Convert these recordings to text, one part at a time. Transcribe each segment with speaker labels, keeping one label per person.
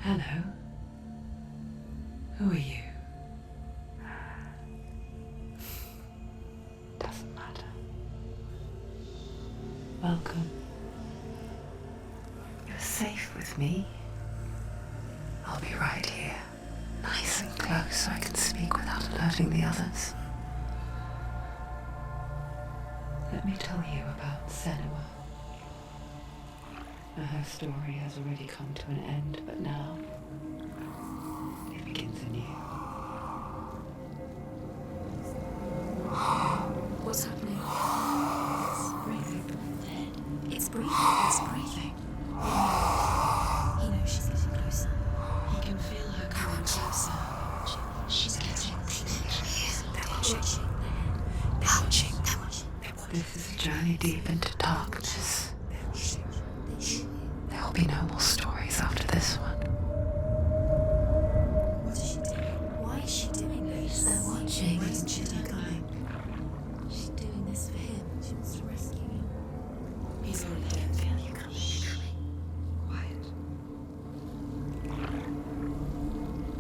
Speaker 1: Hello. Who are you? Doesn't matter. Welcome. You're safe with me. I'll be right here, nice and close so I can speak without alerting the others. Let me tell you about Senua. Her story has already come to an end, but now it begins anew.
Speaker 2: What's happening? It's breathing. It's breathing. It's breathing. He knows she's getting closer. He can feel her coming closer. She's getting closer. They're watching. They're watching. They're watching.
Speaker 1: This is a journey deep into darkness. There will be no more stories after this one.
Speaker 2: What is she doing? Why is she doing this? They're watching. Why isn't she coming? She's doing this for him. She wants to rescue him. He's already dead. Feel you coming. Quiet.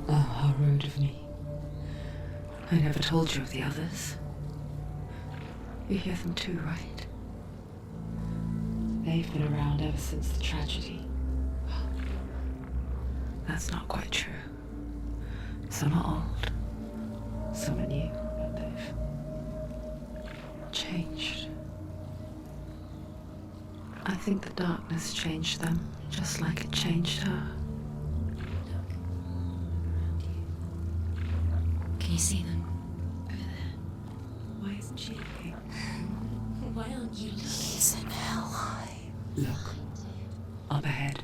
Speaker 1: Oh, how rude of me. I never told you of the others. You hear them too, right? They've been around ever since the tragedy. Well, that's not quite true. Some are old, some are new, but they've changed. I think the darkness changed them, just like it changed her.
Speaker 2: Can you see them? Over there. Why isn't she looking? Why aren't you looking? He's in Hellheim.
Speaker 1: Look, up ahead.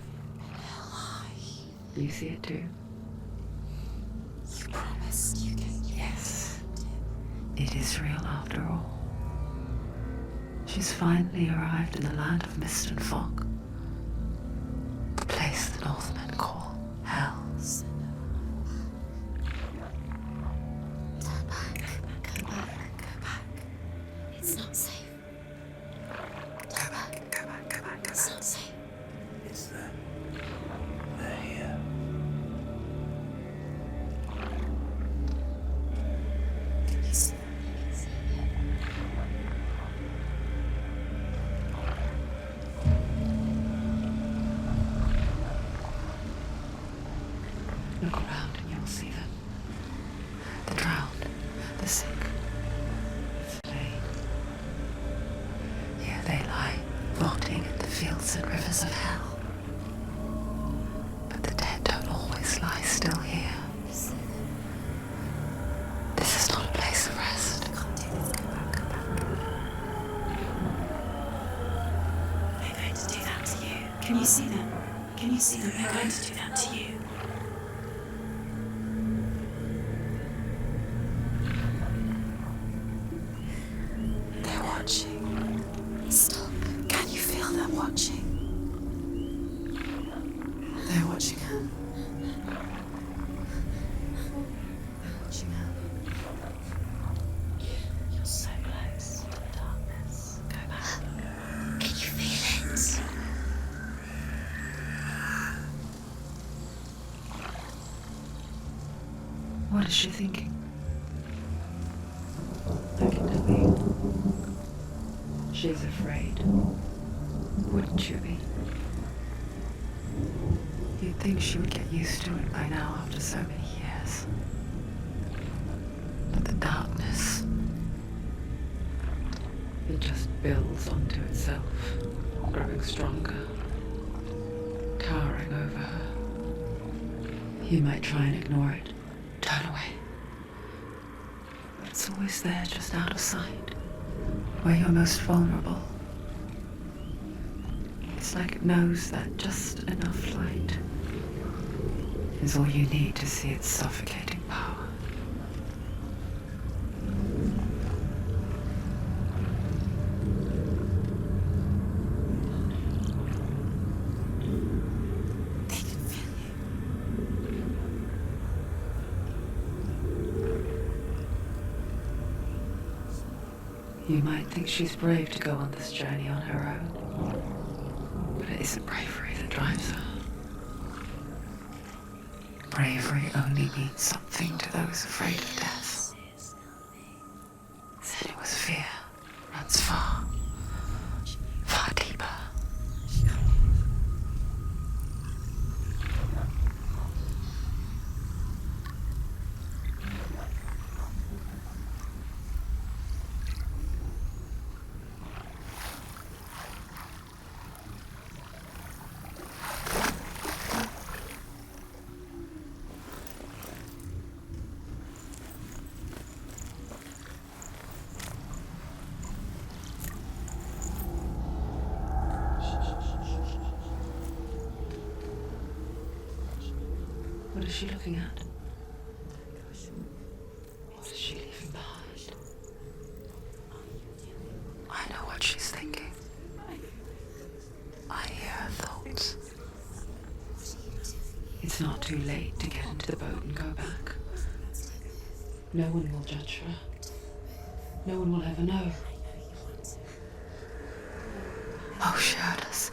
Speaker 2: Hellheim.
Speaker 1: You see it too?
Speaker 2: You promised you can.
Speaker 1: Yes. It is real after all. She's finally arrived in the land of mist and fog. The place the Northmen call Hell.
Speaker 2: Turn back. Go back. Go back. It's not safe. Turn back. Go back. Go back. It's not safe.
Speaker 3: It's them. They're here.
Speaker 2: Can you see them?
Speaker 1: Look around and you'll see them. The drowned, the sick, the slain. Here they lie, rotting in the fields and rivers of hell. But the dead don't always lie still here.
Speaker 2: You see them?
Speaker 1: This is not a place of rest.
Speaker 2: I can't do this. Go back. Go back. They're going to do that to you. Can you see them? Can you see them? They're going to do that to you. They're watching. Stop. Can you feel them watching? They're watching her. They're watching her. You're so close to the darkness. Go back. Can you feel it?
Speaker 1: What is she thinking? I can tell you. She's afraid. Wouldn't you be? You'd think she would get used to it by now after so many years. But the darkness, it just builds onto itself, growing stronger, towering over her. You might try and ignore it, turn away. But it's always there, just out of sight, where you're most vulnerable. It's like it knows that just enough light is all you need to see its suffocating power.
Speaker 2: They can feel you.
Speaker 1: You might think she's brave to go on this journey on her own, but it isn't bravery that drives her. bravery only means something to those afraid of death. Senua's fear runs far, far deeper. What is she looking at? What is she leaving behind? I know what she's thinking. I hear her thoughts. It's not too late to get into the boat and go back. No one will judge her. No one will ever know. Oh, she heard us.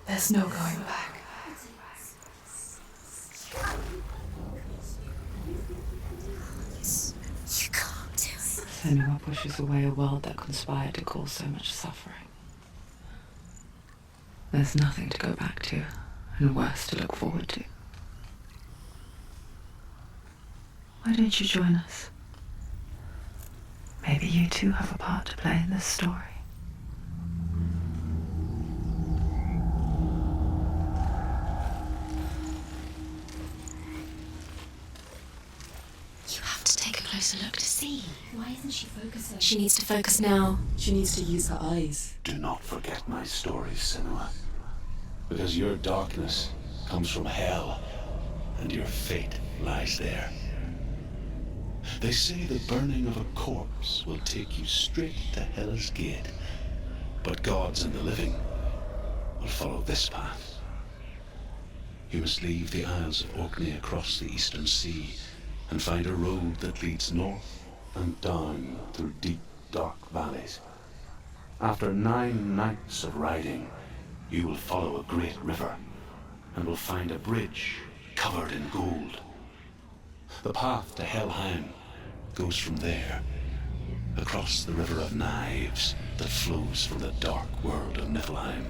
Speaker 1: There's no going back.
Speaker 2: You can't do it.
Speaker 1: Senua pushes away a world that conspired to cause so much suffering. There's nothing to go back to, and worse to look forward to. Why don't you join us? Maybe you too have a part to play in this story.
Speaker 2: You have to take a closer look to see. Why isn't she focusing? She needs to focus now.
Speaker 4: She needs to use her eyes.
Speaker 3: Do not forget my stories, Senua. Because your darkness comes from hell, and your fate lies there. They say the burning of a corpse will take you straight to Hell's gate, but gods and the living will follow this path. You must leave the Isles of Orkney across the eastern sea and find a road that leads north and down through deep, dark valleys. After 9 nights of riding, you will follow a great river and will find a bridge covered in gold. The path to Hellheims goes from there, across the river of knives that flows from the dark world of Niflheim.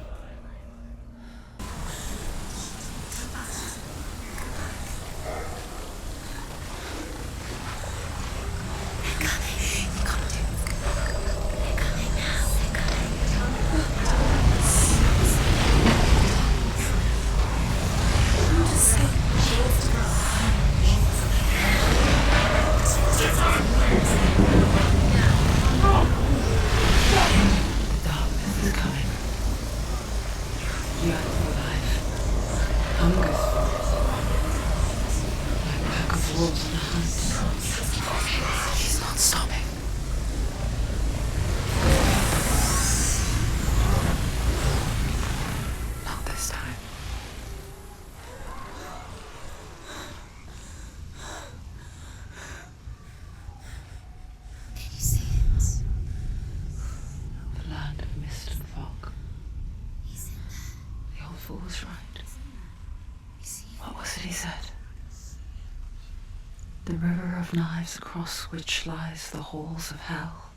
Speaker 1: The river of knives across which lies the halls of hell,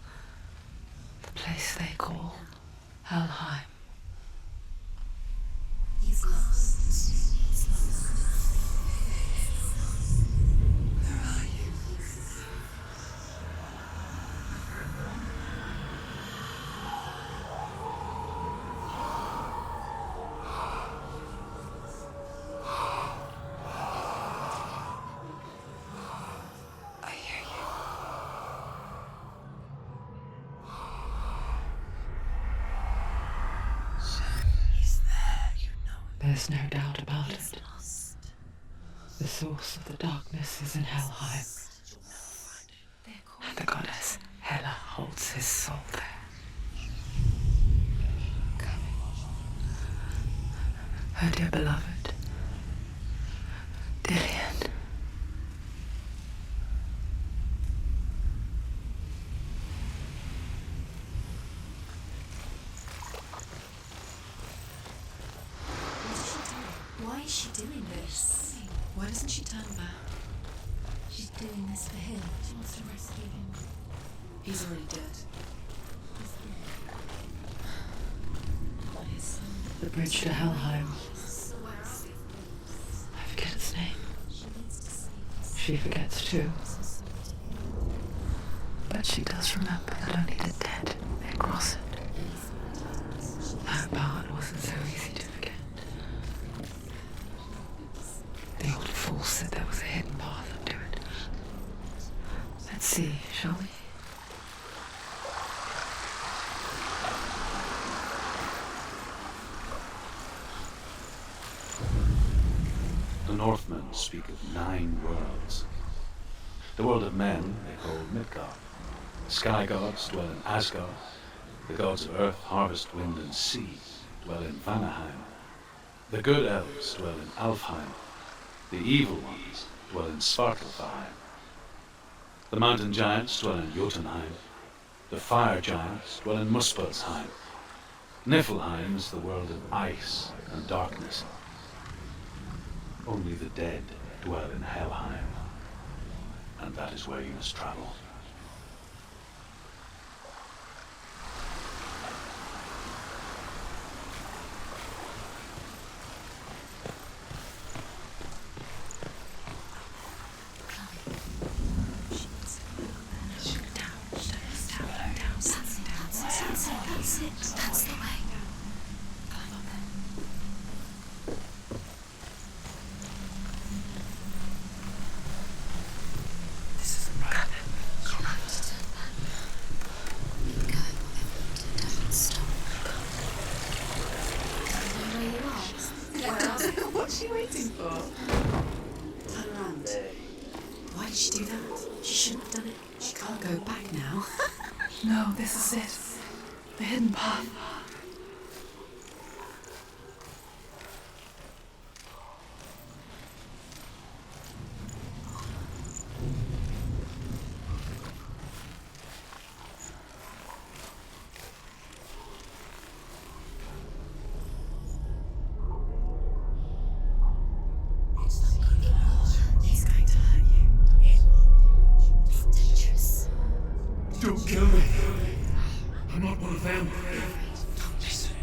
Speaker 1: the place they call Hellheim.
Speaker 2: He's lost.
Speaker 1: Where are you? I hear you.
Speaker 4: He's there, you know.
Speaker 1: There's no doubt about
Speaker 2: He's
Speaker 1: it.
Speaker 2: lost.
Speaker 1: The source of the darkness is in Hellheim,
Speaker 2: They're
Speaker 1: and the goddess Hela holds his soul there. Her dear beloved, Dillian.
Speaker 2: What is she is she doing this? Why doesn't she turn back? She's doing this for him. She wants to rescue him.
Speaker 4: He's already dead.
Speaker 2: Not his son.
Speaker 1: The bridge to Hellheim. I forget its name. She forgets too. But she does remember that only the dead may cross it. That part wasn't so easy to forget. The old fool said there was a hidden path up to it. Let's see, shall we?
Speaker 3: The Northmen speak of 9 worlds. The world of men they call Midgard. The sky gods dwell in Asgard. The gods of earth, harvest, wind, and sea dwell in Vanaheim. The good elves dwell in Alfheim. The evil ones dwell in Svartalfheim. The mountain giants dwell in Jotunheim. The fire giants dwell in Muspelheim. Niflheim is the world of ice and darkness. Only the dead dwell in Helheim, and that is where you must travel.
Speaker 2: That's the way. Climb up there.
Speaker 1: This isn't right.
Speaker 2: You have to turn back. Go wherever don't stop. You know where you are?
Speaker 4: What's she waiting for? Turn around. Why did she do that?
Speaker 2: She shouldn't have done it.
Speaker 4: She can't go back now.
Speaker 1: No, this is it. The hidden path.
Speaker 2: It's not good. He's going to hurt you. It's dangerous.
Speaker 3: Don't kill me. I'm not one of them.
Speaker 2: Don't listen.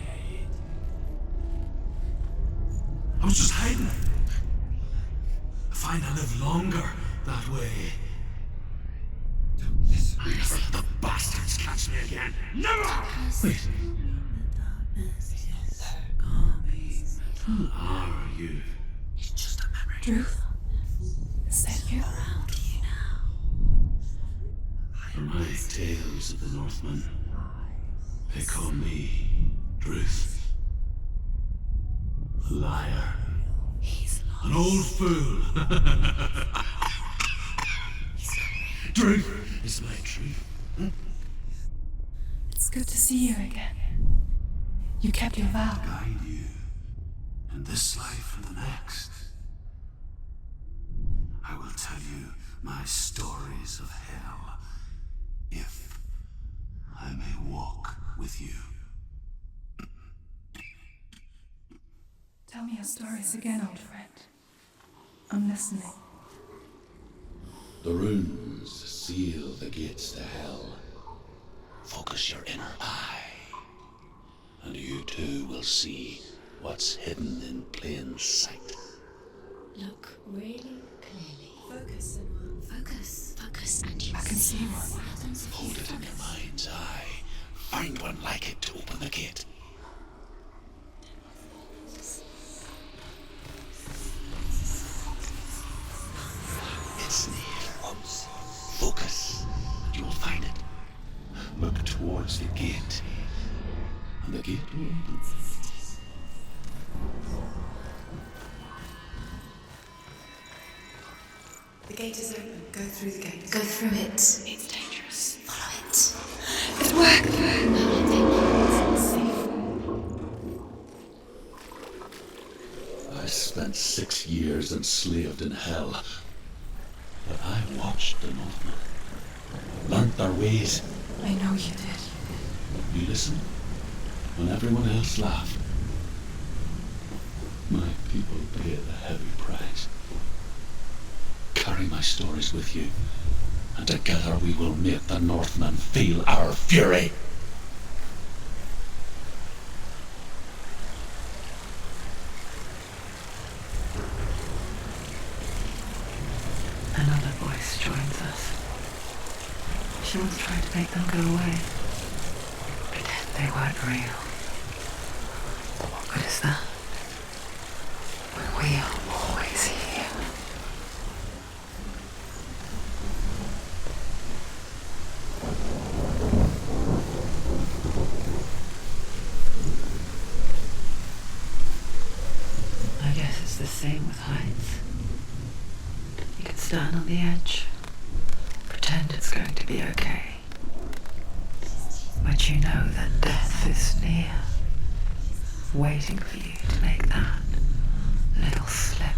Speaker 3: I was just hiding. I find I live longer that way. Don't listen. Never let the bastards catch me again. Never! Wait. Who are you?
Speaker 2: It's just a memory.
Speaker 1: Truth. Is that you?
Speaker 2: Around you now.
Speaker 3: For my tales of the Northmen, they call me Druth. A liar.
Speaker 2: He's lost.
Speaker 3: An old fool. Druth is my truth.
Speaker 1: It's good to see you again. You kept your vow.
Speaker 3: Guide you in this life and the next. I will tell you my stories of hell, if I may walk with you.
Speaker 1: Tell me your stories again, old friend. I'm listening.
Speaker 3: The runes seal the gates to hell. Focus your inner eye, and you too will see what's hidden in plain sight.
Speaker 2: Look really clearly.
Speaker 4: Focus, Senua.
Speaker 2: Focus, and you
Speaker 1: I can see one.
Speaker 2: what happens if
Speaker 3: Hold
Speaker 2: you
Speaker 3: it in your
Speaker 2: focus.
Speaker 3: mind's eye. Find one like it to open the gate. It's near. Focus, and you'll find it. Look towards the gate, and the gate will open.
Speaker 4: The gate is open. Go through the gate.
Speaker 2: Go through it.
Speaker 4: It's dangerous.
Speaker 2: Follow it.
Speaker 1: It worked!
Speaker 2: No, I think
Speaker 4: It's safe.
Speaker 3: I spent 6 years enslaved in hell, but I watched the Northmen, learnt their ways.
Speaker 1: I know you did.
Speaker 3: You listened when everyone else laughed. My people pay the heavy price. Carry my stories with you, and together we will make the Northmen feel our fury.
Speaker 1: Another voice joins us. She was trying to make them go away. Pretend they weren't real. But what good is that? When we are always here. I guess it's the same with heights. You can stand on the edge, pretend it's going to be okay. But you know that death is near, waiting for you to make that little slip.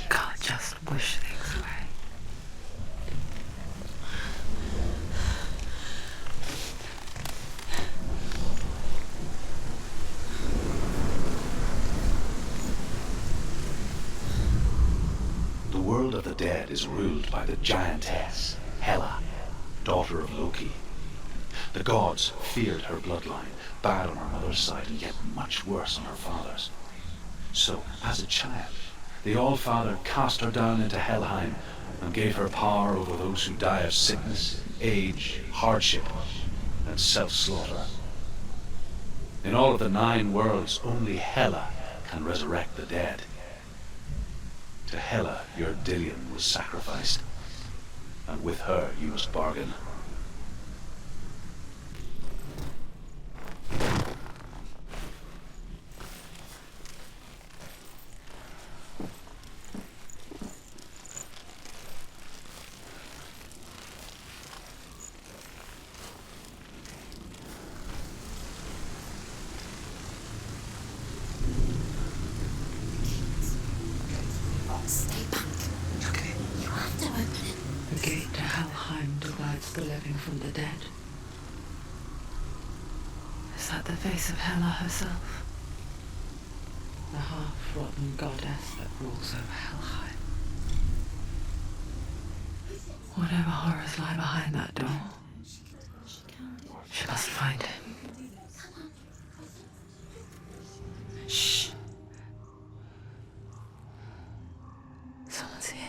Speaker 1: You can't just wish things away.
Speaker 3: The world of the dead is ruled by the giantess, Hela, daughter of Loki. The gods feared her bloodline, bad on her mother's side and yet much worse on her father's. So, as a child, the All-Father cast her down into Hellheim and gave her power over those who die of sickness, age, hardship, and self-slaughter. In all of the 9 worlds, only Hela can resurrect the dead. To Hela, your Dillion was sacrificed, and with her you must bargain.
Speaker 2: Stay back.
Speaker 1: Okay.
Speaker 2: You have to open it.
Speaker 1: The gate to Helheim divides the living from the dead. Is that the face of Hela herself? The half-rotten goddess that rules over Helheim. Whatever horrors lie behind that door, she must find him. Shh. Someone's here.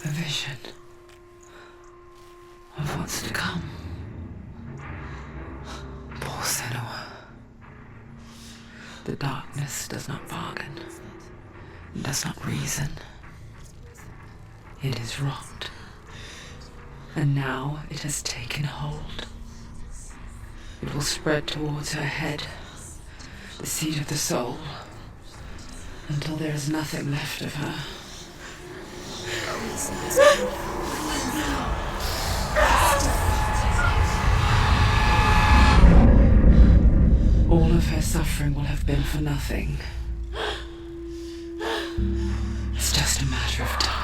Speaker 1: A vision of what's to come. Poor Senua. The darkness does not bargain, does not reason. It is wrought, and now it has taken hold. It will spread towards her head, the seat of the soul, until there is nothing left of her. All of her suffering will have been for nothing. It's just a matter of time.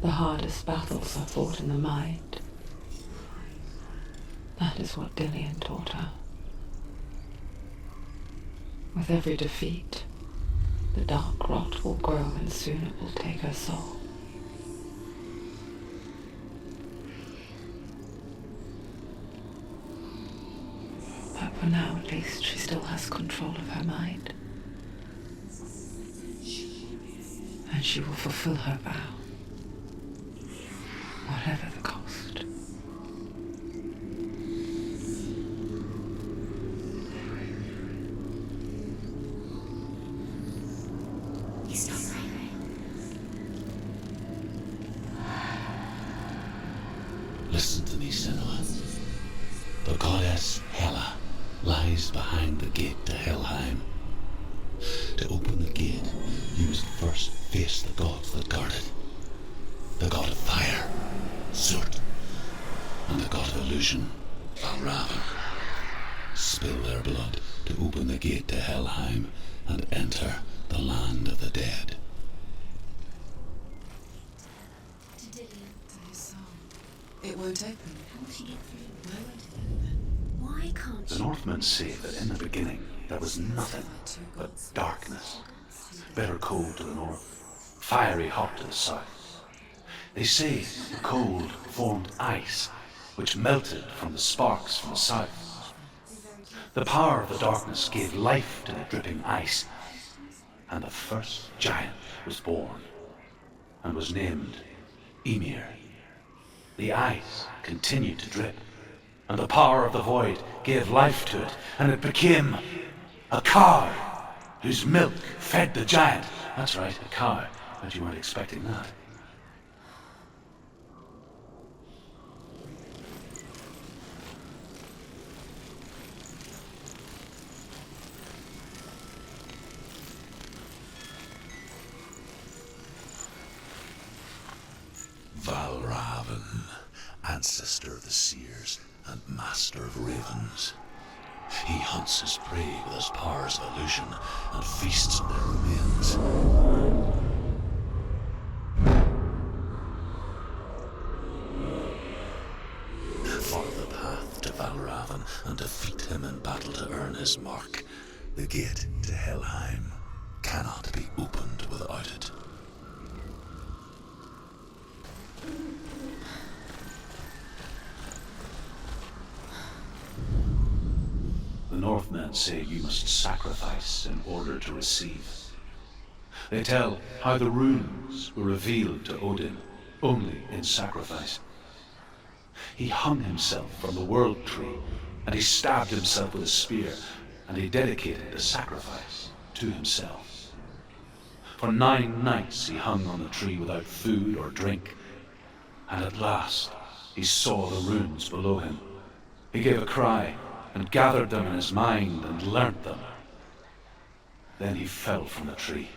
Speaker 1: The hardest battles are fought in the mind. That is what Dillian taught her. With every defeat, the dark rot will grow and soon it will take her soul. But for now, at least, she still has control of her mind. And she will fulfill her vow. Whatever the cost.
Speaker 3: Listen to me, Senua. The goddess Hela lies behind the gate to Hellheim. To open the gate, you must first face the gods that guard it. The god of fire, Surt, and the god of illusion, Valravan. Spill their blood to open the gate to Hellheim and enter the land of the dead.
Speaker 2: To Dillian.
Speaker 4: To his soul. It won't open.
Speaker 2: How will she get through?
Speaker 4: Where won't it open?
Speaker 2: Why can't
Speaker 3: The
Speaker 2: she?
Speaker 3: Northmen say that in the beginning there was nothing but darkness, bitter cold to the north, fiery hot to the south. They say the cold formed ice, which melted from the sparks from the south. The power of the darkness gave life to the dripping ice, and the first giant was born, and was named Ymir. The ice continued to drip, and the power of the void gave life to it, and it became a cow, whose milk fed the giant. That's right, a cow, but you weren't expecting that. Valravan, ancestor of the seers and master of ravens. He hunts his prey with his powers of illusion and feasts on their remains. Follow the path to Valravan and defeat him in battle to earn his mark. The gate to Hellheim cannot be opened without it. The Northmen say you must sacrifice in order to receive. They tell how the runes were revealed to Odin only in sacrifice. He hung himself from the world tree and he stabbed himself with a spear, and he dedicated the sacrifice to himself. For 9 nights he hung on the tree without food or drink, and at last he saw the runes below him. He gave a cry and gathered them in his mind and learnt them. Then he fell from the tree.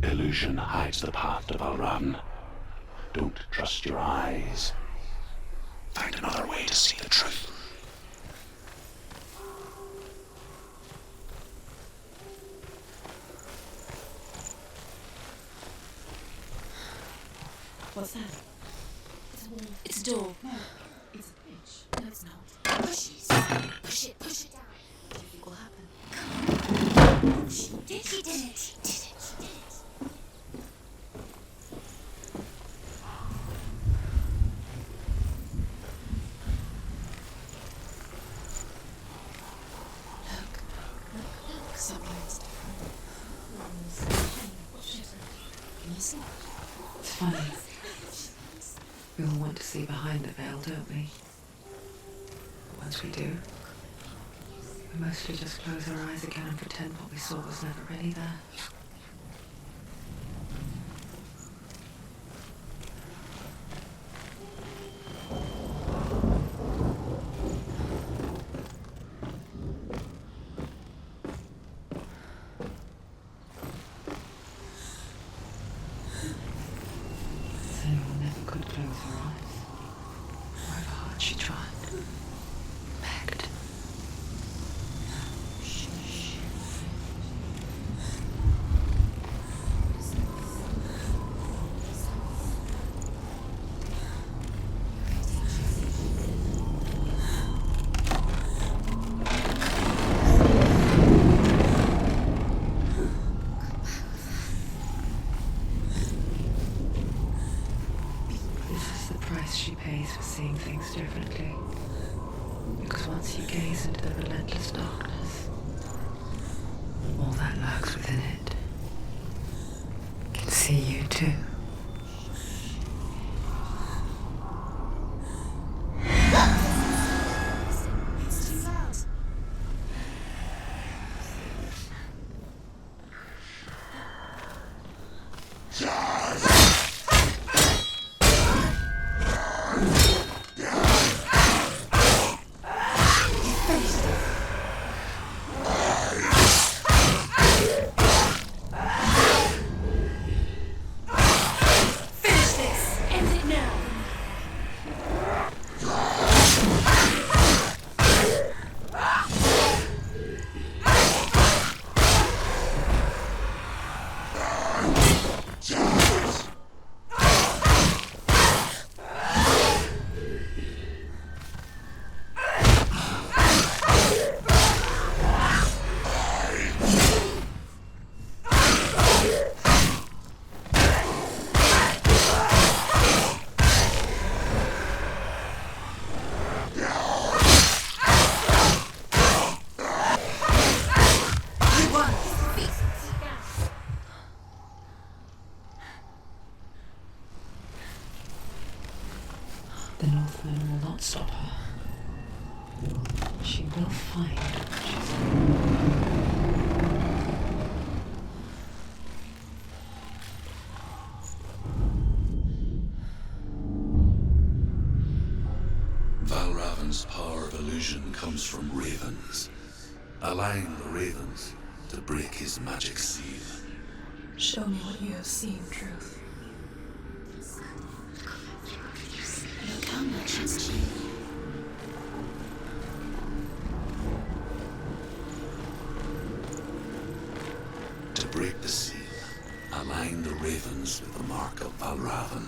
Speaker 3: Illusion hides the path to Valravn. Don't trust your eyes. Find another way to see the truth.
Speaker 2: What's that? It's a wall. It's a door. No, it's a bridge. No, it's not. Push it. Push it. Push it down. What do you think will happen? She did it. She did it. She did it. Look. Something's different. Can you see?
Speaker 1: It's funny. We all want to see behind the veil, don't we? But once we do, we mostly just close our eyes again and pretend what we saw was never really there. Senua never could close her eyes. However hard she tried. Begged. This is the price she pays for seeing things differently. Because once you gaze into the relentless darkness, all that lurks within it can see you too.
Speaker 2: It's too loud. Finish this. End it now. You won.
Speaker 1: The Northmen will not stop her. She will find what she's
Speaker 3: Valravn's power of illusion comes from ravens. Allowing the ravens to break his magic seal.
Speaker 2: Show me what you have seen, truth. Look how much it's changed.
Speaker 3: To break the seal, align the ravens with the mark of Valravn.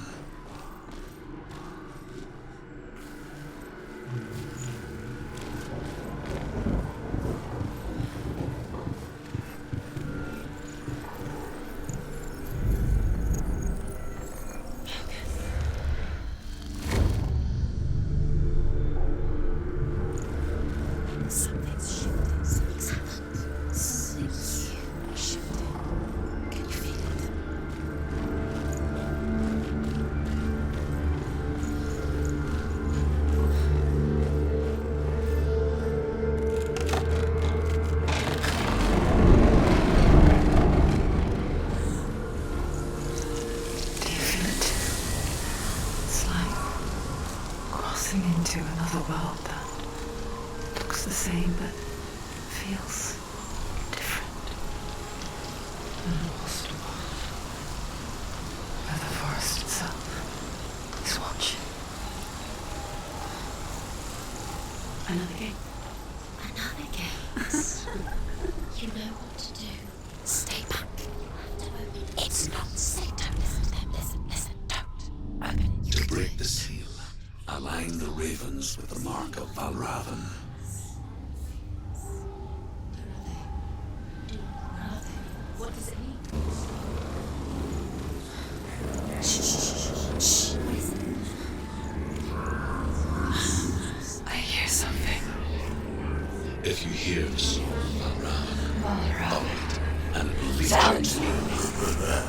Speaker 2: Something's shifting. Something's happened. Something's shifting. Can you feel it?
Speaker 1: crossing into another world that looks the same but feels different. An lost world where the forest itself is watching. Another game.
Speaker 2: Another gate. You know what to do. Stay back. It's not safe. Don't listen to them. Listen, don't. Open it.
Speaker 3: To break the seal, align the ravens with the mark of Valravan.
Speaker 2: What does it mean? Shh.
Speaker 1: I hear something.
Speaker 3: If you hear the song of Valravan, follow it, and it will lead
Speaker 1: Challenge
Speaker 3: you to beware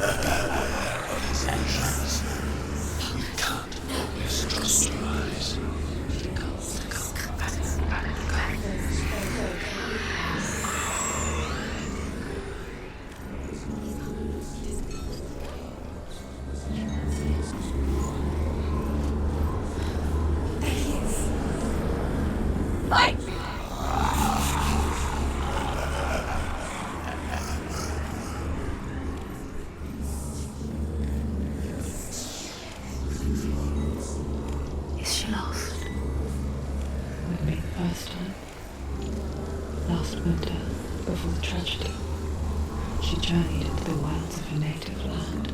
Speaker 3: of his actions. You can't always trust your eyes.
Speaker 1: Is she lost? With me the first time. Last winter, before the tragedy, she journeyed into the wilds of her native land,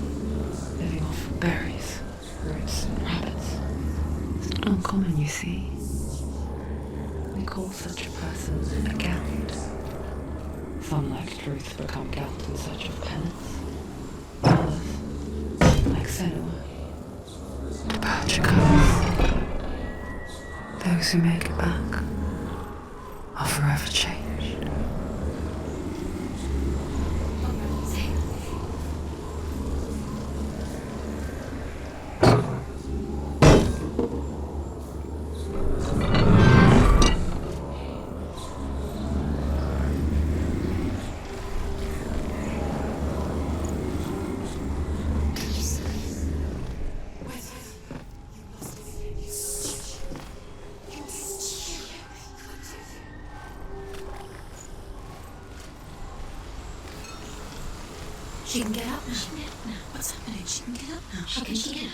Speaker 1: living off berries, roots, and rabbits. It's not uncommon, you see. We call such a person a gelt. Some, like Truth, become gelt in search of penance. Others, like Senua, purge a curse. Those who make it back are forever changed.
Speaker 2: She can get up now. She can get up now. What's happening? She can get up now. How can she get up?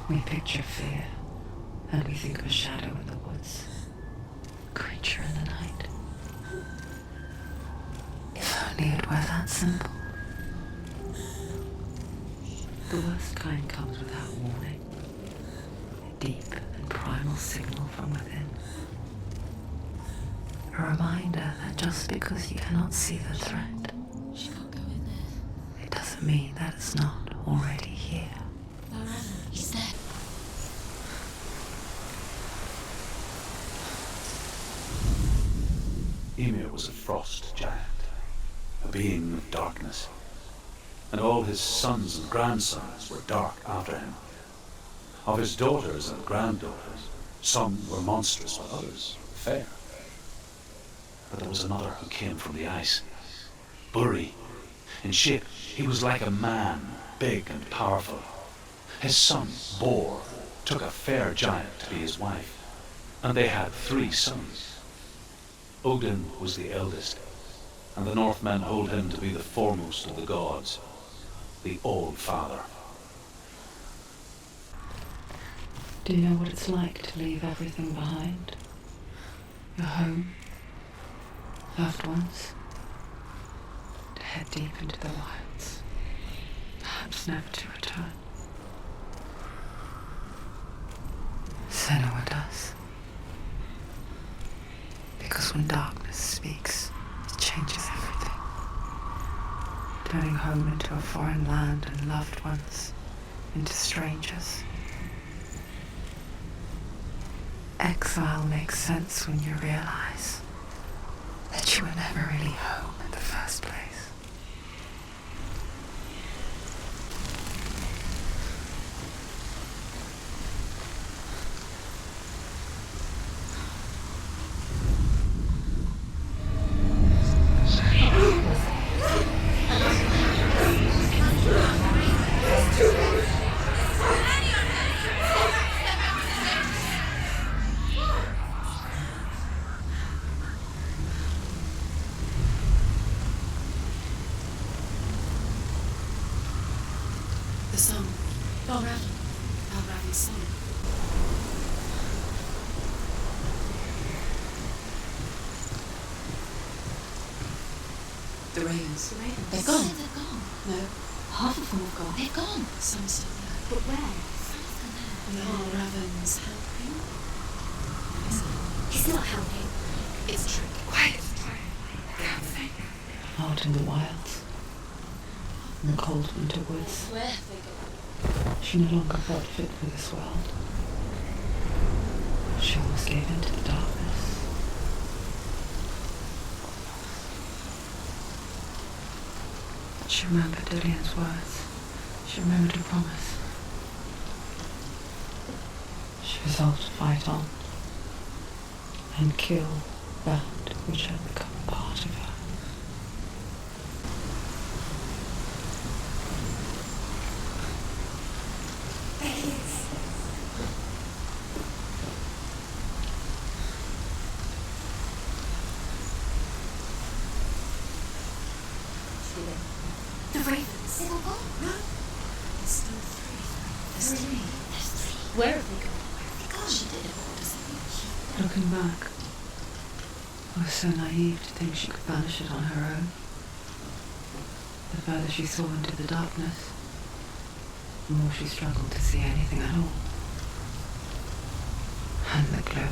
Speaker 1: We picture fear, and we think of a shadow in the woods, a creature in the night. If only it were that simple. The worst kind comes without warning, a deep and primal signal from within. A reminder that just because you cannot see the threat,
Speaker 2: She can't go in there.
Speaker 1: it doesn't mean that it's not already here.
Speaker 2: He's there.
Speaker 3: Ymir was a frost giant, a being of darkness, and all his sons and grandsons were dark after him. Of his daughters and granddaughters, some were monstrous while others fair. But there was another who came from the ice. Buri. In shape, he was like a man, big and powerful. His son, Bor, took a fair giant to be his wife, and they had 3 sons. Odin was the eldest, and the Northmen hold him to be the foremost of the gods, the All-Father.
Speaker 1: Do you know what it's like to leave everything behind? Your home, loved ones, to head deep into the wilds, perhaps never to return. Senua does. Because when darkness speaks, it changes everything. Turning home into a foreign land and loved ones into strangers. Exile makes sense when you realize that you were never really home in the first place.
Speaker 2: The song. Balravan. Balravan's song. The ravens.
Speaker 4: The ravens.
Speaker 2: They're gone.
Speaker 4: They're gone.
Speaker 2: No.
Speaker 4: Half of them have gone.
Speaker 2: They've gone. Some are still there.
Speaker 4: But where?
Speaker 2: Some of them there. Balravan's Hellheim.
Speaker 4: It's not Hellblade.
Speaker 2: It's a trick.
Speaker 1: Quiet.
Speaker 2: Can't think.
Speaker 1: Out in the wilds, in the cold winter woods,
Speaker 2: Where have they gone?
Speaker 1: she no longer felt fit for this world. She almost gave in to the darkness. She remembered Dillian's words. She remembered her promise. She resolved to fight on and kill that which had become part of her.
Speaker 4: There he is. The ravens.
Speaker 2: They're all gone.
Speaker 4: No.
Speaker 2: There's still three. There's three. There's three.
Speaker 4: Where have they gone?
Speaker 2: Where have they gone? She did it all, doesn't she?
Speaker 1: Looking back, I was so naive to think she could banish it on her own. The further she saw into the darkness, the more she struggled to see anything at all. And the glow,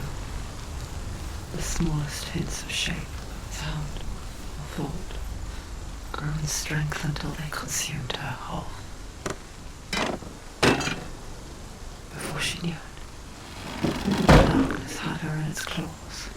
Speaker 1: the smallest hints of shape, sound, or thought, grew in strength until they consumed her whole. Before she knew it, the darkness had her in its claws.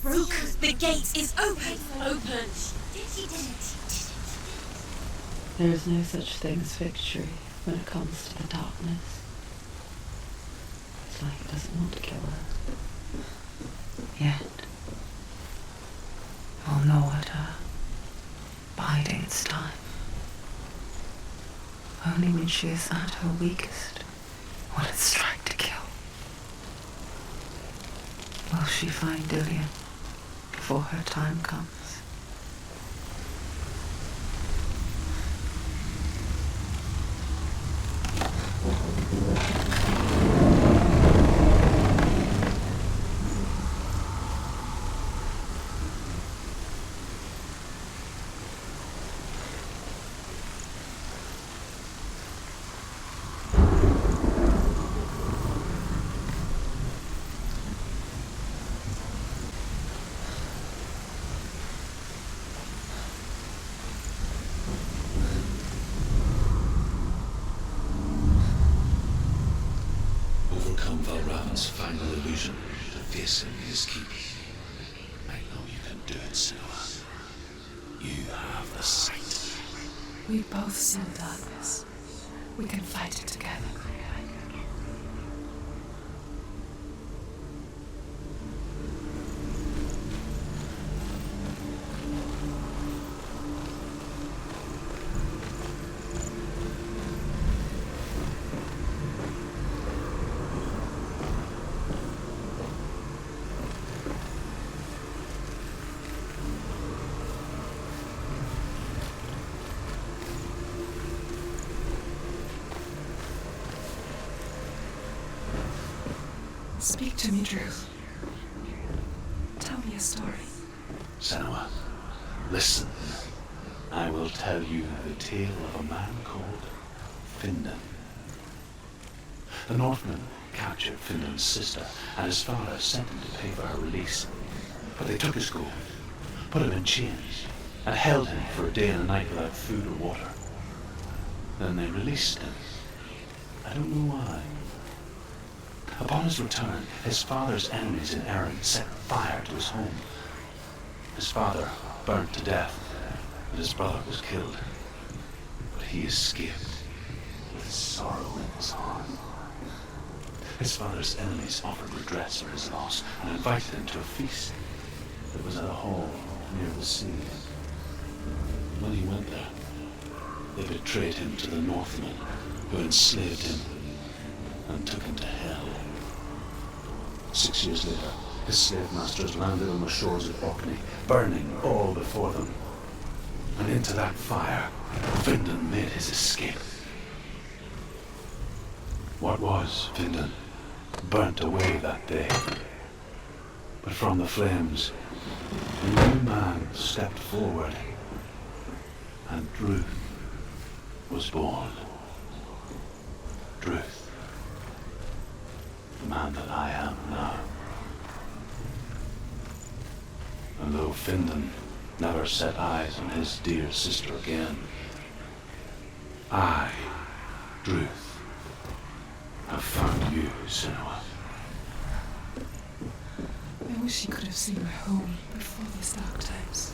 Speaker 2: Broke. The gate is open.
Speaker 4: Open. She did it.
Speaker 1: There is no such thing as victory when it comes to the darkness. It's like it doesn't want to kill her. Yet, it will gnaw at her, biding its time. Only when she is at her weakest will it strike to kill. Will she find Dillian before her time comes?
Speaker 3: Overcome Valravan's final illusion to face him in his keep. I know you can do it, Senua. You have the sight.
Speaker 1: We both see the darkness. We can fight it together. Speak to me, Drew. Tell me a story.
Speaker 3: Senua, listen. I will tell you the tale of a man called Findan. The Northmen captured Findan's sister, and his father sent him to pay for her release. But they took his gold, put him in chains, and held him for a day and a night without food or water. Then they released him. I don't know why. Upon his return, his father's enemies in Erin set fire to his home. His father burnt to death, and his brother was killed. But he escaped with sorrow in his heart. His father's enemies offered redress for his loss and invited him to a feast that was at a hall near the sea. When he went there, they betrayed him to the Northmen, who enslaved him and took him to hell. 6 years later, his slave masters landed on the shores of Orkney, burning all before them. And into that fire, Findan made his escape. What was Findan burnt away that day. But from the flames, a new man stepped forward, and Druth was born. Druth, the man that I am now. And though Findan never set eyes on his dear sister again, I, Druth, have found you, Senua.
Speaker 1: I wish you could have seen my home before these dark times.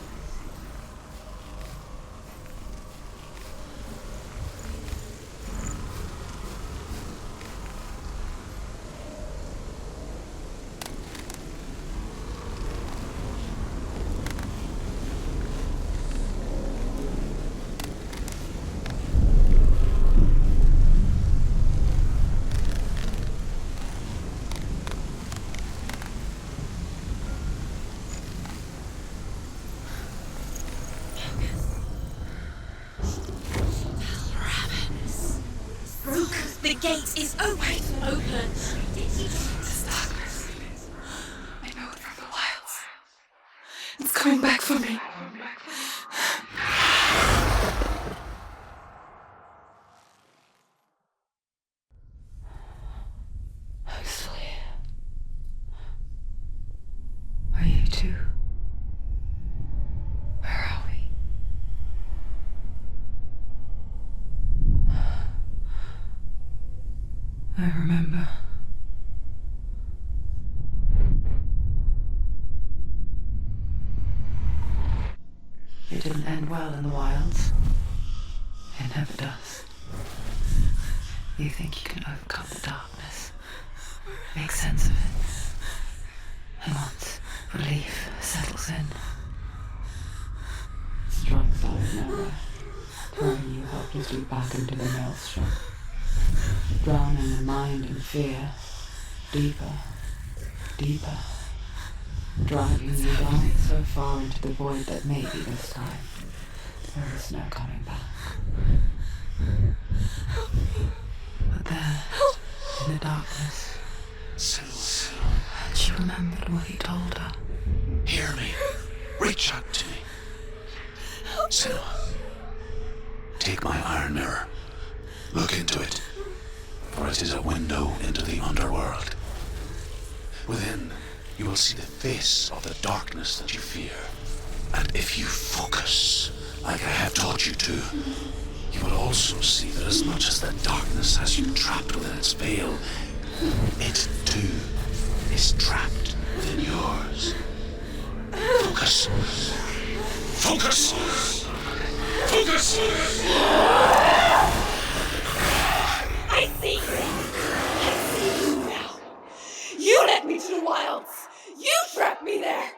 Speaker 2: The gate is open. Open.
Speaker 1: This darkness. I know it from the wilds. It's coming back for me. I'm still here. Are you too? Where are we? I remember. It didn't end well in the wilds. It never does. You think you can overcome the darkness, make sense of it, and once relief settles in, strikes out of nowhere, throwing you helplessly back into the maelstrom. Drowning the mind in fear, deeper, deeper, driving you down so far into the void that maybe this time there is no coming back. But there, in the darkness, she remembered what he told her.
Speaker 3: Hear me. Reach out to me. Senua, take my iron mirror. Look into it, for it is a window into the underworld. Within, you will see the face of the darkness that you fear. And if you focus, like I have taught you to, you will also see that as much as the darkness has you trapped within its veil, it too is trapped within yours. Focus. Focus! Focus!
Speaker 2: I see you. I see you now. You led me to the wilds. You trapped me there.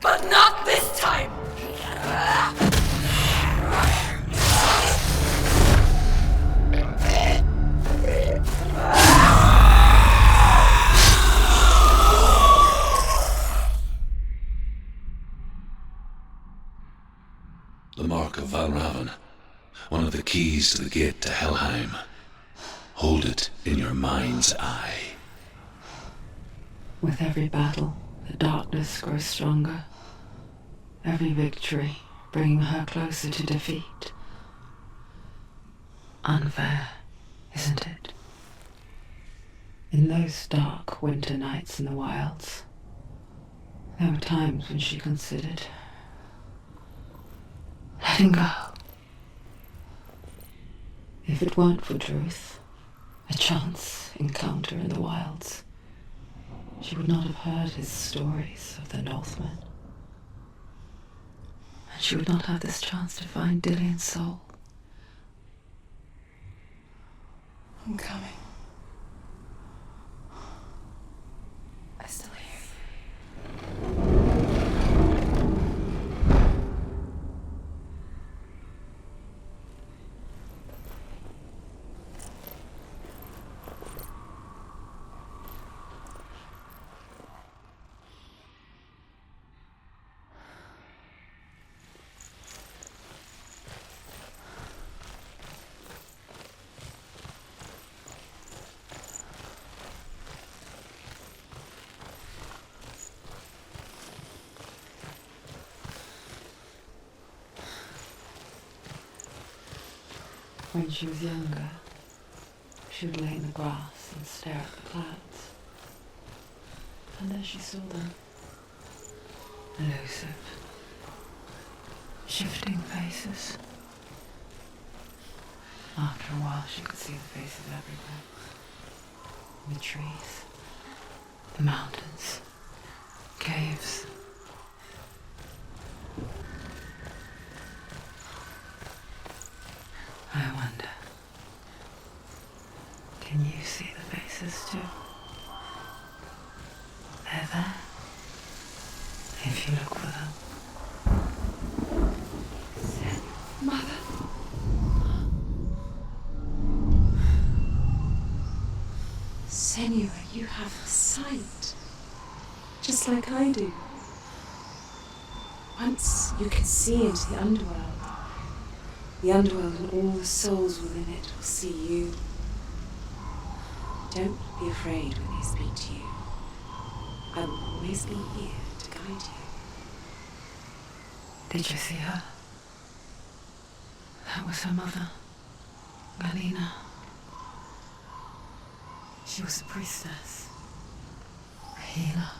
Speaker 2: But not this time!
Speaker 3: of Valravan, one of the keys to the gate to Hellheim. Hold it in your mind's eye.
Speaker 1: With every battle, the darkness grows stronger. Every victory bringing her closer to defeat. Unfair, isn't it? In those dark winter nights in the wilds, there were times when she considered letting go. If it weren't for truth, a chance encounter in the wilds, she would not have heard his stories of the Northmen. And she would not have this chance to find Dillion's soul.
Speaker 2: I'm coming. I still hear you.
Speaker 1: When she was younger, she would lay in the grass and stare at the clouds. And there she saw them. Elusive, shifting faces. After a while, she could see the faces everywhere. The trees, the mountains, caves. I wonder, can you see the faces too? They're there, if you look for them.
Speaker 2: Mother. Senua, you have sight, just like I do. Once you can see into the underworld. The underworld and all the souls within it will see you. Don't be afraid when they speak to you. I will always be here to guide you.
Speaker 1: Did you see her? That was her mother, Galina. She was a priestess, a healer.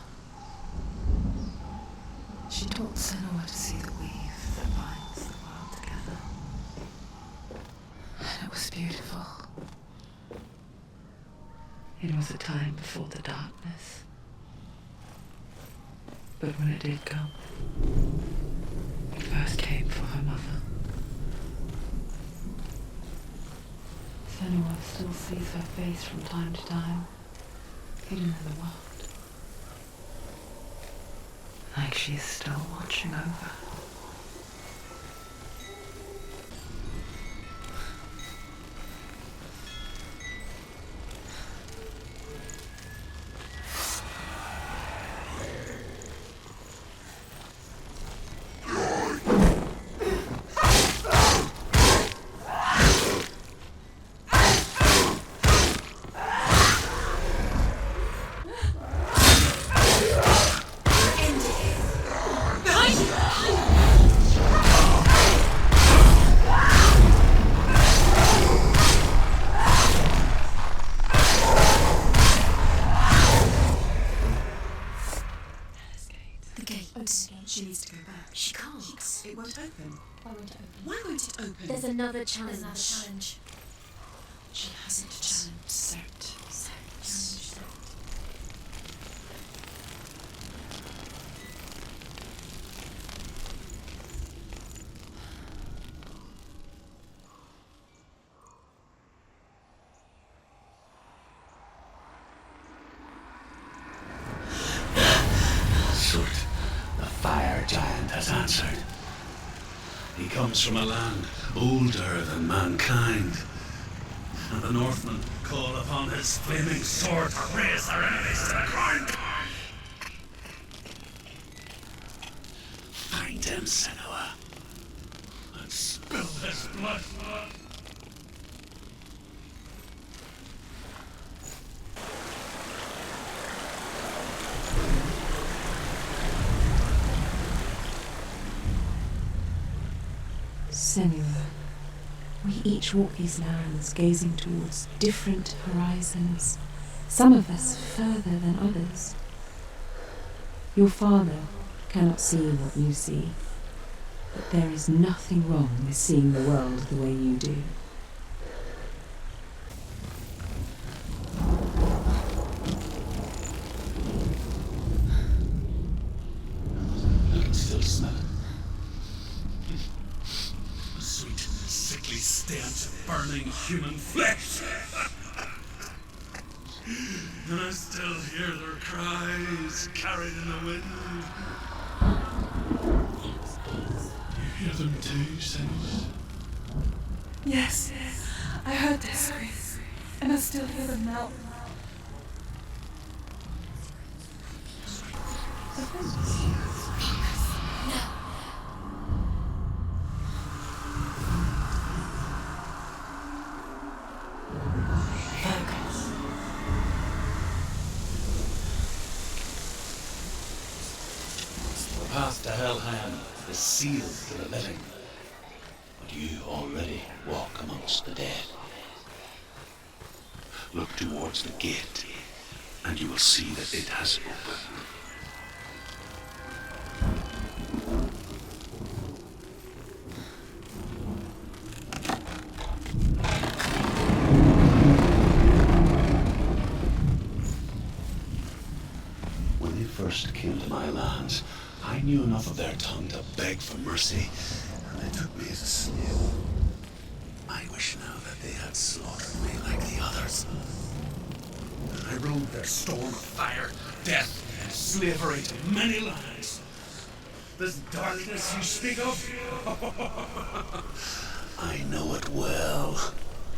Speaker 1: She taught Senua to see the weave that binds the world together. And it was beautiful. It was a time before the darkness. But when it did come, it first came for her mother. Senua still sees her face from time to time, hidden in the world. Like she is still watching over her.
Speaker 2: She needs to go back. She can't. It won't open.
Speaker 5: Why won't it open?
Speaker 2: Why won't it open?
Speaker 5: There's another challenge.
Speaker 2: She hasn't challenged Cert.
Speaker 3: Surt, the fire giant, has answered. He comes from a land older than mankind. And the Northmen call upon his flaming sword to raise their enemies to the ground. Find him, Senua, and blood.
Speaker 1: Senua, we each walk these lands gazing towards different horizons, some of us further than others. Your father cannot see what you see, but there is nothing wrong with seeing the world the way you do.
Speaker 3: I can still smell it. The sweet, sickly stench of burning human flesh. And I still hear their cries carried in the wind. You hear them too, Senua?
Speaker 6: Yes, I heard their screams, and I still hear them now.
Speaker 3: The path to Hellheim is sealed to the living, but you already walk amongst the dead. Look towards the gate, and you will see that it has opened. When they first came to my lands, I knew enough of their tongue to beg for mercy, and they took me as a slave. I wish now that they had slaughtered me like the others. I rode their storm of fire, death, and slavery to many lands. This darkness you speak of, I know it well.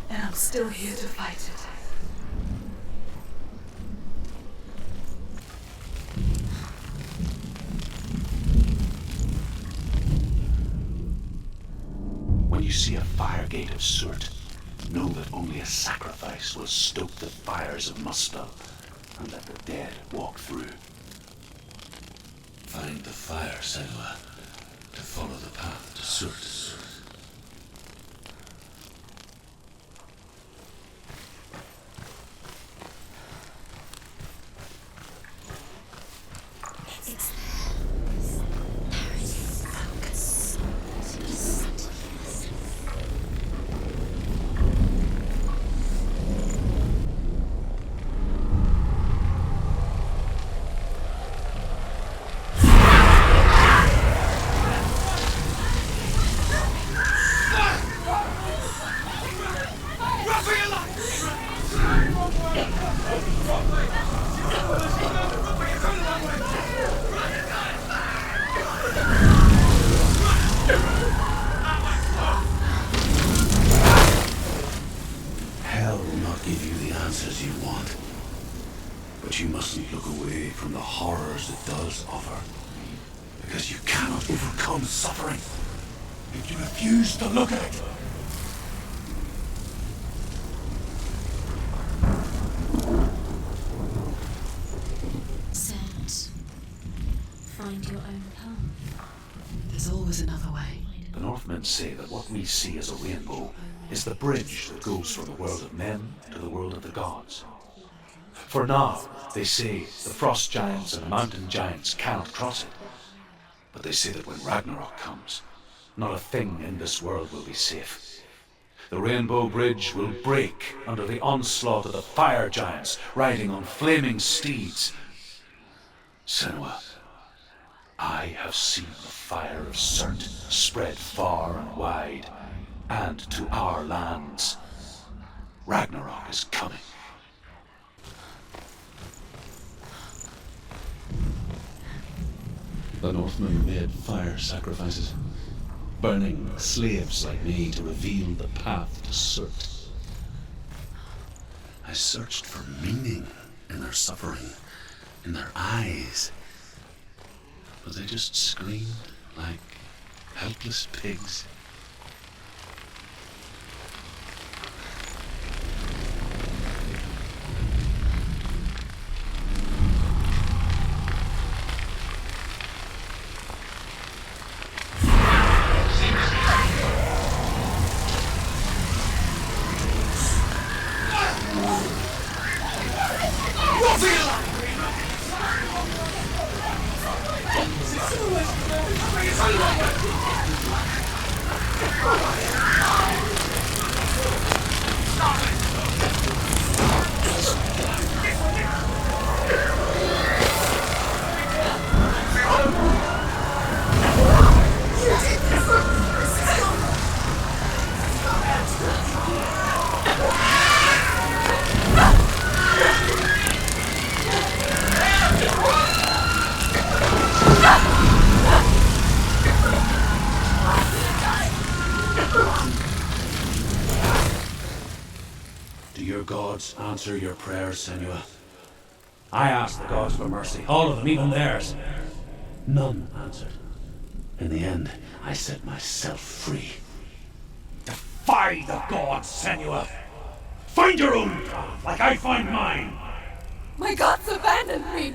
Speaker 6: And I'm still here to fight it.
Speaker 3: When you see a fire gate of soot, know that only a sacrifice will stoke the fires of Muspel and let the dead walk through. Find the fire, Senua, to follow the path to soot.
Speaker 2: It's Paris. Focus. East.
Speaker 3: Hell will not give you the answers you want. But you mustn't look away from the horrors it does offer. Because you cannot overcome suffering if you refuse to look at it.
Speaker 2: Sounds. Find your own path.
Speaker 1: There's always another way.
Speaker 3: The Northmen say that what we see as a rainbow is the bridge that goes from the world of men to the world of the gods. For now, they say the frost giants and the mountain giants cannot cross it. But they say that when Ragnarok comes, not a thing in this world will be safe. The rainbow bridge will break under the onslaught of the fire giants riding on flaming steeds. Senua, I have seen the fire of Surt spread far and wide, and to our lands. Ragnarok is coming. The Northmen made fire sacrifices, burning slaves like me to reveal the path to Surt. I searched for meaning in their suffering, in their eyes, but they just screamed like helpless pigs. Do your gods answer your prayers, Senua? I asked the gods for mercy, all of them, even theirs. None answered. In the end, I set myself free. Defy the gods, Senua! Find your own path, like I find mine!
Speaker 6: My gods abandoned me.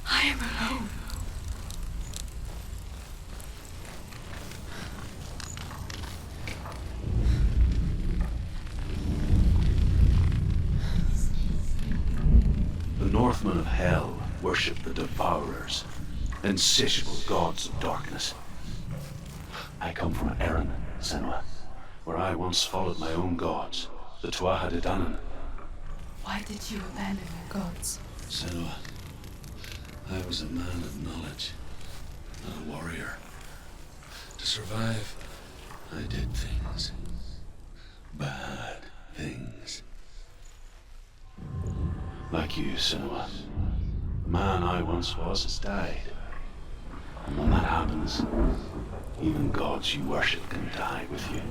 Speaker 6: I am alone.
Speaker 3: The Northmen of Hell worship the Devourers, insatiable gods of darkness. I come from Erin, Senua, where I once followed my own gods, the Tuatha De Danann.
Speaker 6: Why did you abandon your gods?
Speaker 3: Senua, I was a man of knowledge, not a warrior. To survive, I did things. Bad things. Like you, Senua. The man I once was has died. And when that happens, even gods you worship can die with you.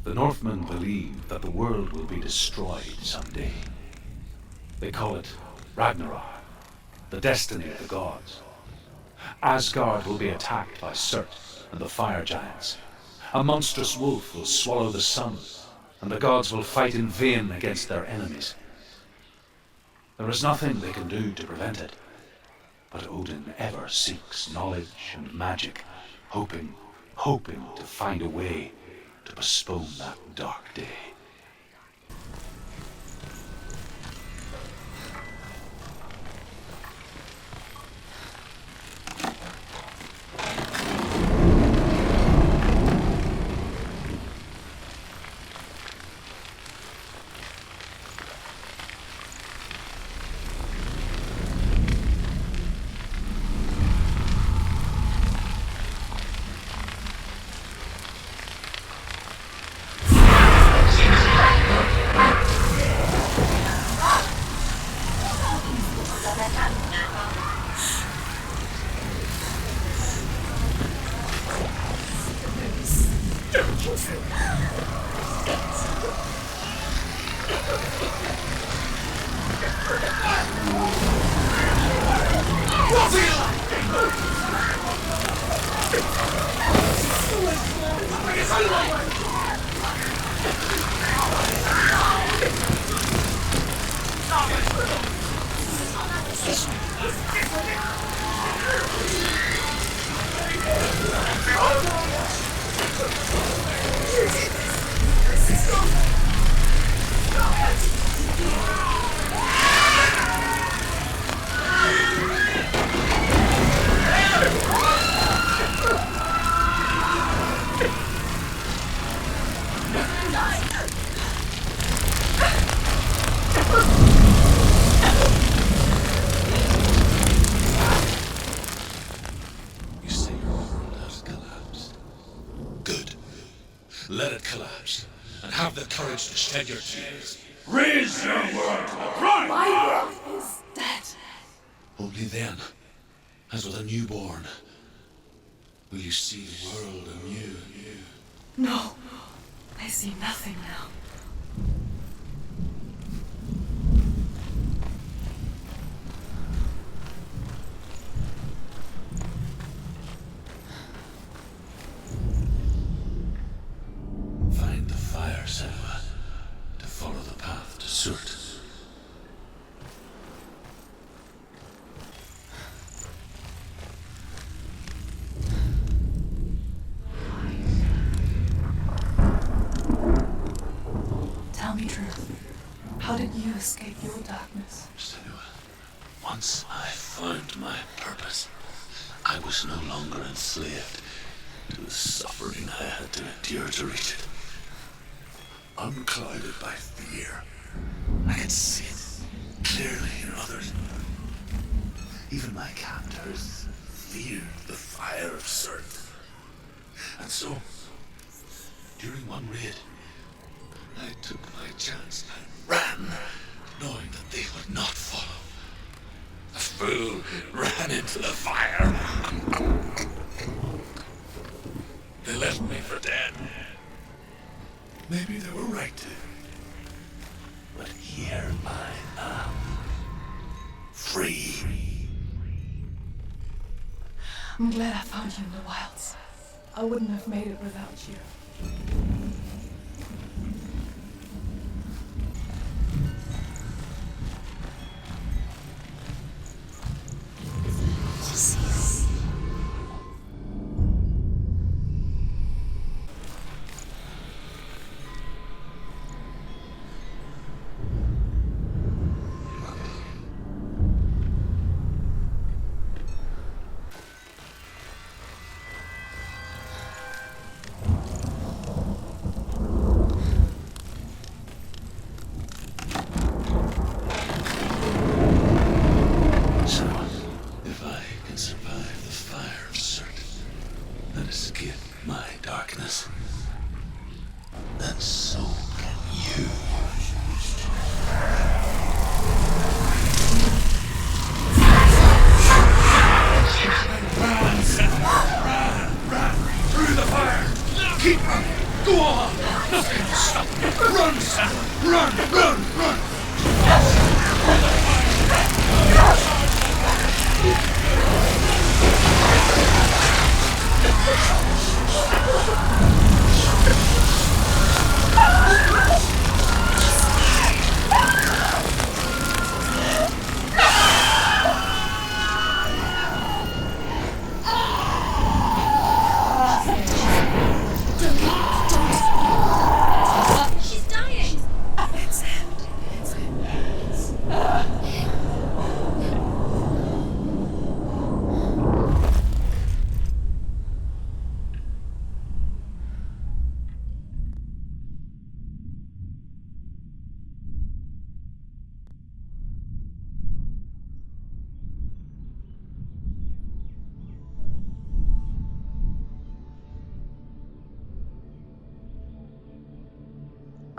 Speaker 3: The Northmen believe that the world will be destroyed someday. They call it Ragnarok, the destiny of the gods. Asgard will be attacked by Surt and the fire giants. A monstrous wolf will swallow the sun, and the gods will fight in vain against their enemies. There is nothing they can do to prevent it, but Odin ever seeks knowledge and magic, hoping to find a way to postpone that dark day. To shed your tears. Raise your world to the prime!
Speaker 6: My world is dead.
Speaker 3: Only then, as with a newborn, Will you see the world anew?
Speaker 6: No, I see nothing now.
Speaker 3: Find the fire, Senua, to follow the path to Surt.
Speaker 6: Tell me truth. How did you escape your darkness?
Speaker 3: Senua, once I found my purpose, I was no longer enslaved to the suffering I had to endure to reach it. Unclouded by fear, I could see it clearly in others. Even my captors feared the fire of Surt. And so, during one raid, I took my chance and ran, knowing that they would not follow. The fool ran into the fire. They left me for dead. Maybe they were right to. But here I am. Free.
Speaker 6: I'm glad I found you in the wilds. I wouldn't have made it without you.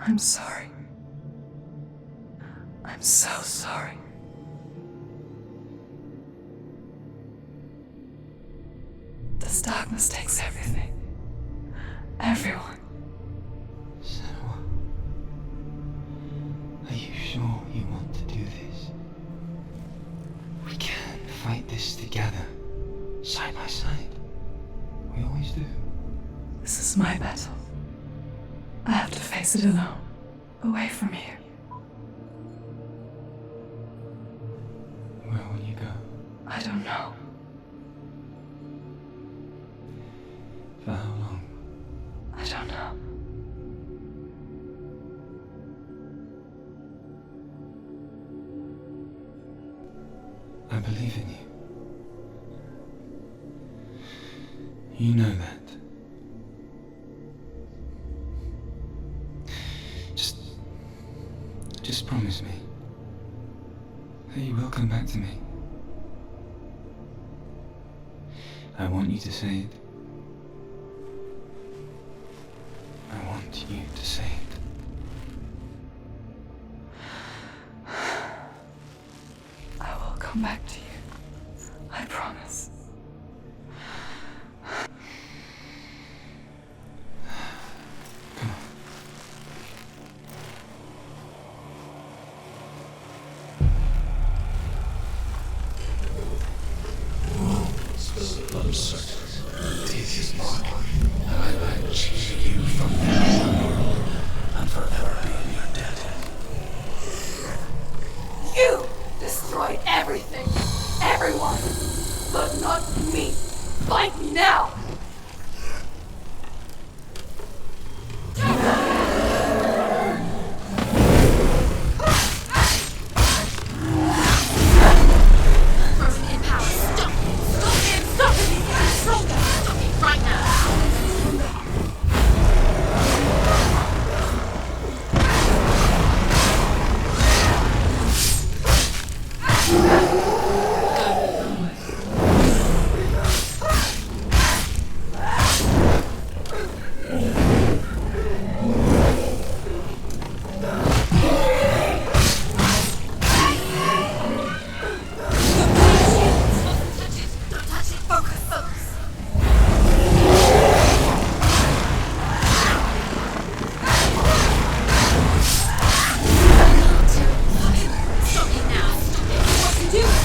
Speaker 6: I'm sorry. I'm so sorry. This darkness takes everything. Everyone.
Speaker 7: Senua, are you sure you want to do this? We can fight this together, side by side. We always do.
Speaker 6: This is my battle. I have to face it alone, away from here.
Speaker 7: Where will you go?
Speaker 6: I don't know.
Speaker 7: For how long?
Speaker 6: I don't know.
Speaker 7: I believe in you. You know that. Just promise me that you will come back to me. I want you to say it. I want you to say it.
Speaker 6: I will come back to you. I promise.
Speaker 3: certain, tedious mark, and I might cheat you from the world and forever being your debt.
Speaker 6: You destroyed everything, everyone, but not me. Fight me now!
Speaker 2: Frozen in power. Stop him! Stop him! Stop him! He's getting stronger! Stop him right now! Don't touch it! Focus! Focus! Stop it now! Stop it! What's he doing?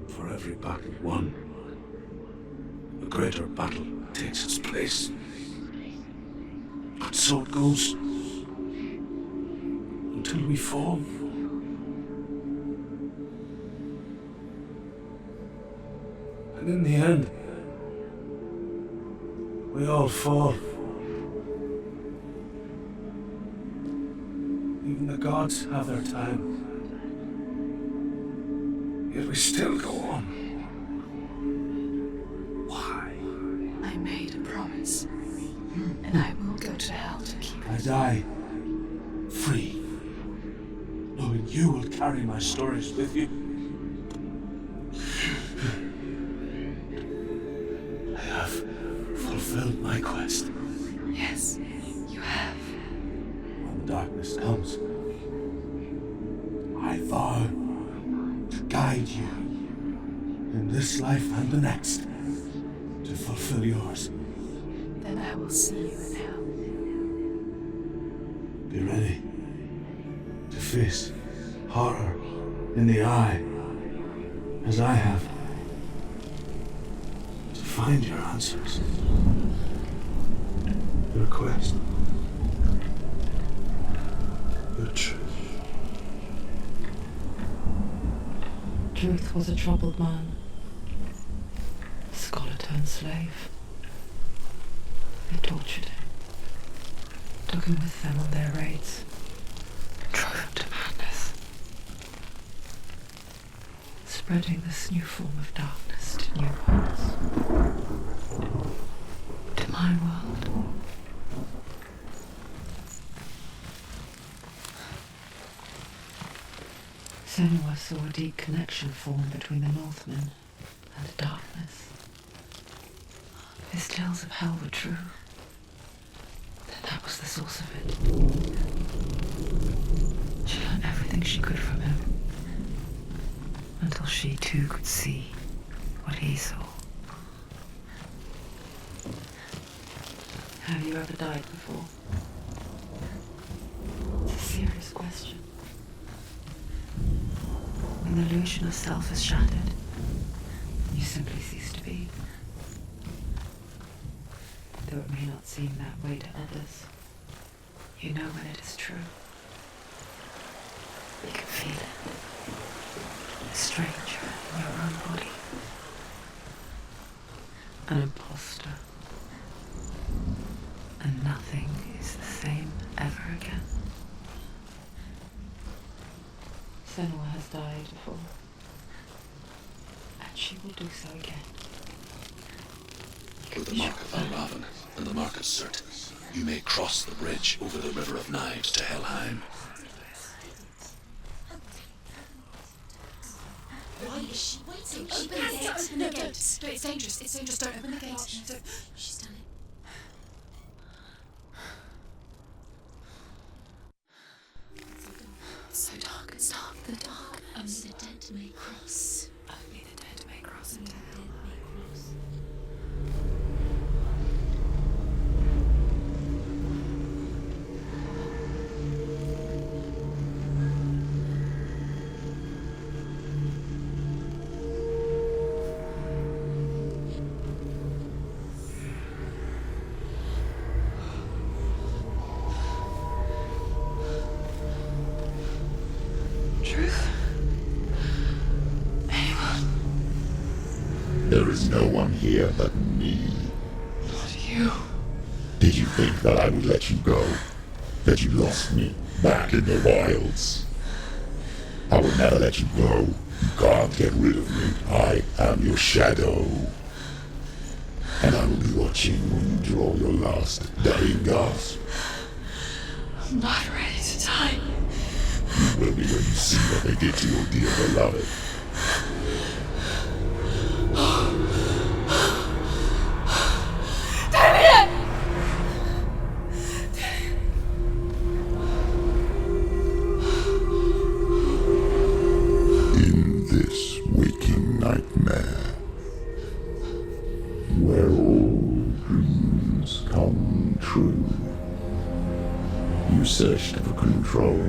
Speaker 3: For every battle won, a greater battle takes its place. But so it goes until we fall. And in the end, we all fall. Even the gods have their time. Yet we still go on. Why?
Speaker 6: I made a promise, and I will go to hell to keep it.
Speaker 3: I die free, knowing you will carry my stories with you. I have fulfilled my quest.
Speaker 6: Yes, you have.
Speaker 3: When the darkness comes, I vow to guide you in this life and the next to fulfill yours.
Speaker 6: Then I will see you in hell.
Speaker 3: Be ready to face horror in the eye, as I have, to find your answers, your quest, your truth.
Speaker 1: Truth was a troubled man, scholar turned slave. They tortured him, took him with them on their raids, drove him to madness, spreading this new form of darkness to new worlds, to my world. Senua saw a deep connection form between the Northmen and the darkness. His tales of hell were true. Then that was the source of it. She learned everything she could from him, until she too could see what he saw. Have you ever died before? It's a serious question. When the illusion of self is shattered, you simply cease to be. Though it may not seem that way to others, you know when it is true. You can feel it. A stranger in your own body. An imposter. And nothing is the same ever again. Senua has died before. she will do so again.
Speaker 3: With the mark of Valravan and the mark of Surt, you may cross the bridge over the River of Knives to Hellheim.
Speaker 2: Why is she waiting? Open the gate. No, don't. It's dangerous. It's dangerous. Don't open the gate. She's done it. It's so dark. It's dark. The dark. Only the dead may cross. Only the dead may cross into hell.
Speaker 1: Truth? Anyone?
Speaker 8: There is no one here but me.
Speaker 1: Not you.
Speaker 8: Did you think that I would let you go? That you lost me back in the wilds? I will never let you go. You can't get rid of me. I am your shadow. And I will be watching when you draw your last dying gasp.
Speaker 1: I'm not ready to die.
Speaker 8: You will be when you see what they did to your dear beloved. In this waking nightmare, where all dreams come true, you searched for control,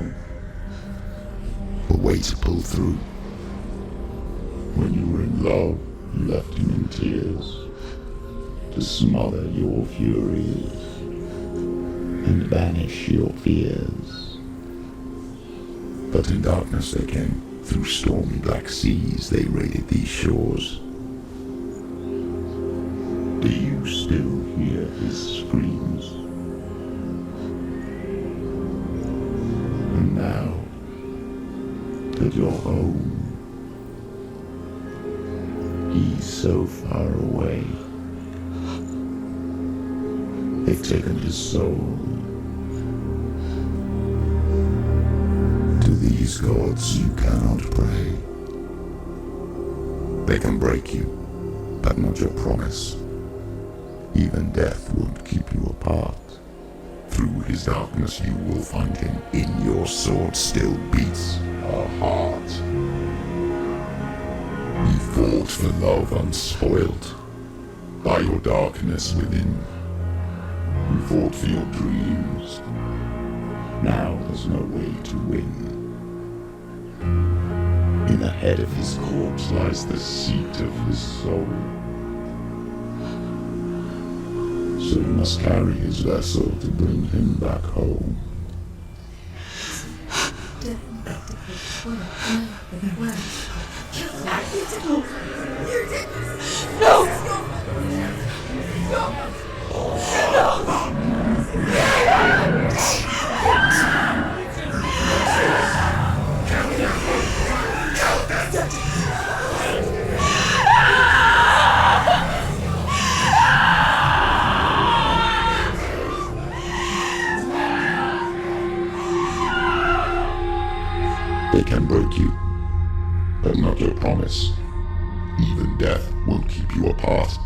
Speaker 8: a way to pull through. When you were in love, you left him in tears, to smother your furies and banish your fears. But in darkness they came, through stormy black seas they raided these shores. Do you still hear his screams? And now that you're home, he's so far away. They've taken his soul. To these gods you cannot pray. They can break you, but not your promise. Even death won't keep you apart. Through his darkness you will find him. In your sword still beats a heart. You fought for love unspoilt by your darkness within. You fought for your dreams. Now there's no way to win. In the head of his corpse lies the seat of his soul. So you must carry his vessel to bring him back home. They can break you, but not your promise. Even death won't keep you apart.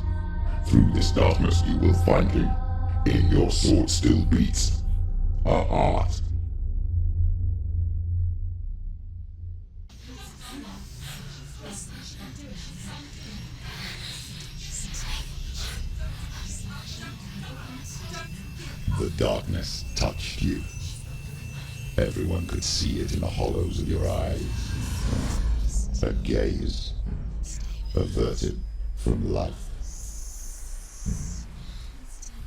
Speaker 8: Through this darkness you will find him. In your sword still beats a heart. The darkness touched you. Everyone could see it in the hollows of your eyes. A gaze averted from life.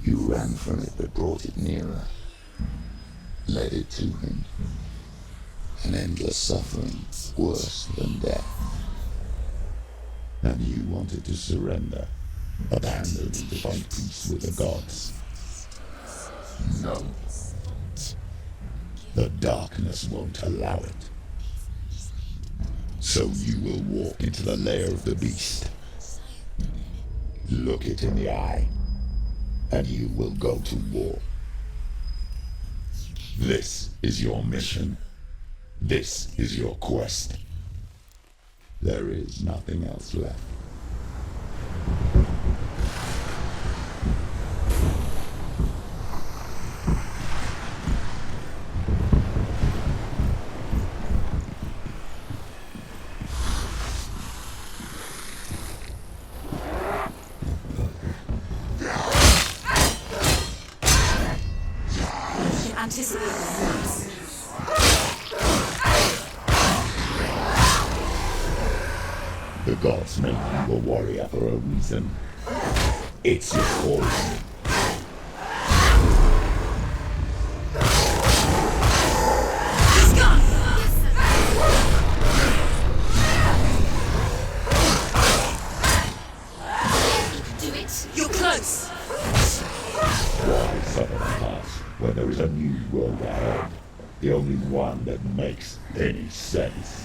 Speaker 8: You ran from it but brought it nearer, led it to him. An endless suffering worse than death. And you wanted to surrender, abandon to find peace with the gods. No. The darkness won't allow it. So you will walk into the lair of the beast. Look it in the eye, and you will go to war. This is your mission. This is your quest. There is nothing else left. The gods make you a warrior for a reason. It's your calling. Why suffer the past when there is a new world ahead? The only one that makes any sense.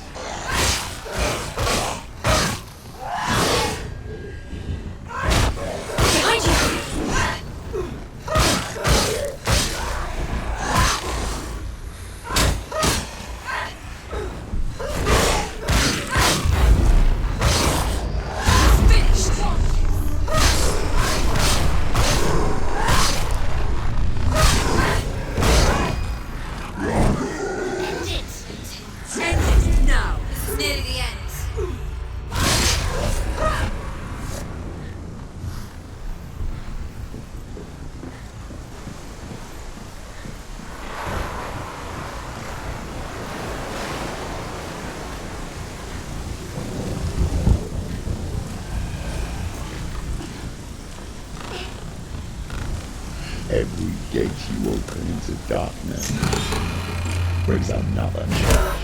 Speaker 8: Every gate you open into darkness brings another challenge.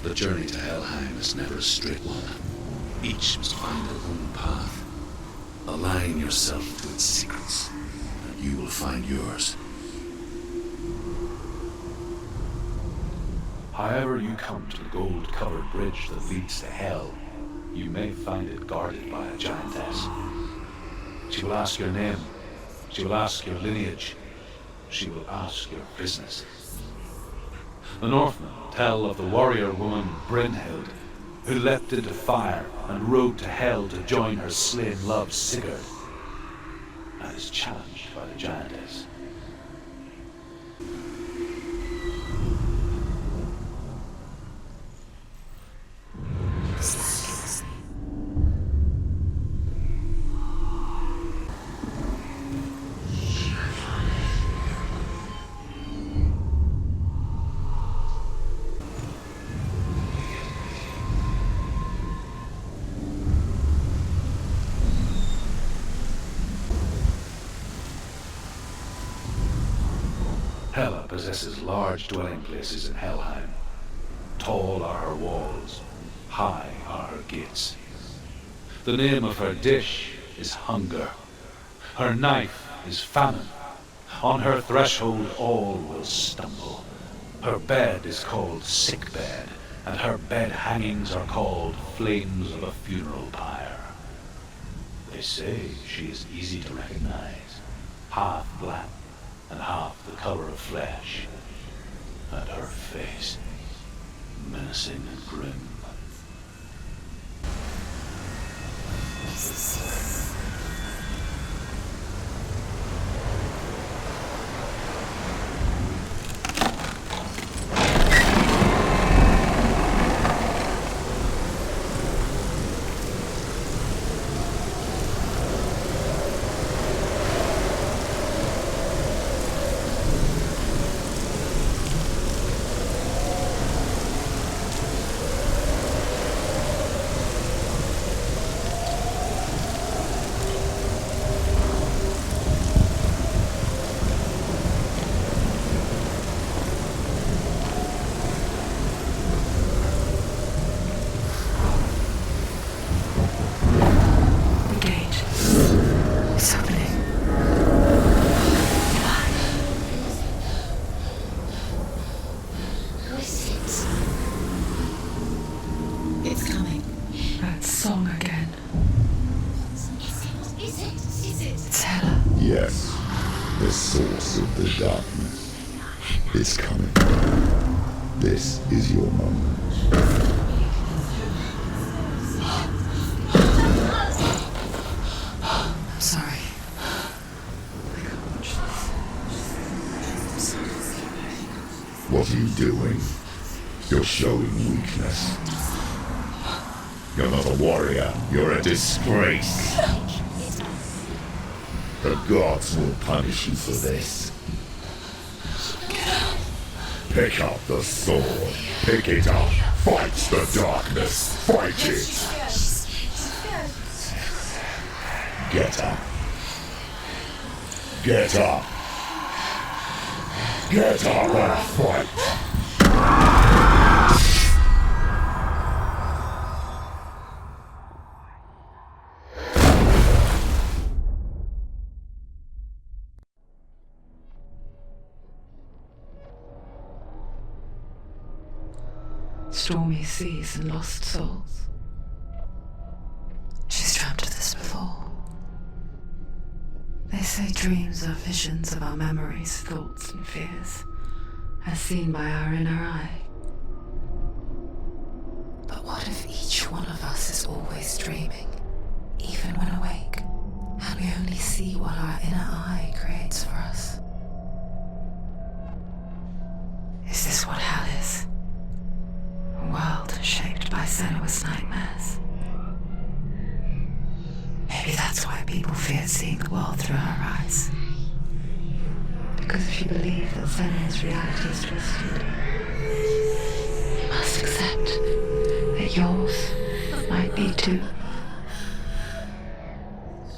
Speaker 3: The journey to Hellheim is never a straight one. Each must find their own path. Align yourself to its secrets, and you will find yours. However you come to the gold-covered bridge that leads to Hell, you may find it guarded by a giantess. She will ask your name. She will ask your lineage. She will ask your business. The Northmen tell of the warrior woman Brynhild, who leapt into fire and rode to Hell to join her slain love Sigurd, and is challenged by the giantess. Hela possesses large dwelling places in Helheim. Tall are her walls, high are her gates. The name of her dish is hunger. Her knife is famine. On her threshold all will stumble. Her bed is called sick bed, and her bed hangings are called flames of a funeral pyre. They say she is easy to recognize, half black and half the color of flesh, and her face menacing and grim.
Speaker 8: Yes, the source of the darkness is coming. This is your moment.
Speaker 1: I'm sorry. I can't watch this.
Speaker 8: What are you doing? You're showing weakness. You're not a warrior, you're a disgrace. The gods will punish you for this. Pick up the sword. Pick it up. Fight the darkness. Fight it. Get up. Get up. Get up and fight.
Speaker 1: Stormy seas and lost souls. She's dreamt of this before. They say dreams are visions of our memories, thoughts and fears, as seen by our inner eye. But what if each one of us is always dreaming, even when awake, and we only see what our inner eye creates for us? Is this what hell is? A world shaped by Senua's nightmares. Maybe that's why people feared seeing the world through her eyes. Because if you believe that Senua's reality is twisted, you must accept that yours might be too.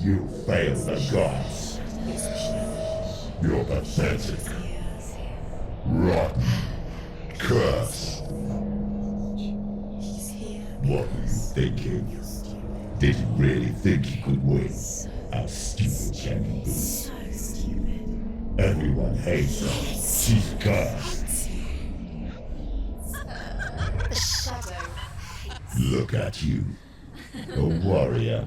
Speaker 8: You fail the gods. You're pathetic. Rotten. Cursed. What were you thinking? Did you really think you could win? How stupid can you be? Everyone hates her. She's cursed.
Speaker 2: The shadow.
Speaker 8: Look at you. A warrior.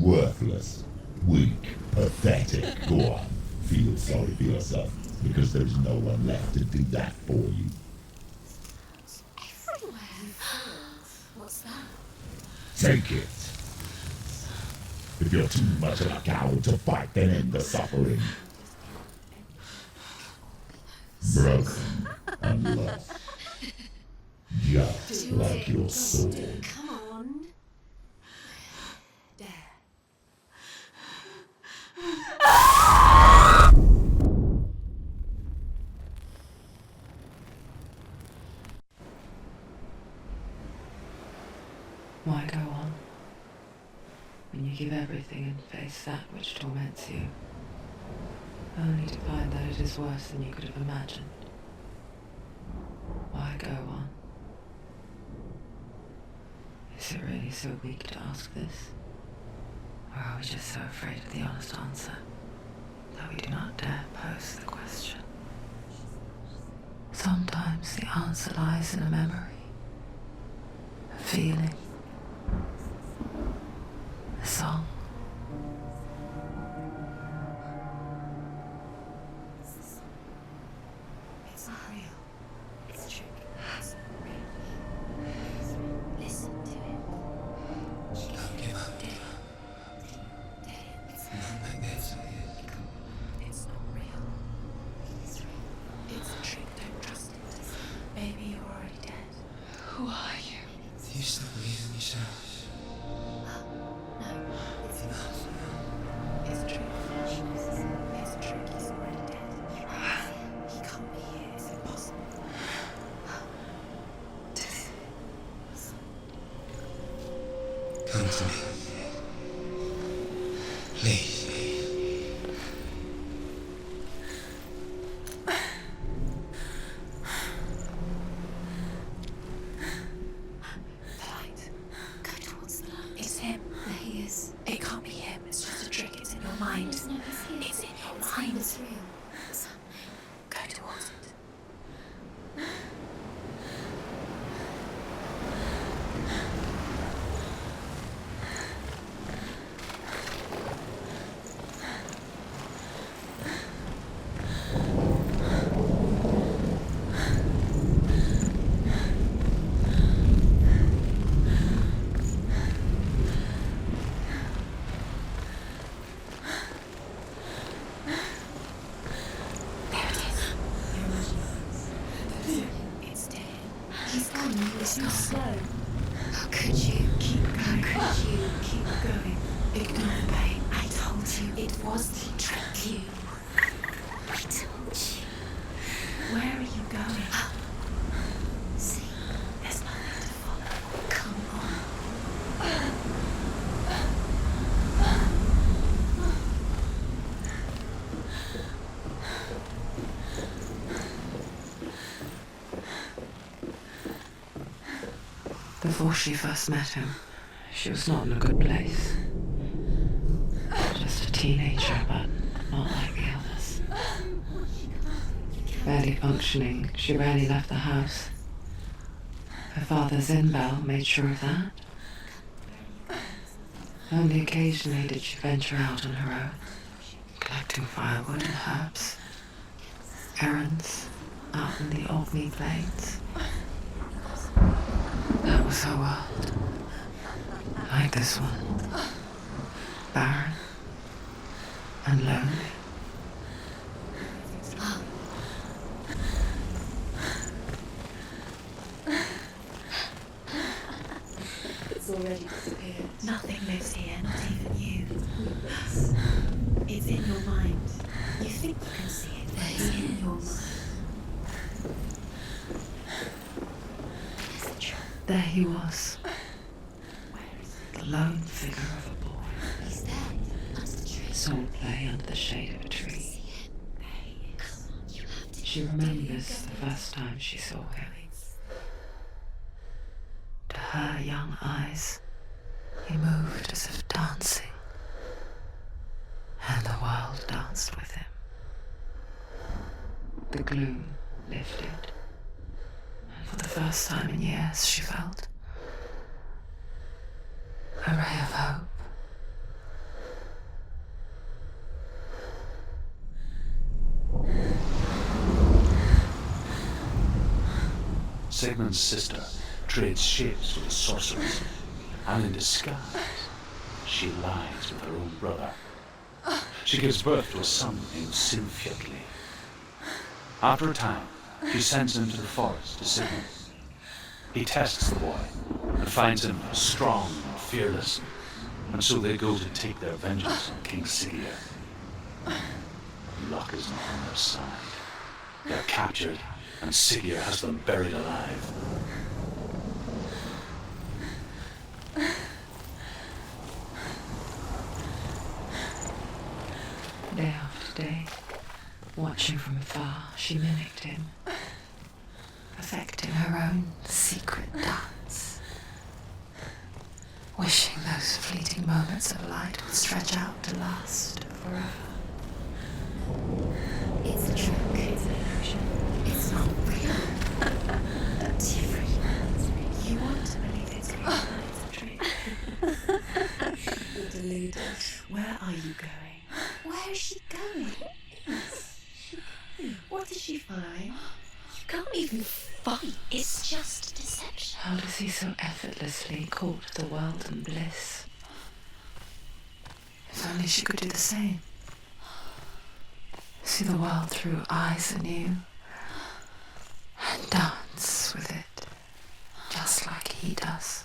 Speaker 8: Worthless. Weak. Pathetic. Go on. Feel sorry for yourself. Because there's no one left to do that for you.
Speaker 2: What's that?
Speaker 8: Take it. If you're too much of a coward to fight, then end the suffering. Broken and lost. Just like your sword.
Speaker 2: Come on. Dare.
Speaker 1: Why go on when you give everything and face that which torments you? only to find that it is worse than you could have imagined. Why go on? Is it really so weak to ask this? Or are we just so afraid of the honest answer that we do not dare pose the question? Sometimes the answer lies in a memory, a feeling, a song.
Speaker 2: It's not real. It's a trick. It's not real. Listen to it.
Speaker 7: Don't give up.
Speaker 2: It's
Speaker 7: Not like this.
Speaker 2: It's not real. It's real. It's a trick. Don't trust it. Baby, you're already dead.
Speaker 6: Who are you?
Speaker 7: Do you still believe in yourself?
Speaker 2: No, it's not. It's a trick. It's a trick. He's already dead. He can't be here. It's impossible.
Speaker 7: Come to me. Please.
Speaker 2: The light. Go towards the light. It's him. There he is. It can't be him. It's just a trick. It's in your mind. It's in your mind. It's real. Go towards it. There it is. Your imagination. It's dead. He's gone. You were too slow. How could you keep going? How could you keep going? Ignore the pain. I told you it was to trick you. I told you. Where are you going? See, there's nothing to follow. Come on.
Speaker 1: Before she first met him, she was not in a good place. Just a teenager, but not like the others. Barely functioning, she rarely left the house. Her father Zinbel made sure of that. Only occasionally did she venture out on her own, collecting firewood and herbs. Errands out in the Orkney plains. That was her world. Like this one. Barren and lonely.
Speaker 2: It's already disappeared. Nothing lives here, not even you. It's in your mind. You think you can see it, but it's in your mind. It's a trap.
Speaker 1: There he was,
Speaker 2: Where is
Speaker 1: the lone figure of a boy.
Speaker 2: it? He's there. That's the tree.
Speaker 1: Saw play under the shade of a tree.
Speaker 2: There he is. You have to.
Speaker 1: She remembers the first time she saw him. To her young eyes, he moved as if dancing, and the world danced with him. The gloom lifted, and for the first time in years she felt a ray of hope.
Speaker 3: Sigmund's sister trades shapes with the sorceress, and in disguise, she lies with her own brother. She gives birth to a son named Sinfjotli. After a time, she sends him to the forest to Sigmund. He tests the boy and finds him strong and fearless, and so they go to take their vengeance on King Siggeir. Luck is not on their side. They're captured, and Siggeir has them buried alive.
Speaker 1: Day after day, Watching from afar, she mimicked him, perfecting her own secret dance, wishing those fleeting moments of light would stretch out to last forever.
Speaker 2: It's a trick. It's an illusion. It's not real. Different.
Speaker 1: You want to believe it's real, it's a trick. You're deluded. Where are you going?
Speaker 2: Where is she going?
Speaker 1: What is she following?
Speaker 2: You can't even fight. It's just deception.
Speaker 1: How does he so effortlessly court the world and bliss? If only she could do the same. See the world through eyes anew and dance with it, just like he does.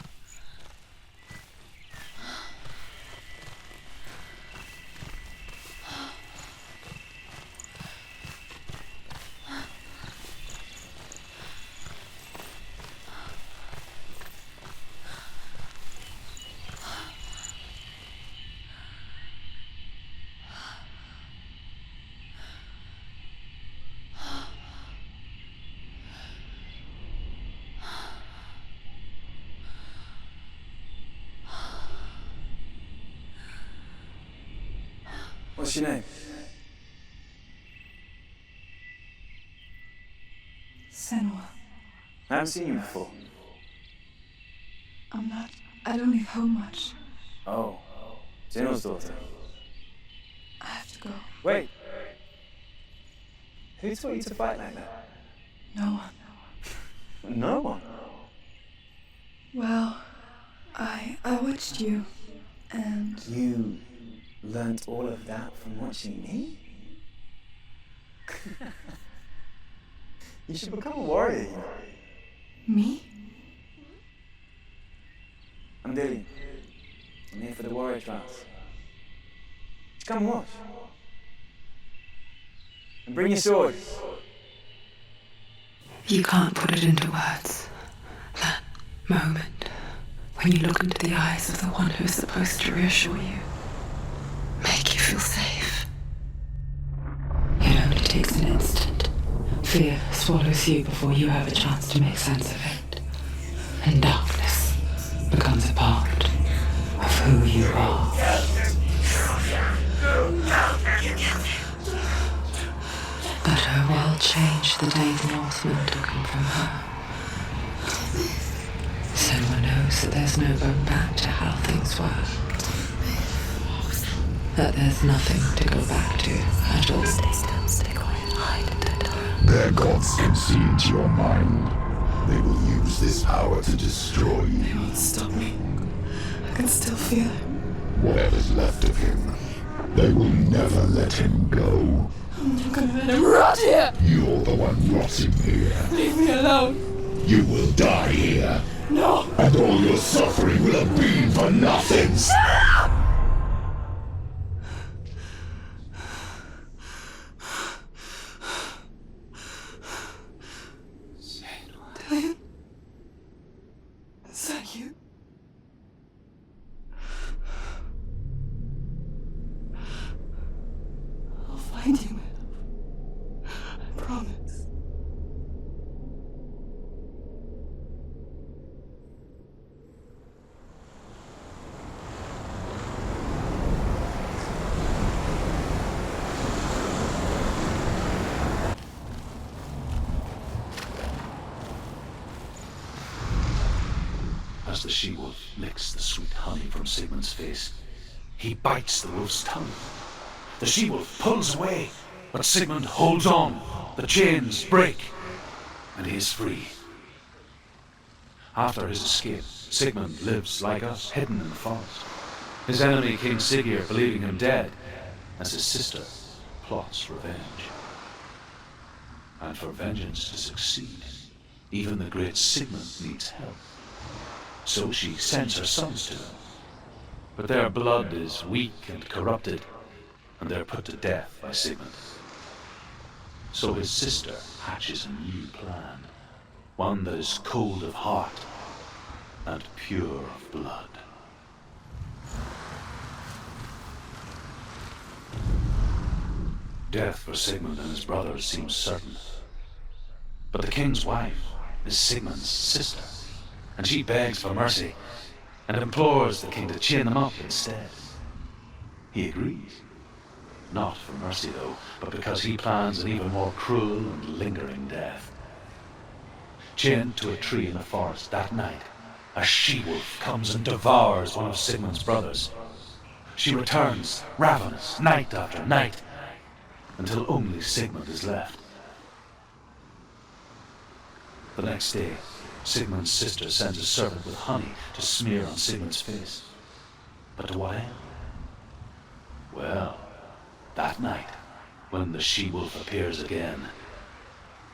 Speaker 9: What's your name?
Speaker 6: Senua.
Speaker 9: I haven't seen you before.
Speaker 6: I don't leave home much.
Speaker 9: Oh, Senua's daughter.
Speaker 6: I have to go.
Speaker 9: Wait. Who taught you to fight like that?
Speaker 6: No one.
Speaker 9: No one.
Speaker 6: Well, I watched you, and
Speaker 9: You learned all of that from watching me? You should become a warrior, you know.
Speaker 6: me?
Speaker 9: I'm Dillian. I'm here for the warrior trials. Come and watch. And bring your sword.
Speaker 1: You can't put it into words. That moment when you look into the eyes of the one who is supposed to reassure you, make you feel safe. It only takes an instant. Fear swallows you before you have a chance to make sense of it. And darkness becomes a part of who you are. But her world changed the day the Northmen took him from her. Senua knows that there's no going back to how things were. That there's nothing to go back to at all.
Speaker 2: Stay still, stay quiet, hide and don't talk.
Speaker 8: Their gods can see into your mind. They will use this power to destroy you.
Speaker 6: He won't stop me. I can still feel it.
Speaker 8: Whatever's left of him, they will never let him go.
Speaker 6: I'm not gonna let him rot here!
Speaker 8: You're the one rotting here.
Speaker 6: Leave me alone!
Speaker 8: You will die here.
Speaker 6: No!
Speaker 8: And all your suffering will have been for nothing.
Speaker 6: Dillian? Is that you? I'll find you, man. I promise.
Speaker 3: As the she-wolf licks the sweet honey from Sigmund's face, he bites the wolf's tongue. The she-wolf pulls away, but Sigmund holds on. The chains break, and he is free. After his escape, Sigmund lives like us, hidden in the forest. His enemy, King Siggeir, believing him dead, as his sister plots revenge. And for vengeance to succeed, even the great Sigmund needs help. So she sends her sons to him. But their blood is weak and corrupted, and they're put to death by Sigmund. So his sister hatches a new plan, one that is cold of heart and pure of blood. Death for Sigmund and his brothers seems certain. But the king's wife is Sigmund's sister, and she begs for mercy and implores the king to chain them up instead. He agrees. Not for mercy, though, but because he plans an even more cruel and lingering death. Chained to a tree in the forest that night, a she-wolf comes and devours one of Sigmund's brothers. She returns, ravenous, night after night, until only Sigmund is left. The next day, Sigmund's sister sends a servant with honey to smear on Sigmund's face. But to what end? Well, that night, when the she-wolf appears again,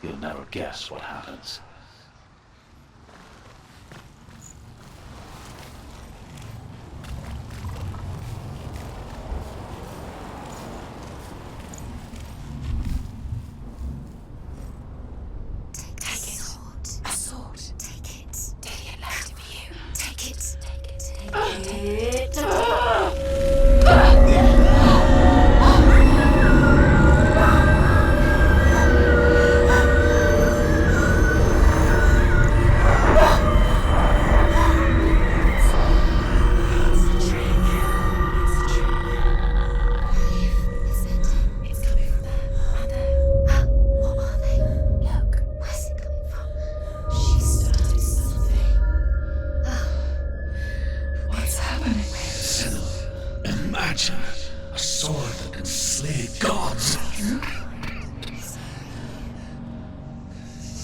Speaker 3: you'll never guess what happens.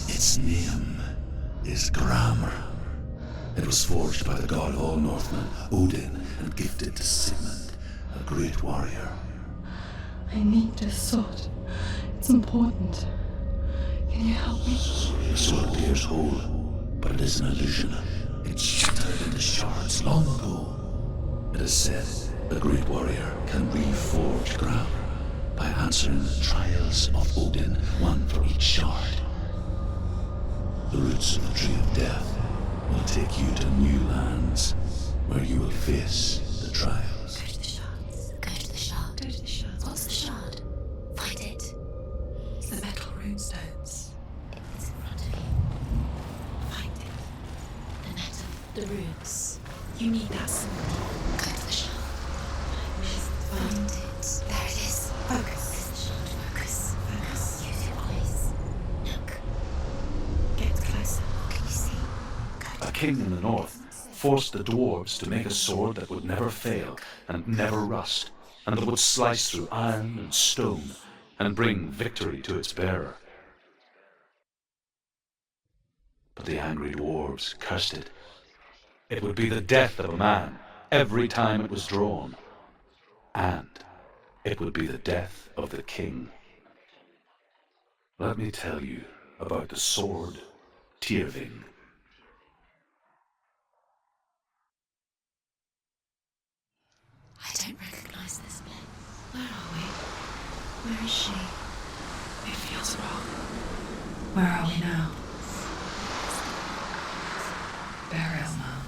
Speaker 3: Its name is grammar. It was forged by the god of all Northmen, Odin, and gifted to Sigmund, a great warrior.
Speaker 6: I need this sword. It's important. Can you help me?
Speaker 3: The sword appears whole, but it is an illusion. It shattered into shards long ago. It is said a great warrior can reforge grammar by answering the trials of Odin, one for each shard. The roots of the tree of death will take you to new lands where you will face the trials.
Speaker 2: Go to the shards. Go to the shard. Go to the shard. What's the shard? Find it.
Speaker 6: It's the metal runestones.
Speaker 2: It's in front of you. Find it. The metal. The runes.
Speaker 6: You need that sword.
Speaker 2: Go to the shard. Find it. There it is.
Speaker 6: Focus.
Speaker 2: There's the shard. Focus.
Speaker 6: Focus.
Speaker 2: Use your eyes. Look.
Speaker 6: Get closer.
Speaker 2: Can you see?
Speaker 3: A king in the north forced the dwarves to make a sword that would never fail and never rust, and that would slice through iron and stone and bring victory to its bearer. But the angry dwarves cursed it. It would be the death of a man every time it was drawn, and it would be the death of the king. Let me tell you about the sword Tyrving.
Speaker 2: I don't recognize this place.
Speaker 1: Where are we? Where is she?
Speaker 6: It feels wrong.
Speaker 1: Where are we now? Burial mound.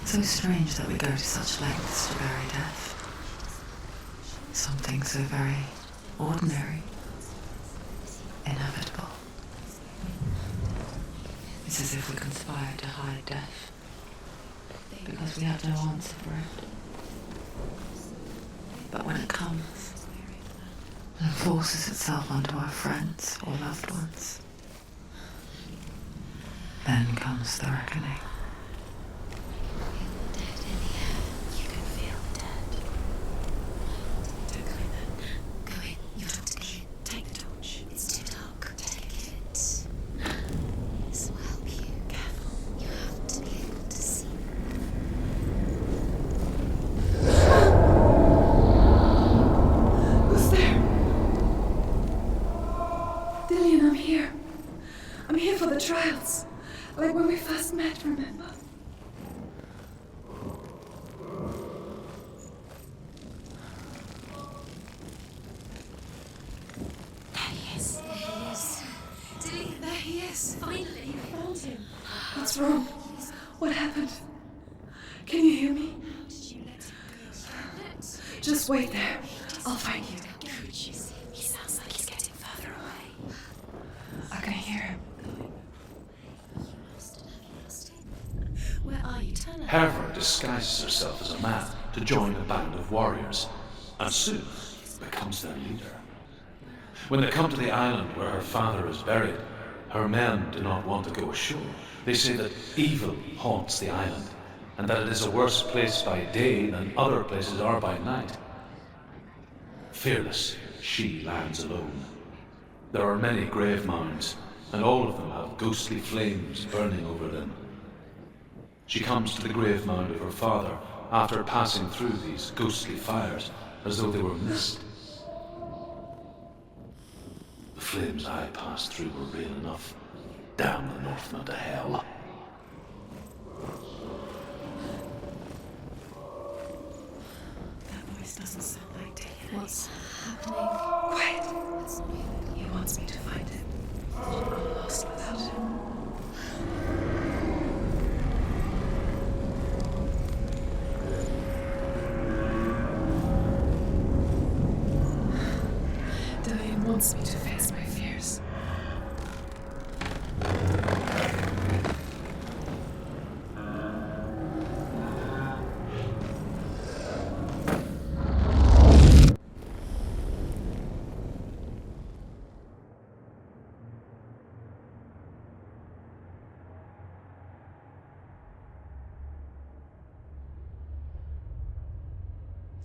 Speaker 1: So strange that we go to such lengths to bury death. Something so very ordinary, inevitable. It's as if we conspired to hide death, because we have no answer for it. But when it comes and forces itself onto our friends or loved ones, then comes the reckoning.
Speaker 2: Dead in the air. You can feel the dead.
Speaker 6: Don't go in there.
Speaker 2: Go in. You have to go in.
Speaker 6: Take the torch.
Speaker 2: It's too dark. Take it. This will help you.
Speaker 6: Careful.
Speaker 2: You have to be able to see.
Speaker 6: Who's there? Dillian, I'm here. I'm here for the trials. Like when we first met, remember? There he is.
Speaker 2: There he is.
Speaker 6: Dillian, there he is.
Speaker 2: Finally, you found him.
Speaker 6: What's wrong? What happened? Can you hear me?
Speaker 2: How did you let him go?
Speaker 6: just wait there. I'll find you.
Speaker 2: He sounds like he's getting further away.
Speaker 6: I can hear him.
Speaker 2: Where are you? Turn around.
Speaker 3: Herva disguises herself as a man to join a band of warriors, and soon becomes their leader. When they come to the island where her father is buried, her men do not want to go ashore. They say that evil haunts the island, and that it is a worse place by day than other places are by night. Fearless, she lands alone. There are many grave mounds, and all of them have ghostly flames burning over them. She comes to the grave mound of her father after passing through these ghostly fires as though they were mist. The flames I passed through were real enough. Damn the Northmen to hell.
Speaker 6: That voice doesn't sound like David.
Speaker 2: What's happening?
Speaker 6: Quiet.
Speaker 2: It's not you.
Speaker 6: He wants me to find him. I'm lost without him. Dillian wants me to face my fears.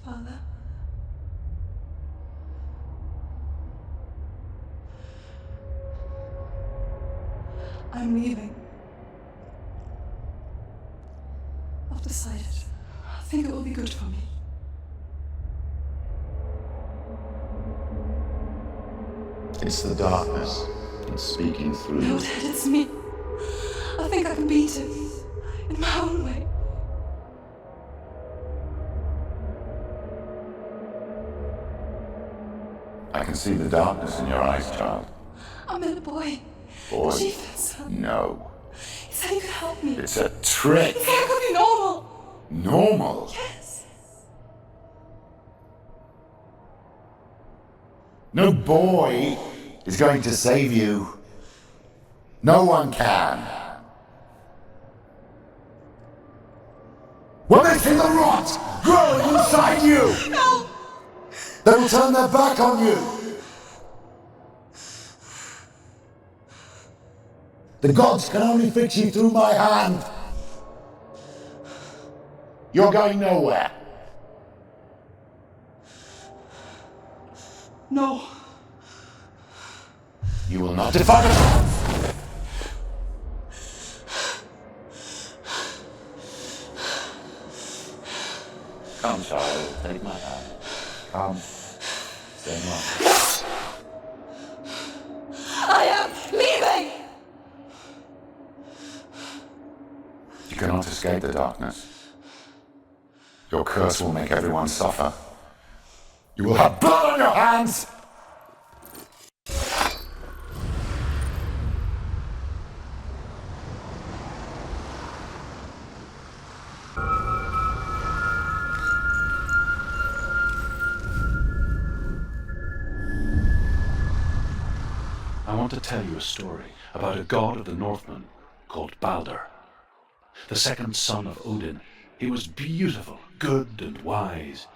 Speaker 6: Father? I'm leaving. I've decided. I think it will be good for me.
Speaker 8: It's the darkness. It's speaking through
Speaker 6: No,
Speaker 8: you.
Speaker 6: Dad, it's me. I think I can beat him. In my own way.
Speaker 8: I can see the darkness in your eyes, child.
Speaker 6: I met a boy.
Speaker 8: Boy.
Speaker 6: Chief's son.
Speaker 8: No.
Speaker 6: He said he could help me.
Speaker 8: It's a trick.
Speaker 6: He said I could be normal.
Speaker 8: Normal.
Speaker 6: Yes.
Speaker 8: No boy is going to save you. No one can. When they see the rot growing inside you,
Speaker 6: No!
Speaker 8: they will turn their back on you. The gods can only fix you through my hand. You're going nowhere.
Speaker 6: No.
Speaker 8: You will not defy the gods. Come, child, take my hand. Come. Senua.
Speaker 6: I am leaving!
Speaker 8: You cannot escape the darkness. Your curse will make everyone suffer. You will have blood on your hands!
Speaker 3: I want to tell you a story about a god of the Northmen called Balder. The second son of Odin. He was beautiful, good and wise.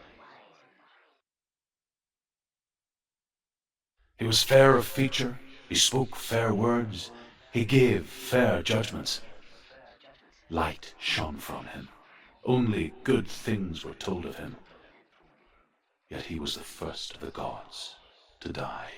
Speaker 3: He was fair of feature, he spoke fair words, he gave fair judgments. Light shone from him. Only good things were told of him. Yet he was the first of the gods to die.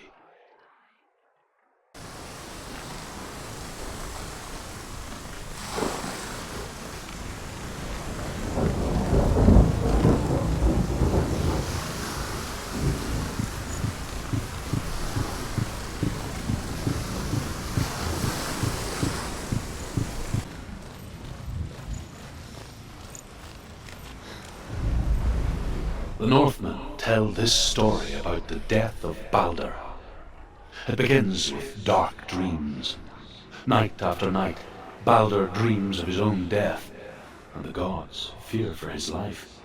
Speaker 3: The Northmen tell this story about the death of Balder. It begins with dark dreams. Night after night, Balder dreams of his own death, and the gods fear for his life.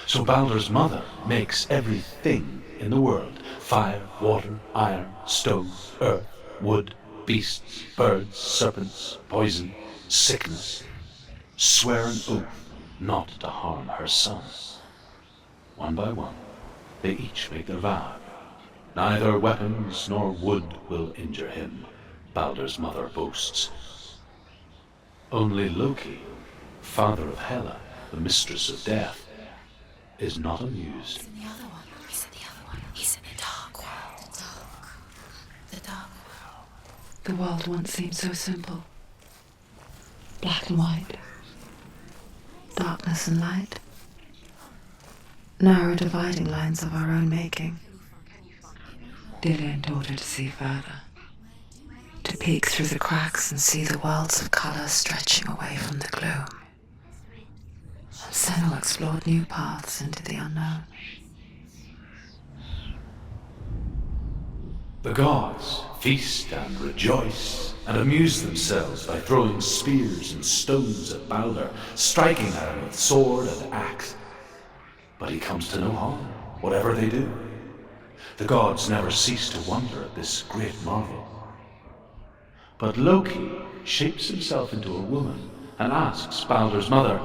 Speaker 3: So Baldur's mother makes everything in the world: fire, water, iron, stone, earth, wood, beasts, birds, serpents, poison, sickness. Swear an oath not to harm her son. One by one, they each make their vow. Neither weapons nor wood will injure him, Baldur's mother boasts. Only Loki, father of Hela, the mistress of death, is not amused.
Speaker 2: He's in the other one. He's in the other one. He's in the dark world. The dark world.
Speaker 1: The world once seemed so simple. Black and white. Darkness and light. Narrow dividing lines of our own making. Dillian taught her to see further. To peek through the cracks and see the worlds of colour stretching away from the gloom. And Senua explored new paths into the unknown.
Speaker 3: The gods feast and rejoice and amuse themselves by throwing spears and stones at Baldur, striking at him with sword and axe. But he comes to no harm, whatever they do. The gods never cease to wonder at this great marvel. But Loki shapes himself into a woman and asks Baldur's mother,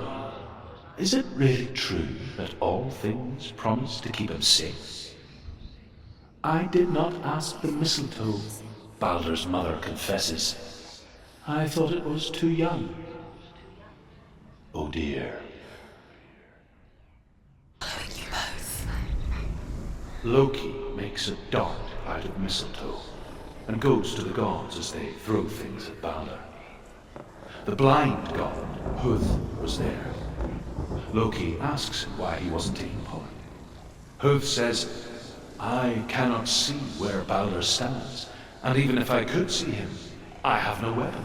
Speaker 3: "Is it really true that all things promise to keep him safe?" "I did not ask the mistletoe," Baldur's mother confesses. "I thought it was too young." Oh dear.
Speaker 2: You both.
Speaker 3: Loki makes a dart out of mistletoe and goes to the gods as they throw things at Baldur. The blind god, Huth, was there. Loki asks him why he wasn't taking part. Huth says, "I cannot see where Baldur stands, and even if I could see him, I have no weapon."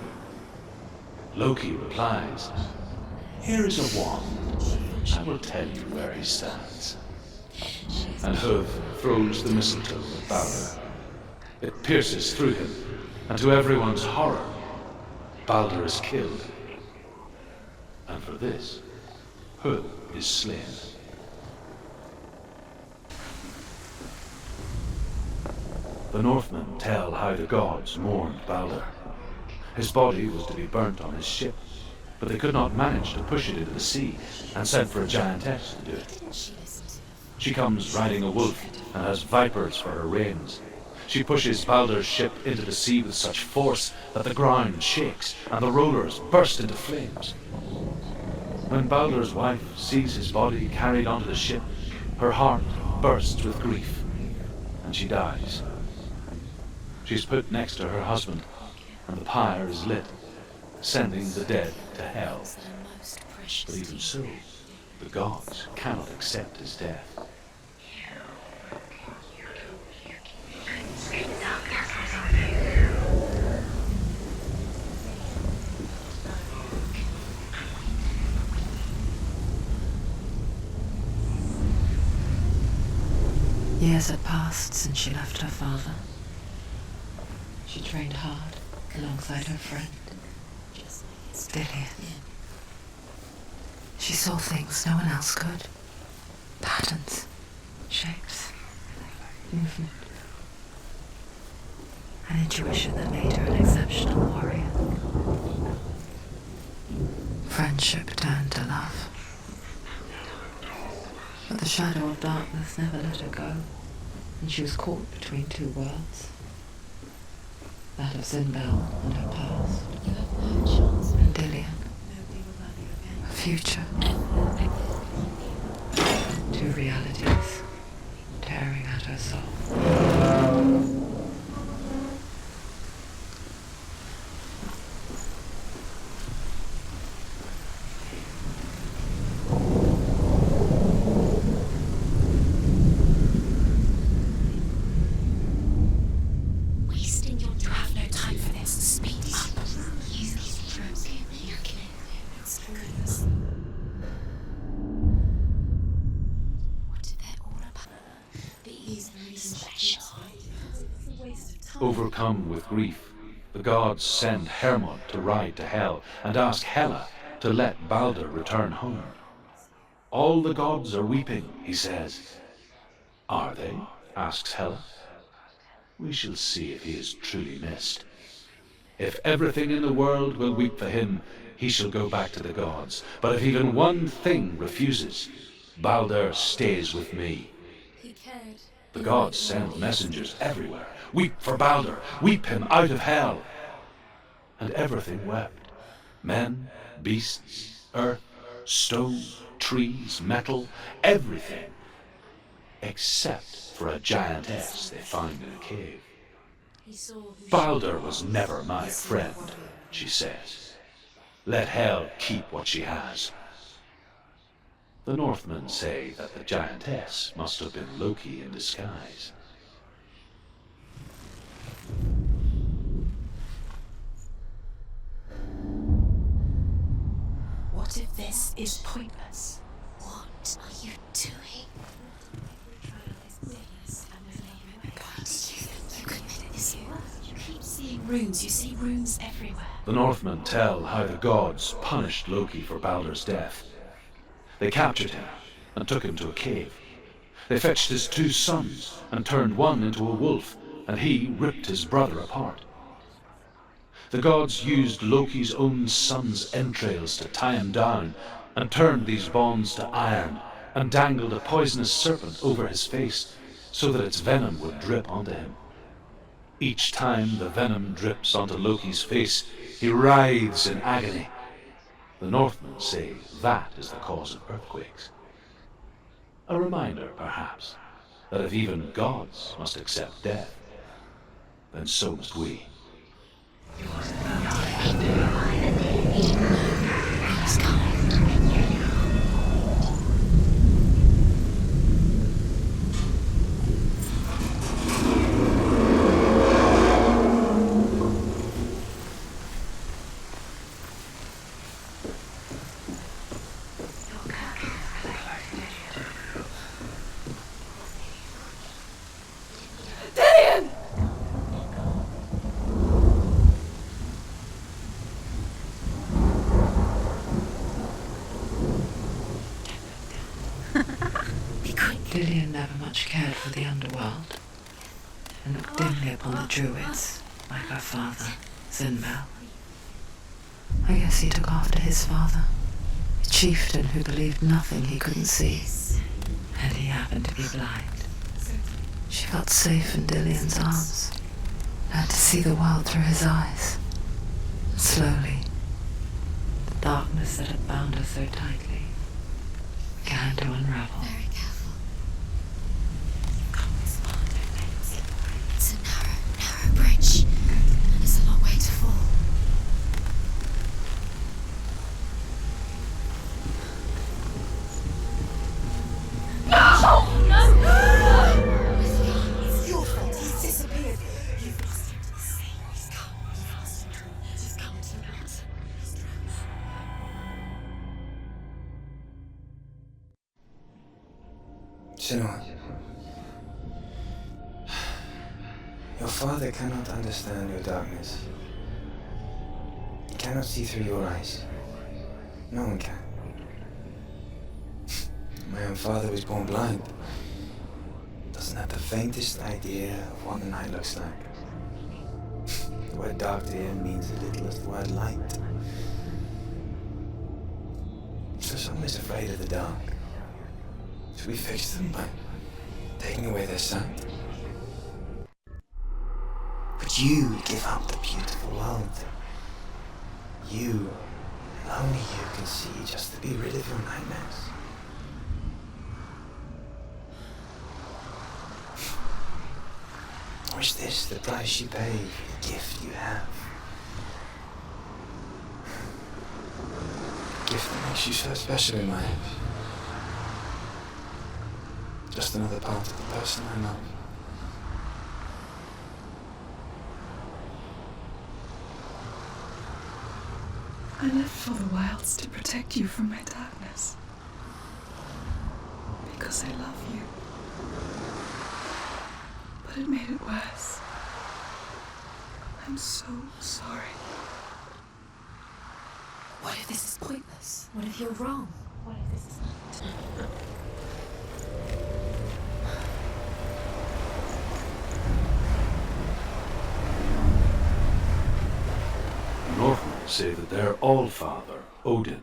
Speaker 3: Loki replies, "Here is a wand. I will tell you where he stands." And Huth throws the mistletoe at Baldur. It pierces through him, and to everyone's horror, Baldur is killed. And for this, Huth is slain. The Northmen tell how the gods mourned Baldur. His body was to be burnt on his ship, but they could not manage to push it into the sea and sent for a giantess to do it. She comes riding a wolf and has vipers for her reins. She pushes Baldur's ship into the sea with such force that the ground shakes and the rollers burst into flames. When Baldur's wife sees his body carried onto the ship, her heart bursts with grief, and she dies. She's put next to her husband, and the pyre is lit, sending the dead to hell. But even so, the gods cannot accept his death.
Speaker 1: Years had passed since she left her father. She trained hard alongside her friend, Dillian. She saw things no one else could. Patterns, shapes, movement. An intuition that made her an exceptional warrior. Friendship turned to love. But the shadow of darkness never let her go, and she was caught between two worlds. That of Zinbel and her past, and Dillian, her future. Two realities tearing at her soul.
Speaker 3: Overcome with grief, the gods send Hermod to ride to Hell and ask Hela to let Baldur return home. All the gods are weeping, he says. Are they? Asks Hela. We shall see if he is truly missed. If everything in the world will weep for him, he shall go back to the gods. But if even one thing refuses, Baldur stays with me.
Speaker 5: He cared.
Speaker 3: The gods send messengers everywhere. Weep for Baldur, weep him out of hell. And everything wept. Men, beasts, earth, stone, trees, metal, everything. Except for a giantess they found in a cave.
Speaker 5: He saw who
Speaker 3: Baldur was never my friend, she says. Let Hel keep what she has. The Northmen say that the giantess must have been Loki in disguise.
Speaker 6: What if this is pointless?
Speaker 2: What are you doing? You could make this work.
Speaker 6: You keep seeing runes. You see runes everywhere.
Speaker 3: The Northmen tell how the gods punished Loki for Baldur's death. They captured him and took him to a cave. They fetched his 2 sons and turned one into a wolf, and he ripped his brother apart. The gods used Loki's own son's entrails to tie him down and turned these bonds to iron and dangled a poisonous serpent over his face so that its venom would drip onto him. Each time the venom drips onto Loki's face, he writhes in agony. The Northmen say that is the cause of earthquakes. A reminder, perhaps, that if even gods must accept death, then so must we.
Speaker 1: Dillian never much cared for the underworld, and looked dimly upon the druids, like her father, Zinbel. I guess he took after his father, a chieftain who believed nothing he couldn't see, and he happened to be blind. She felt safe in Dillian's arms, learned to see the world through his eyes. And slowly, the darkness that had bound her so tightly began to unravel.
Speaker 2: Very careful. It's a narrow bridge, and there's a long way to fall.
Speaker 6: It's your fault. He's disappeared. You've lost him to the sea. He's come. He's come to that.
Speaker 7: Senua, your father cannot understand your darkness. He cannot see through your eyes. No one can. My own father was born blind. Doesn't have the faintest idea of what the night looks like. The word dark to him means as little as the word light. So someone is afraid of the dark. Should we fix them by taking away their sight? But you give up the beautiful world. You, and only you, can see just to be rid of your nightmares. Or is this the price you pay for the gift you have? A gift that makes you so special in my eyes. Just another part of the person I love.
Speaker 6: I lived for the wilds to protect you from my darkness. Because I love you. But it made it worse. I'm so sorry.
Speaker 2: What if this is pointless? What if you're wrong? What if this is not?
Speaker 3: Northmen say that their Allfather, Odin,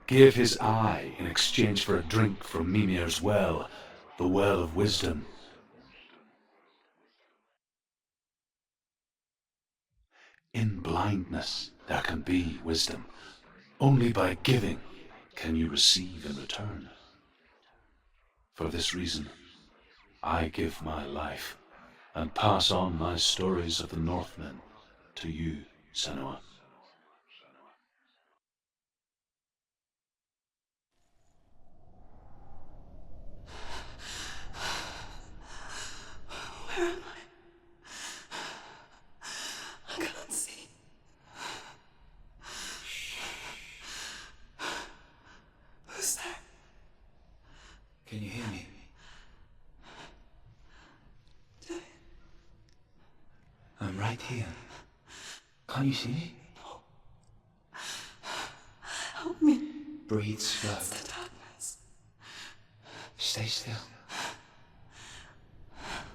Speaker 3: gave his eye in exchange for a drink from Mimir's well, the well of wisdom. In blindness there can be wisdom. Only by giving can you receive in return. For this reason, I give my life and pass on my stories of the Northmen to you, Senua.
Speaker 6: Where am I? I can't see. Who's there?
Speaker 7: Can you hear me? I'm right here. Can't you see me?
Speaker 6: Help me.
Speaker 7: Breathe slow.
Speaker 6: It's the darkness.
Speaker 7: Stay still.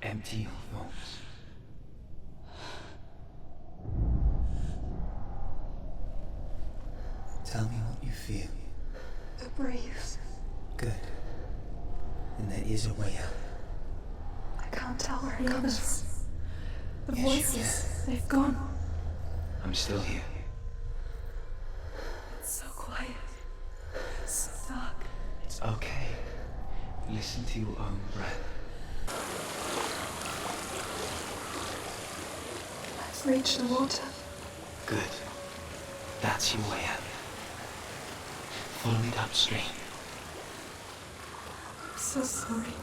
Speaker 7: Empty your thoughts. Tell me what you feel.
Speaker 6: The breeze.
Speaker 7: Good. And there is a way out.
Speaker 6: I can't tell where it comes from. The
Speaker 7: Yes, you
Speaker 6: voices, they've gone.
Speaker 7: I'm still here.
Speaker 6: It's so quiet. So dark.
Speaker 7: It's okay. Listen to your own breath.
Speaker 6: I've reached the water.
Speaker 7: Good. That's your way out. Follow it upstream.
Speaker 6: I'm so sorry.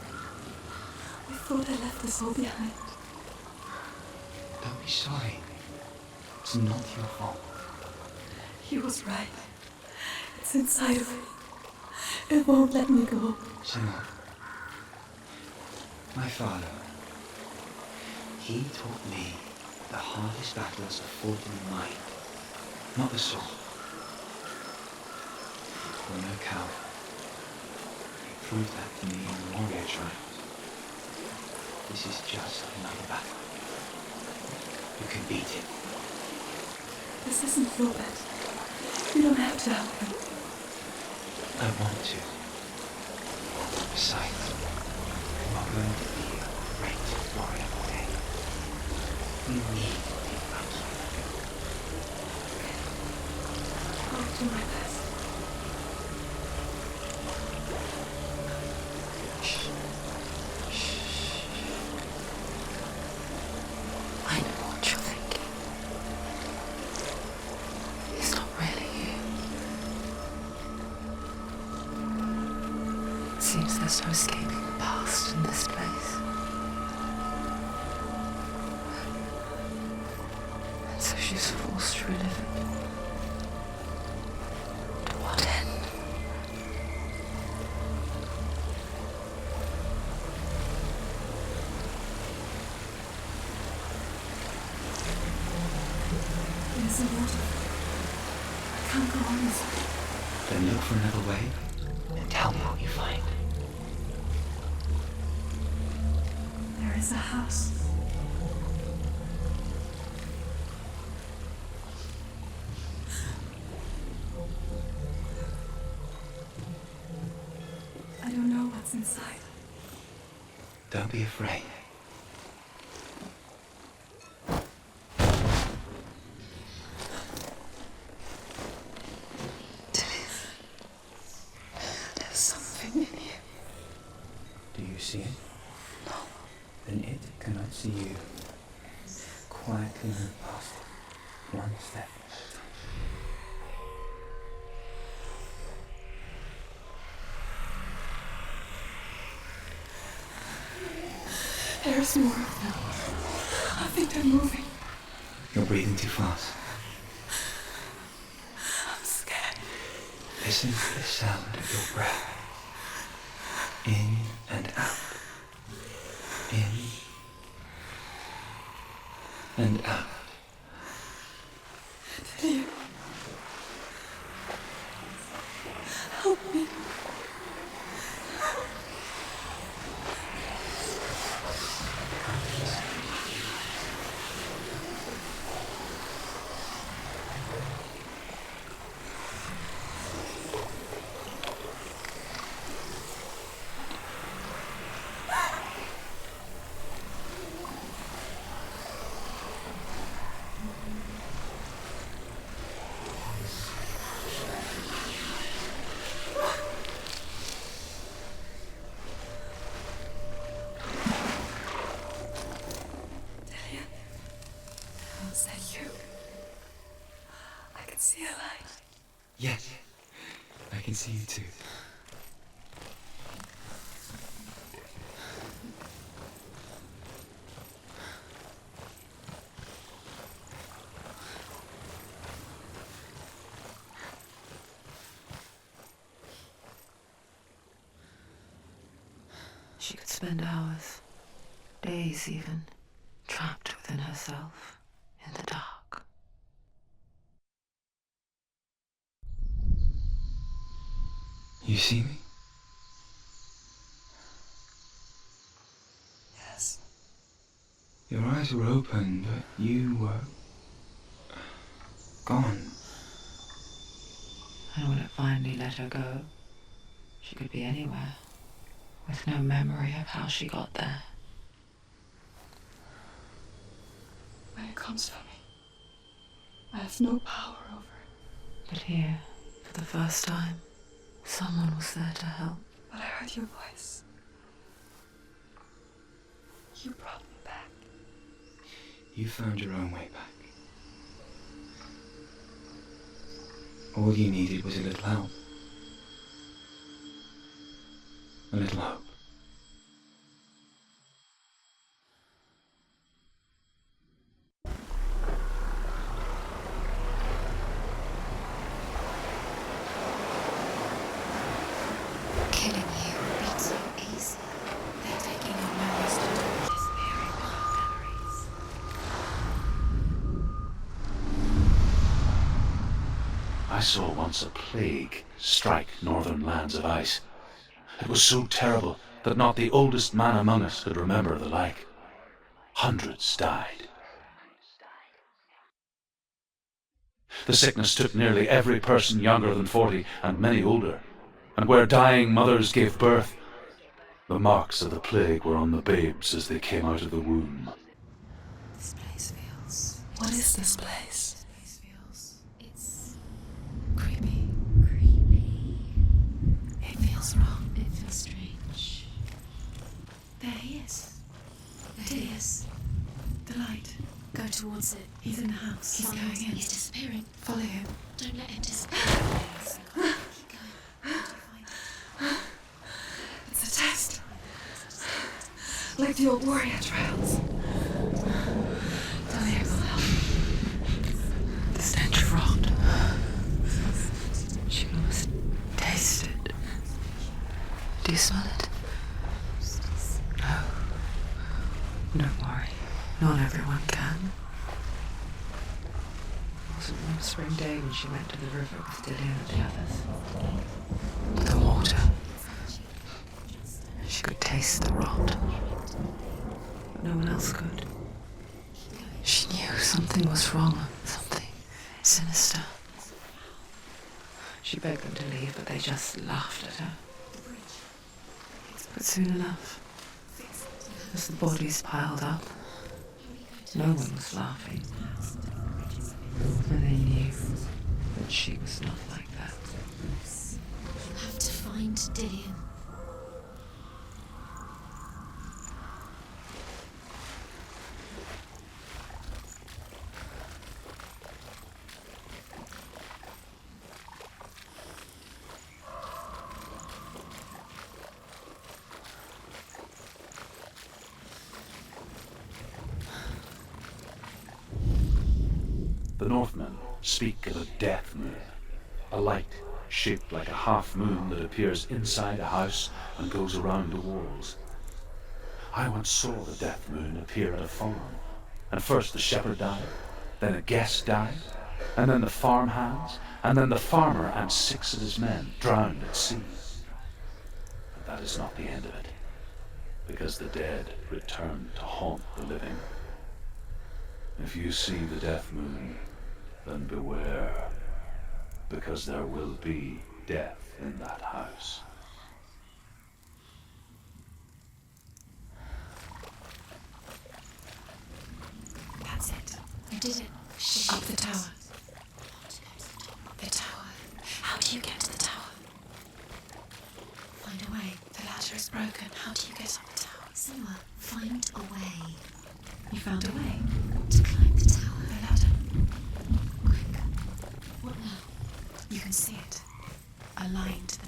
Speaker 6: I thought I left this all behind.
Speaker 7: Don't be sorry. It's not your fault.
Speaker 6: He was right. It's inside of me. It won't let me go.
Speaker 7: Senua. My father. He taught me the hardest battles are fought in the mind, not the sword. You're no coward. You proved that to me in the warrior trials. This is just another battle. You can beat it.
Speaker 6: This isn't your bet. You don't have to help me.
Speaker 7: I want to. Besides, you are going to be a great warrior one day. We need to fight you.
Speaker 6: I'll do my best.
Speaker 1: I know what you're thinking. It's not really you. It seems there's no escaping the past in this place. And so she's forced to relive it. To what end?
Speaker 6: There's a water. I can't go on this way.
Speaker 7: Then look for another way and tell me what you find.
Speaker 6: There is a house. I don't know what's inside.
Speaker 7: Don't be afraid.
Speaker 6: There's something in here.
Speaker 7: Do you see it?
Speaker 6: No.
Speaker 7: Then it cannot see you. Quietly move past it, one step at a time.
Speaker 6: There's more of them. I think they're moving.
Speaker 7: You're breathing too fast.
Speaker 6: I'm scared.
Speaker 7: Listen to the sound of your breath. In and out. In and out.
Speaker 6: Did you help me?
Speaker 7: see you too.
Speaker 1: She could spend hours, days even, trapped within herself, in the dark.
Speaker 7: You see me?
Speaker 4: Yes.
Speaker 7: Your eyes were open, but you were gone.
Speaker 1: And when it finally let her go, she could be anywhere, with no memory of how she got there.
Speaker 4: When it comes for me, I have no power over it.
Speaker 1: But here, for the first time, someone was there to help.
Speaker 4: But I heard your voice. You brought me back.
Speaker 7: You found your own way back. All you needed was a little help. A little hope.
Speaker 2: Killing you would be so easy. They're taking your memories to disappearing without memories.
Speaker 3: I saw once a plague strike northern lands of ice. It was so terrible that not the oldest man among us could remember the like. Hundreds died. The sickness took nearly every person younger than 40 and many older. And where dying mothers gave birth, the marks of the plague were on the babes as they came out of the womb.
Speaker 2: This place feels...
Speaker 4: What is this place?
Speaker 2: This place feels... It's... creepy. Creepy.
Speaker 1: It feels wrong.
Speaker 2: It feels strange.
Speaker 1: There he is.
Speaker 2: There he is.
Speaker 1: The light.
Speaker 2: Go towards it.
Speaker 1: He's in the house. He's
Speaker 2: Find-
Speaker 1: going in.
Speaker 2: He's disappearing.
Speaker 1: Follow him.
Speaker 2: Don't let him disappear. Keep going. How do you find it?
Speaker 4: It's a test. Like the old warrior trials.
Speaker 1: Delia will help. The stench of rot. She can almost taste it. Do you smell it? No. Don't worry. Not everyone can. It wasn't one spring day when she went to the river with Delia and the others. The water. She could taste the rot. But no one else could. She knew something was wrong, something sinister. She begged them to leave, but they just laughed at her. But soon enough, as the bodies piled up, no one was laughing. And they knew that she was not like that.
Speaker 2: We'll have to find Dillian.
Speaker 3: The Northmen speak of a death moon, a light shaped like a half moon that appears inside a house and goes around the walls. I once saw the death moon appear at a farm, and first the shepherd died, then a guest died, and then the farm hands, and then the farmer and 6 of his men drowned at sea. But that is not the end of it, because the dead return to haunt the living. If you see the death moon, then beware, because there will be death in that house.
Speaker 2: That's it. You did it.
Speaker 1: Up the tower.
Speaker 2: The tower. How do you get to the tower? Find a way.
Speaker 1: The ladder is broken. How do you get up the tower?
Speaker 2: Senua, find a way
Speaker 1: You found a way.
Speaker 2: to climb the tower.
Speaker 1: The ladder.
Speaker 2: Quick. What now?
Speaker 1: You can see it. A line to the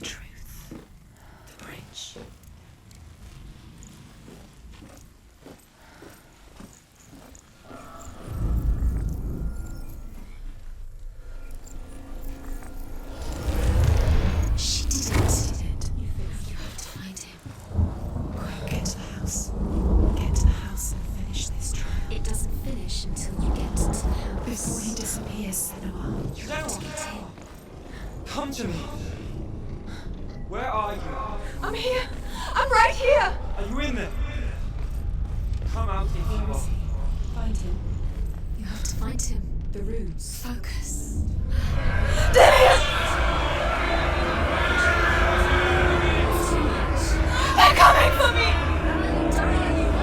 Speaker 2: Before he disappears, Senua, you have to get in.
Speaker 10: Come to me. Where are you?
Speaker 4: I'm here. I'm right here.
Speaker 10: Are you in there? Come out if you
Speaker 2: Where is
Speaker 10: are.
Speaker 2: he? Find him. You have to find him. The runes. Focus.
Speaker 4: They're coming for me.
Speaker 2: There it is.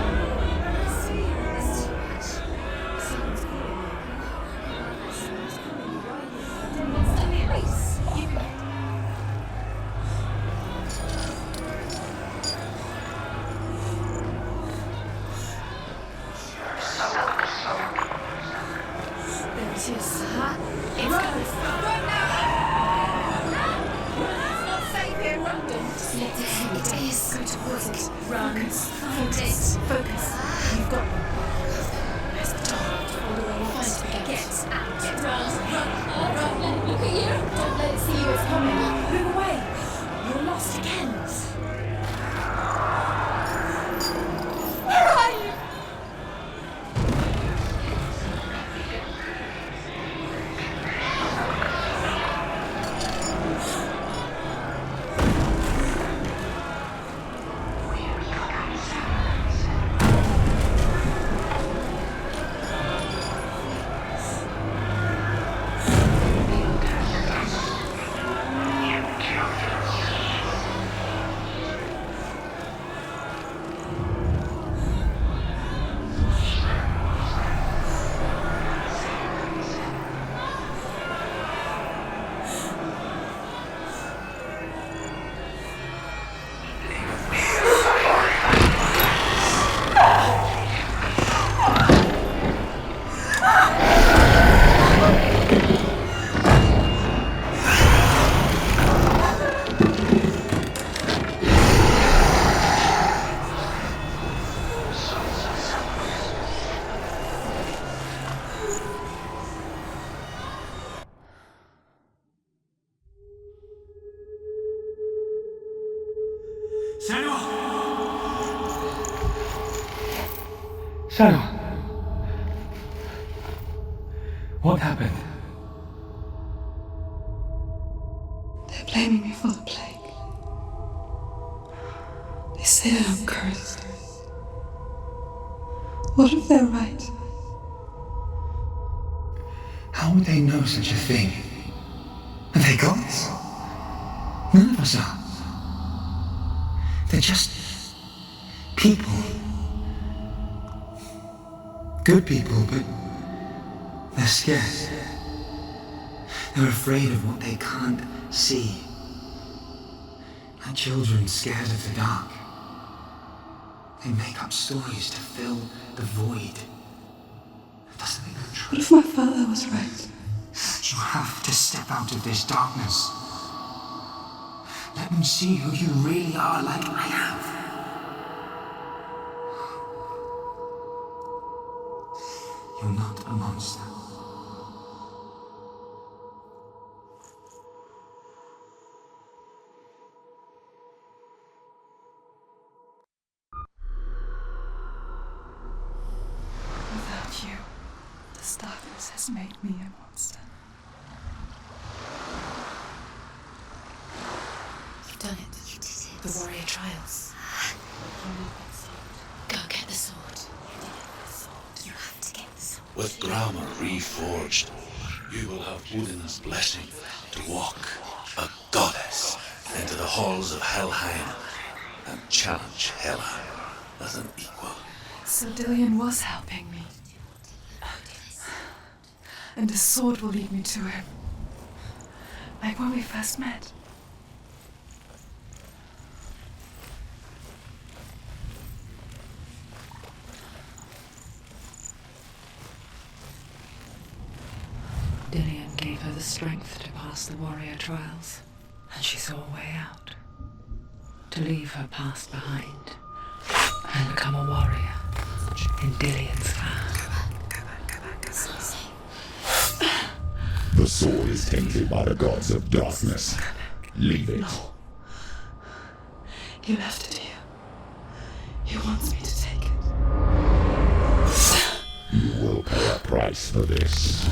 Speaker 2: It's close. Let it is. Go towards it. Run. Find it. Focus. You've got them. There's the door. All the way. Find it. Get out. Run. Look at you. Don't let it see you. It's coming. Move away. You're lost again.
Speaker 4: Where are you?
Speaker 10: Senua!
Speaker 7: Senua! What happened?
Speaker 4: They're blaming me for the plague. They say that I'm cursed. What if they're right?
Speaker 7: How would they know such a thing? Are they gods? None of us are. They're just people. Good people, but they're scared. They're afraid of what they can't see. Like children scared of the dark. They make up stories to fill the void. Doesn't make them true.
Speaker 4: What if my father was right?
Speaker 7: You have to step out of this darkness. Let them see who you really are, like I have. You're not a monster.
Speaker 4: Without you, this darkness has made me a monster.
Speaker 2: You've done it. You did it. The warrior trials. Go get the sword. You have to get the sword.
Speaker 3: With grammar reforged, you will have Odin's blessing to walk, a goddess, into the halls of Hellheim and challenge Hela as an equal.
Speaker 4: So Dillion was helping me. And the sword will lead me to him. Like when we first met.
Speaker 1: Dillion gave her the strength to pass the warrior trials, and she saw a way out. To leave her past behind and become a warrior in Dillion's clan.
Speaker 8: The sword is tainted by the gods of darkness. Leave it.
Speaker 4: No. He left it here. He wants me to take it.
Speaker 8: You will pay a price for this.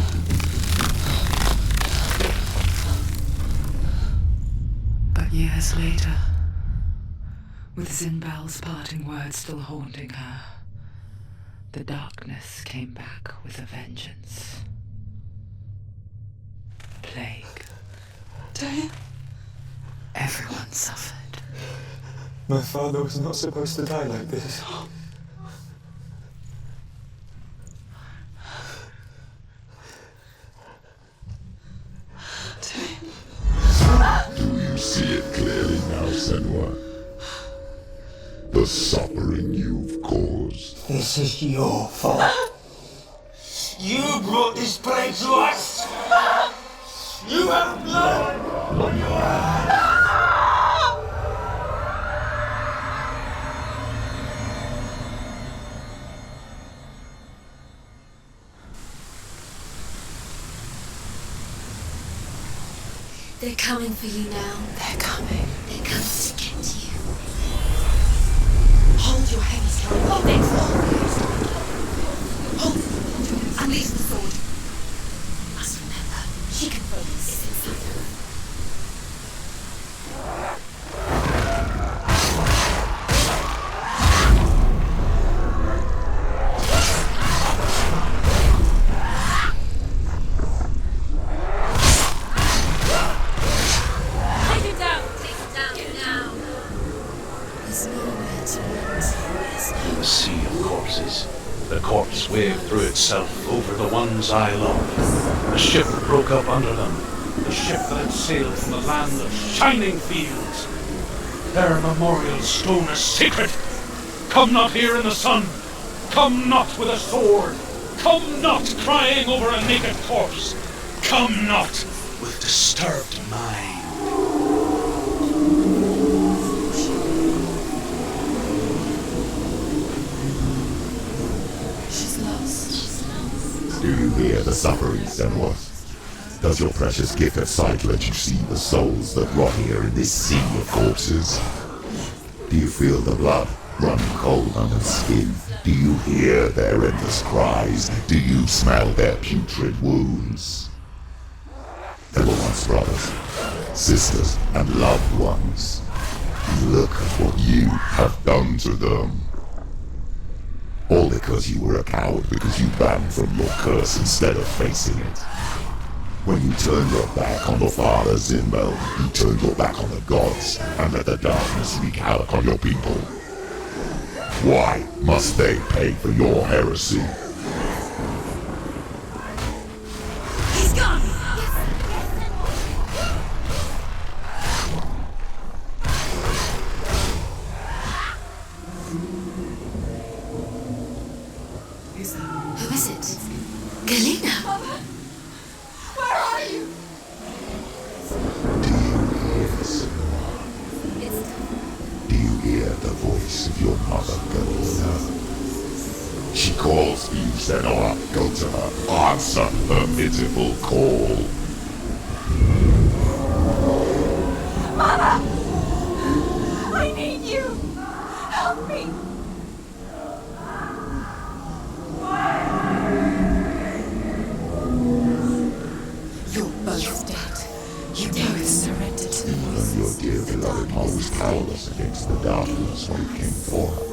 Speaker 1: But years later, with Zinbal's parting words still haunting her, the darkness came back with a vengeance. Plague.
Speaker 10: Damn.
Speaker 1: Everyone suffered.
Speaker 10: My father was not supposed to die like this.
Speaker 8: Do you see it clearly now, Senua? The suffering you've caused.
Speaker 7: This is your fault. You brought this plague to us. You have blood on your hands.
Speaker 2: They're coming for you now.
Speaker 1: They're coming.
Speaker 2: They're coming to get you.
Speaker 6: Hold your heavy strike. Hold it. Hold it. Unleash the sword.
Speaker 2: Must remember,
Speaker 6: She can focus.
Speaker 2: it's inside her.
Speaker 6: Take him down.
Speaker 2: Take it down now. There's nowhere to run to.
Speaker 3: A sea of corpses. The corpse waved through itself over the ones I loved. The ship broke up under them. The ship that had sailed from the land of shining fields. Their memorial stone is sacred. Come not here in the sun. Come not with a sword. Come not crying over a naked corpse. Come not with disturbed mind.
Speaker 6: She's lost.
Speaker 8: Do you hear the suffering, Senua? Does your precious gift of sight let you see the souls that rot here in this sea of corpses? Do you feel the blood run cold under the skin? Do you hear their endless cries? Do you smell their putrid wounds? They were once brothers, sisters, and loved ones. Look at what you have done to them. All because you were a coward, because you ran from your curse instead of facing it. When you turned your back on the Father Zinbel, you turned your back on the gods, and let the darkness wreak havoc on your people. Why must they pay for your heresy?
Speaker 6: He's gone.
Speaker 2: Who is it? Galena!
Speaker 6: Where are you?
Speaker 8: Do you hear, Senua? Do you hear the voice of your mother, Galena? She calls for you, Senua. Go to her. Answer her pitiful call.
Speaker 6: Mama! I need you. Help me. You're both dead. You both surrendered to the voice.
Speaker 8: And your dear beloved mother was powerless against the darkness when it came for her.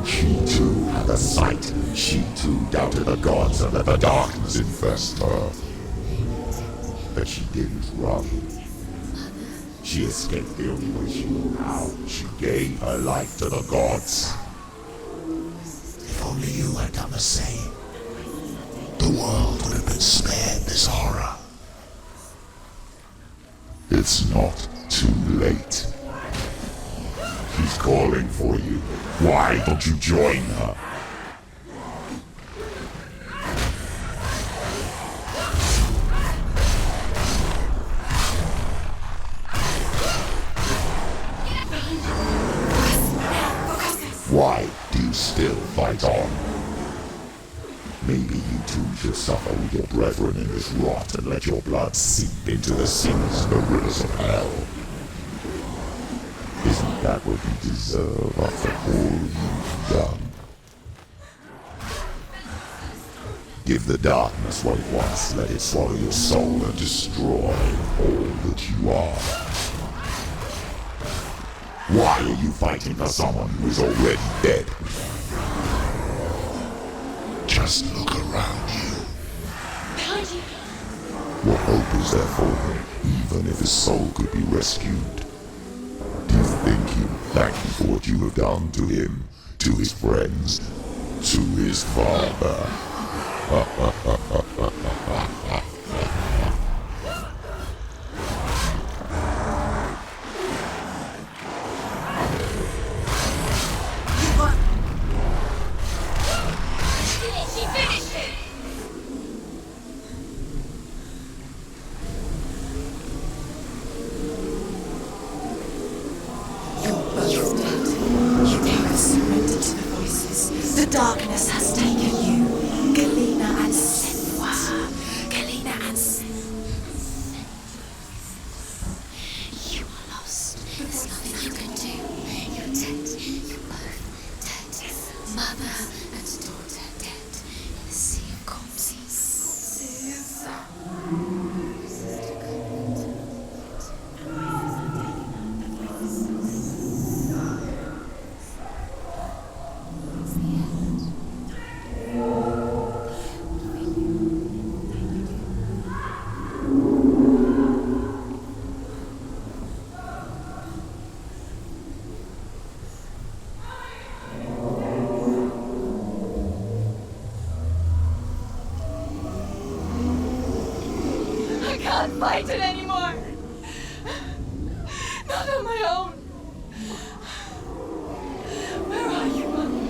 Speaker 8: She too had a sight. She too doubted the gods and let the darkness infest her. But she didn't run. She escaped the only way she knew how. She gave her life to the gods. If only you had done the same, the world would have been spared this horror. It's not too late. She's calling for you. Why don't you join her? Why do you still fight on? Maybe you too should suffer with your brethren in this rot and let your blood seep into the seas and the rivers of hell. Isn't that what you deserve after all you've done? Give the darkness what it wants, let it swallow your soul and destroy all that you are. Why are you fighting for someone who is already dead? Just look around you.
Speaker 2: Behind you.
Speaker 8: What hope is there for him, even if his soul could be rescued? Do you think he will thank you for what you have done to him, to his friends, to his father?
Speaker 2: She finished it!
Speaker 6: You're both dead. You never surrendered to the voices. The darkness has taken you. Galena and Senua. Galena and Senua.
Speaker 2: You are lost. There's nothing you can do. You're dead. You're both dead. Mother and daughter dead in the sea of corpses.
Speaker 4: I can't fight it anymore. Not on my own. Where are you, Mother?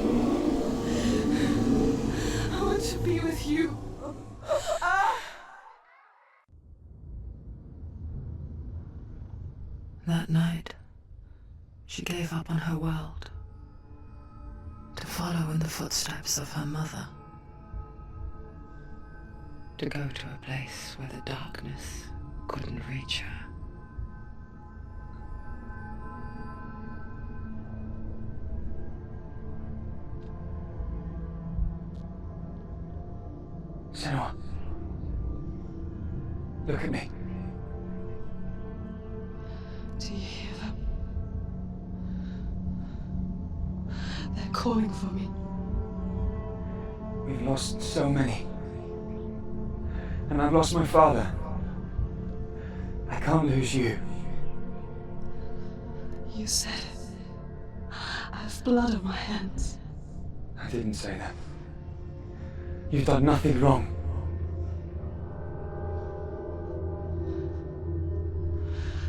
Speaker 4: I want to be with you.
Speaker 1: That night, she gave up on her world to follow in the footsteps of her mother, to go to a place where the darkness couldn't reach her.
Speaker 10: Senua. Look at me.
Speaker 4: Do you hear them? They're calling for me.
Speaker 10: We've lost so many. And I've lost my father. I can't lose you.
Speaker 4: You said it. I have blood on my hands.
Speaker 10: I didn't say that. You've done nothing wrong.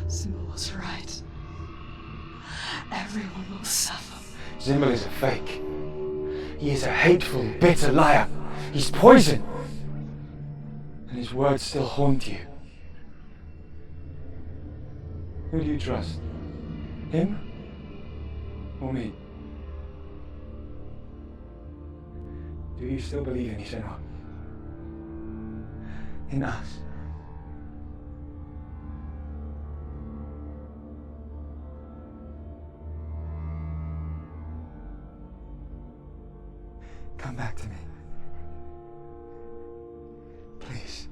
Speaker 4: Symbol was right. Everyone will suffer.
Speaker 10: Zimbel is a fake. He is a hateful, bitter liar. He's poison. And his words still haunt you. Who do you trust? Him? Or me? Do you still believe in me, Senua? In us? Come back to me. Please.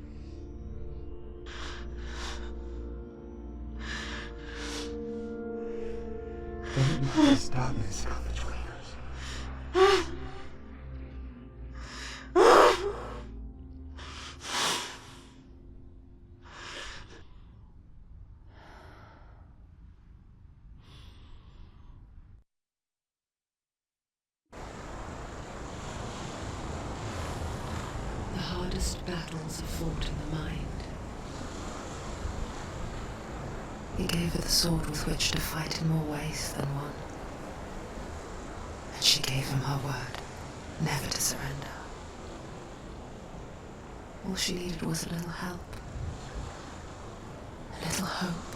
Speaker 10: Don't let this darkness come between us.
Speaker 1: The hardest battles are fought in the mind. He gave her the sword with which to fight in more ways than one. And she gave him her word, never to surrender. All she needed was a little help, a little hope.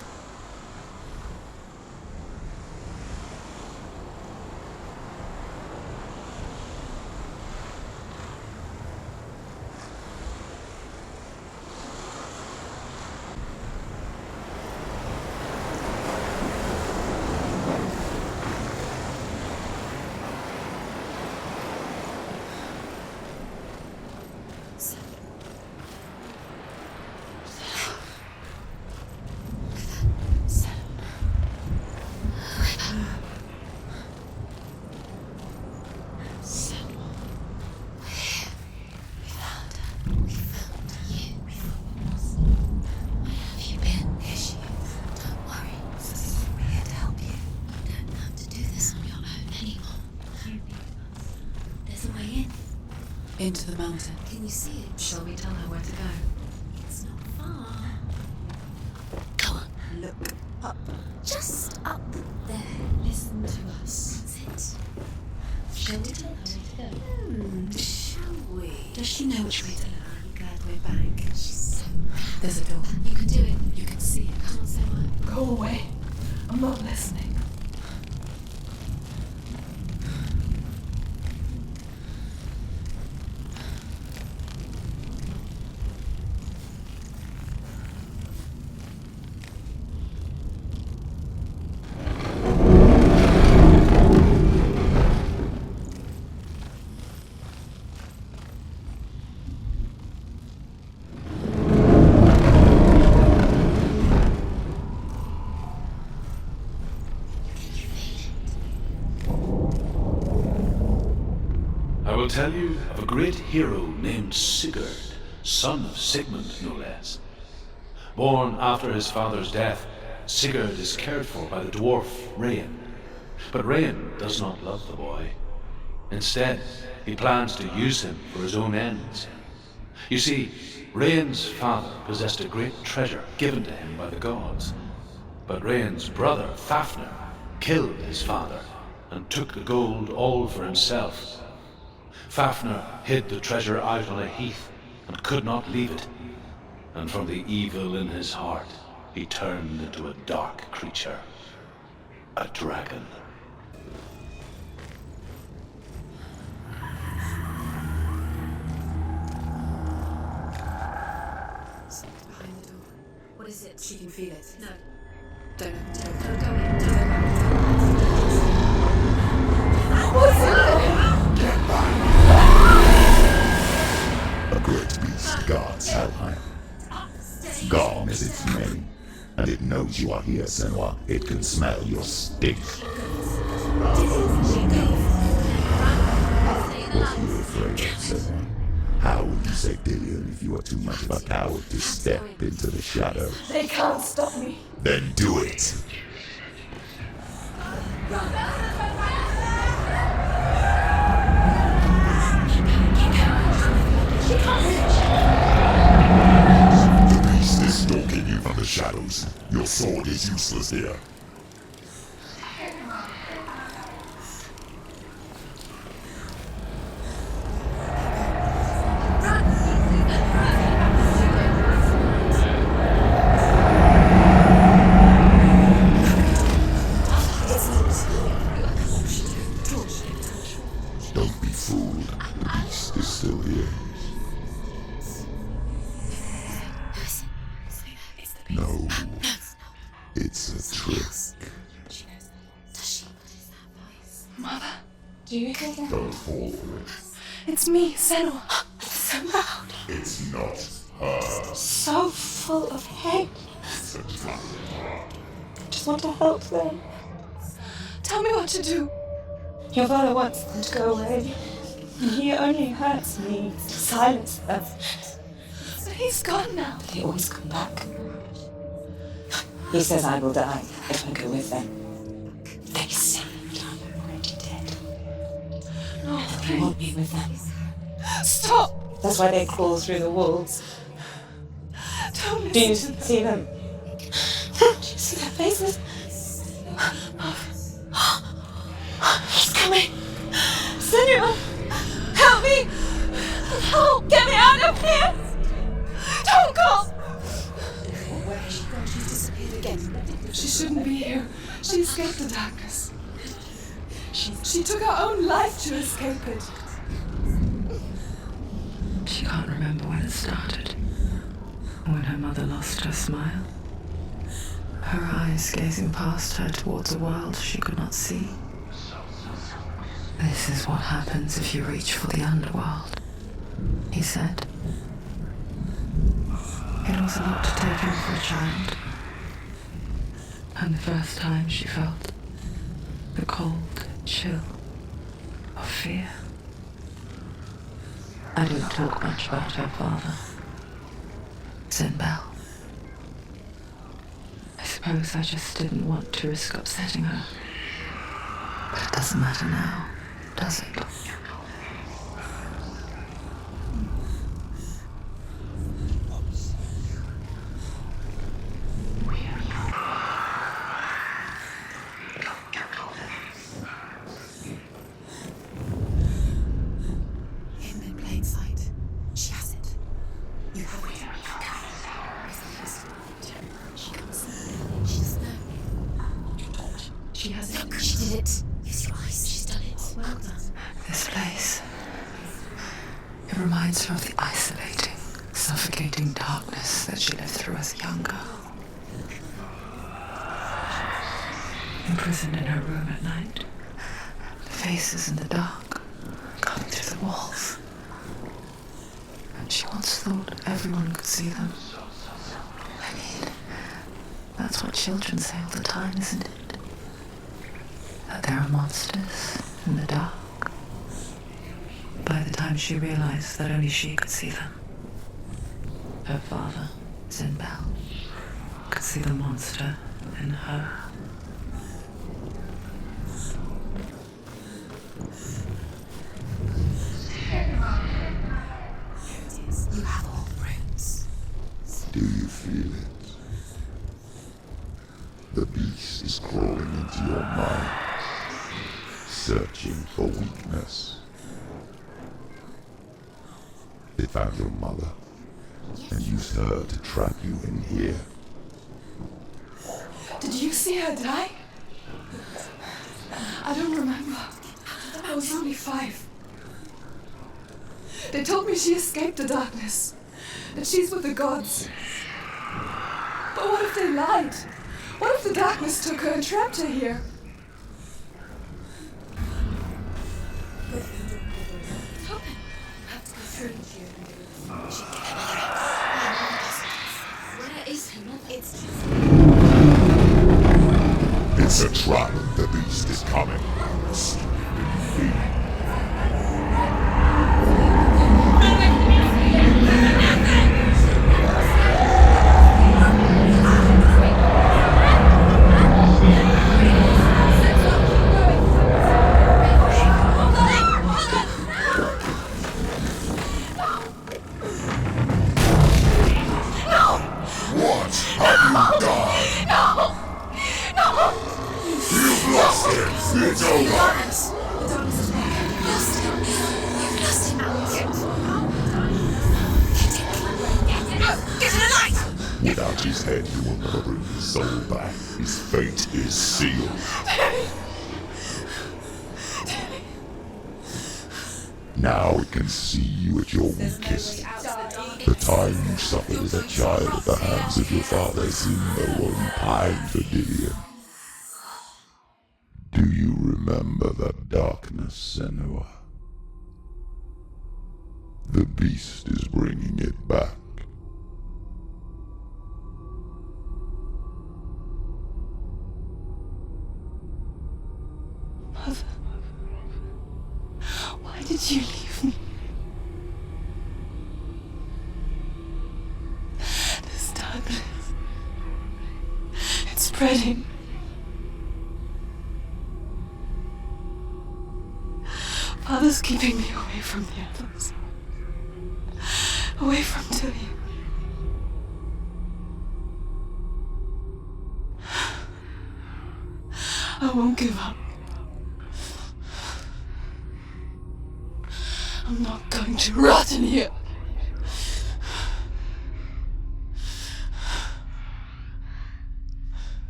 Speaker 6: Senua.
Speaker 1: Into the mountain.
Speaker 2: Can you see it?
Speaker 1: Shall we tell her where to go?
Speaker 2: It's not far.
Speaker 1: Go on. Look up.
Speaker 2: Just up there. Listen to us. That's it.
Speaker 1: Shall we tell her where to go?
Speaker 2: Shall we?
Speaker 1: Does she know which way to look? I'm glad we're back.
Speaker 2: She's so
Speaker 1: There's a door.
Speaker 2: You can do it.
Speaker 1: You can see it.
Speaker 2: Come on, Senua.
Speaker 4: Go away. I'm not listening.
Speaker 3: I will tell you of a great hero named Sigurd, son of Sigmund, no less. Born after his father's death, Sigurd is cared for by the dwarf Rain. But Rain does not love the boy. Instead, he plans to use him for his own ends. You see, Rain's father possessed a great treasure given to him by the gods. But Rain's brother, Fafnir, killed his father and took the gold all for himself. Fafnir hid the treasure out on a heath and could not leave it. And from the evil in his heart, he turned into a dark creature, a dragon.
Speaker 1: Something's behind the door.
Speaker 2: What is it?
Speaker 1: She can feel it.
Speaker 2: No.
Speaker 1: Don't open it.
Speaker 2: Go in. Don't open
Speaker 8: A great beast guards Hellheim. Gone is its name, and it knows you are here, Senua. It can smell your stink. What are you afraid of, Senua? How would you say Dillion if you were too much of a coward to step into the shadows?
Speaker 4: They can't stop me.
Speaker 8: Then do it! The beast is stalking you from the shadows. Your sword is useless here. Don't be fooled. The beast is still here. No. It's a trick.
Speaker 4: Mother, do you hear that?
Speaker 8: Don't fall for it.
Speaker 4: It's me, Senua. It's so loud.
Speaker 8: It's not her.
Speaker 4: So full of hate.
Speaker 8: It's a trap.
Speaker 4: I just want to help them. Tell me what to do. Your father wants them to go away. And he only hurts me to silence them. But he's gone now.
Speaker 1: They always come back. He says I will die if I go with them. They say I'm already dead.
Speaker 4: No,
Speaker 1: I won't be with them.
Speaker 4: stop.
Speaker 1: That's why they crawl through the walls.
Speaker 4: Don't
Speaker 1: Do you
Speaker 4: listen to them.
Speaker 1: see them?
Speaker 4: Do you see their faces? He's coming. Senua, help me. Help, get me out of here. Don't go.
Speaker 1: Where has she gone? She's disappeared again.
Speaker 4: She shouldn't be here. She escaped the darkness. She took her own life to escape it.
Speaker 1: She can't remember when it started. When her mother lost her smile. Her eyes gazing past her towards a world she could not see. This is what happens if you reach for the underworld, he said. It was a lot to take in for a child. And the first time she felt the cold chill of fear. I don't talk much about her father, said Belle. I suppose I just didn't want to risk upsetting her. But it doesn't matter now, does it? It reminds her of the isolating, suffocating darkness that she lived through as a young girl. Imprisoned in her room at night, the faces in the dark, coming through the walls. And she once thought everyone could see them. I mean, that's what children say all the time, isn't it? That there are monsters in the dark. By the time she realized that only she could see them, her father, Zinbel, could see the monster in her.
Speaker 2: You have all the roots.
Speaker 8: Do you feel it? The beast is crawling into your mind, searching for weakness. It found your mother and used her to trap you in here.
Speaker 4: Did you see her die? I don't remember. I was only 5. They told me she escaped the darkness, that she's with the gods. But what if they lied? What if the darkness took her and trapped her here?
Speaker 2: It's open. I have to go through. Where is her mother?
Speaker 8: It's a trap. The beast is coming. It's over!
Speaker 2: The darkness is back. You've lost him. Get in the light!
Speaker 8: Without his head, you will never bring his soul back. His fate is sealed. Now it can see you at your weakest. The time you suffered as a child at the hands of your father Senua while you pined for Gideon. Do you remember that darkness, Senua? The beast is bringing it back.
Speaker 4: Mother, why did you leave me? This darkness, it's spreading. Father's keeping me away from the others. Away from Tilly. I won't give up. I'm not going to rot in here.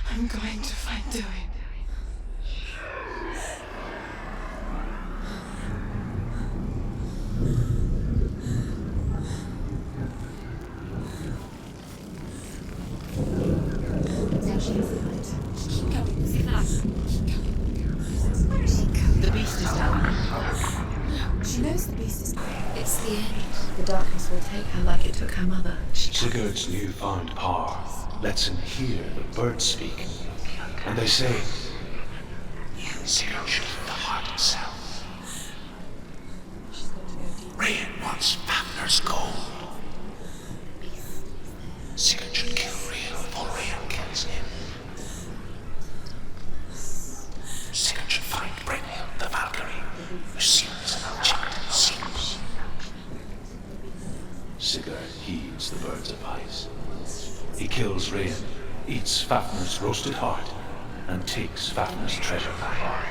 Speaker 4: I'm going to find Tilly.
Speaker 2: The beast is down. She knows the beast is coming. It's the end. The darkness will take her like it took her mother.
Speaker 3: Sigurd's newfound power lets him hear the birds speak. And they say, Sigurd should eat the heart himself. Rian wants Fafnir's gold. Sigurd should kill Rian before Rian kills him. Sigurd should find Brynhild the Valkyrie, who sings an enchanted secret. Sigurd heeds the bird's advice. He kills Rian, eats Fafnir's roasted heart, and takes Fafnir's treasure back.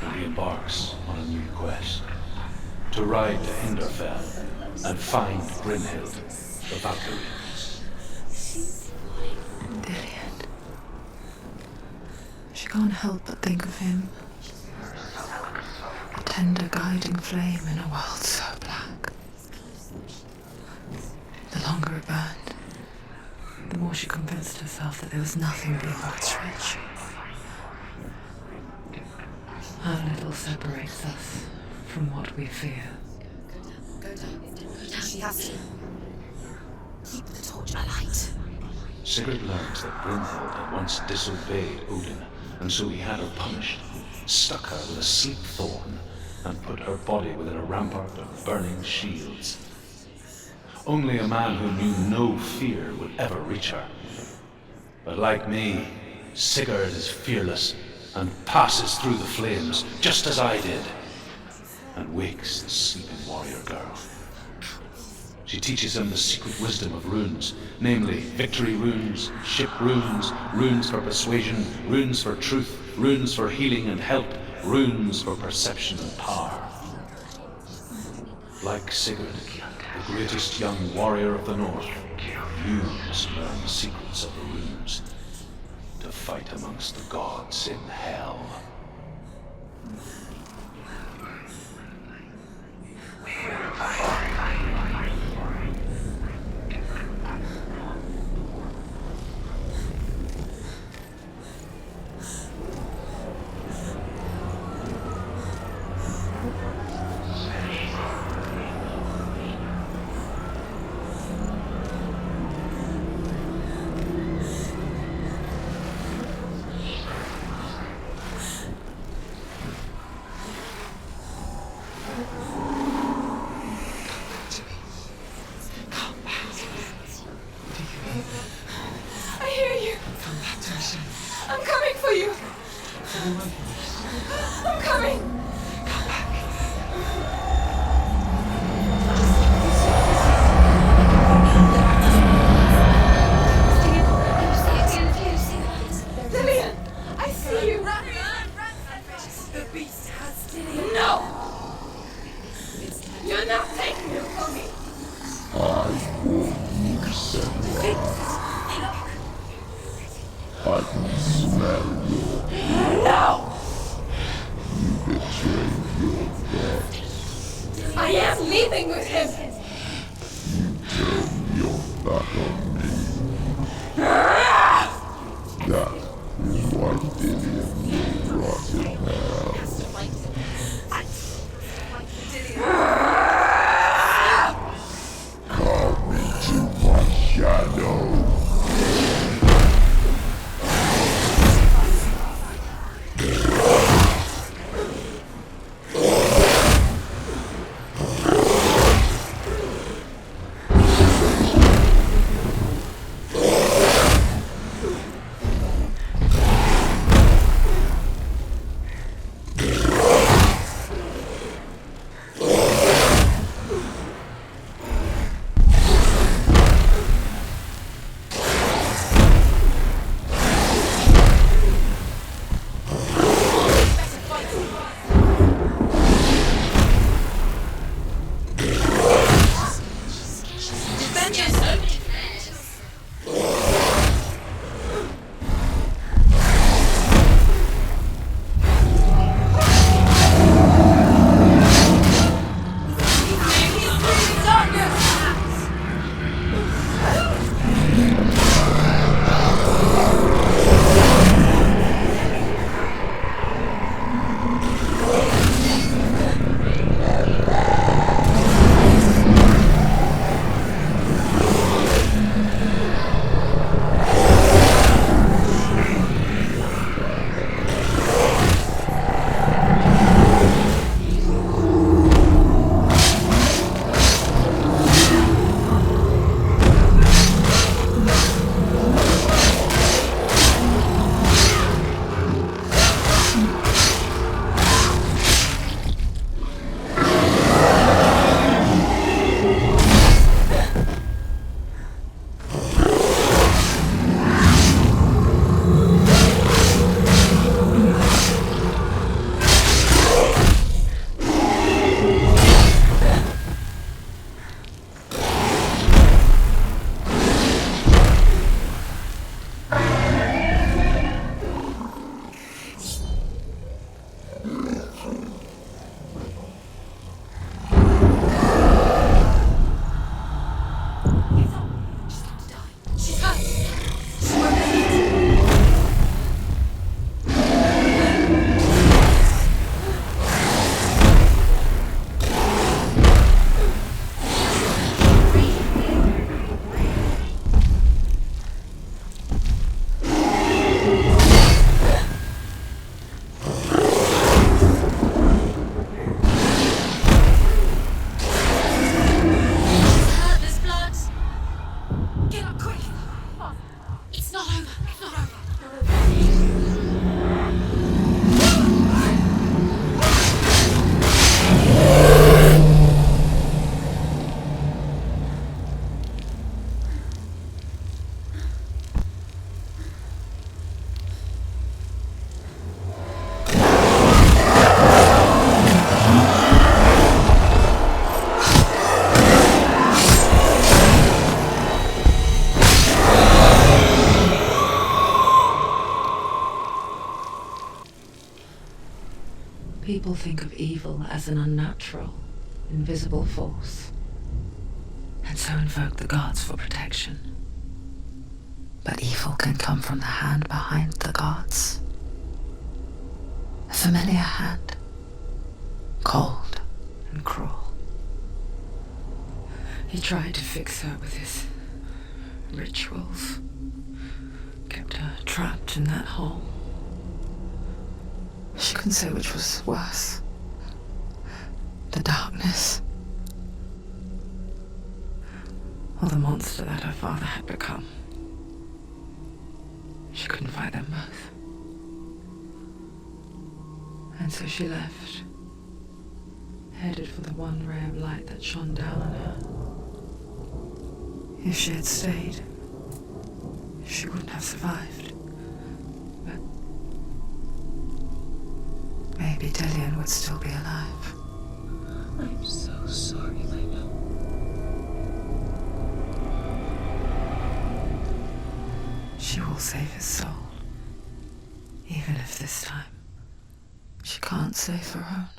Speaker 3: And he embarks on a new quest, to ride to Hinderfell and find Brynhild the Valkyrie.
Speaker 1: Dillian. She can't help but think of him. The tender guiding flame in a world so black. The longer it burned, the more she convinced herself that there was nothing beyond its reach. How little separates us from what we fear.
Speaker 2: Go down. She has to. Keep the torch alight.
Speaker 3: Sigurd learned that Brynhild had once disobeyed Odin, and so he had her punished, stuck her with a sleek thorn, and put her body within a rampart of burning shields. Only a man who knew no fear would ever reach her. But like me, Sigurd is fearless and passes through the flames, just as I did, and wakes the sleeping warrior girl. She teaches him the secret wisdom of runes, namely victory runes, ship runes, runes for persuasion, runes for truth, runes for healing and help, runes for perception and power. Like Sigurd, the greatest young warrior of the North, you must learn the secrets of the runes to fight amongst the gods in Hell.
Speaker 1: think of evil as an unnatural, invisible force, and so invoke the gods for protection. But evil can come from the hand behind the gods. A familiar hand, cold and cruel. He tried to fix her with his rituals, kept her trapped in that hole. She couldn't say which was worse. The darkness, or the monster that her father had become. She couldn't fight them both. And so she left, headed for the one ray of light that shone down on her. If she had stayed, she wouldn't have survived. But maybe Delian would still be alive.
Speaker 6: I'm so sorry, Lena.
Speaker 1: She will save his soul, even if this time she can't save her own.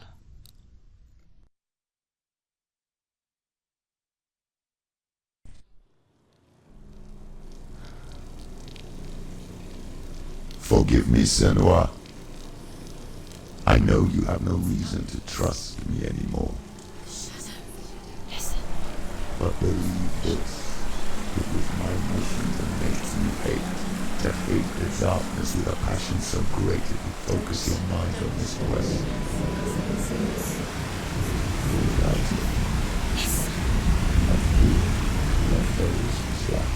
Speaker 8: Forgive me, Senua. I know you have no reason to trust me anymore.
Speaker 2: Listen.
Speaker 8: But believe this. It was my mission to make you hate. To hate the darkness with a passion so great it would focus your mind on this quest. Without it, I fear that those slack.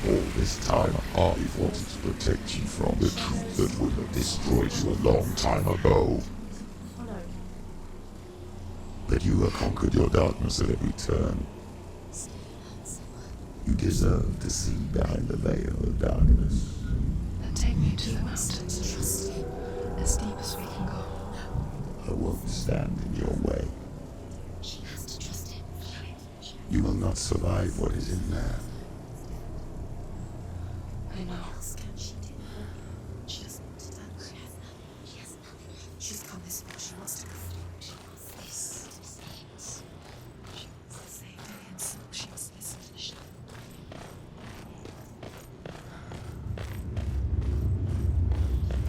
Speaker 8: All this time, I wanted to protect you from the truth that would have destroyed you a long time ago. But you have conquered your darkness at every turn. You deserve to see behind the veil of darkness.
Speaker 1: Then take me to the mountains, as deep as we can go.
Speaker 8: I won't stand in your way.
Speaker 2: She has to trust him.
Speaker 8: You will not survive what is in there.
Speaker 1: I know.
Speaker 2: What else can she do? She doesn't want to dance. She has nothing. She's come this far. She wants to go forward. She wants this. She wants to save Delian's soul. She wants to listen to the show.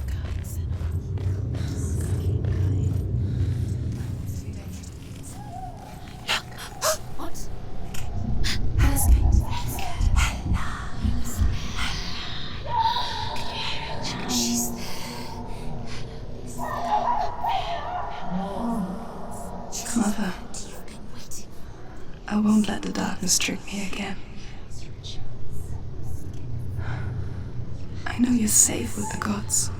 Speaker 2: Guide, Senua. Keep going. What? Hell's Gate. She's there.
Speaker 4: Mother,
Speaker 2: You've been waiting.
Speaker 4: I won't let the darkness trick me again. I know you're safe with the gods.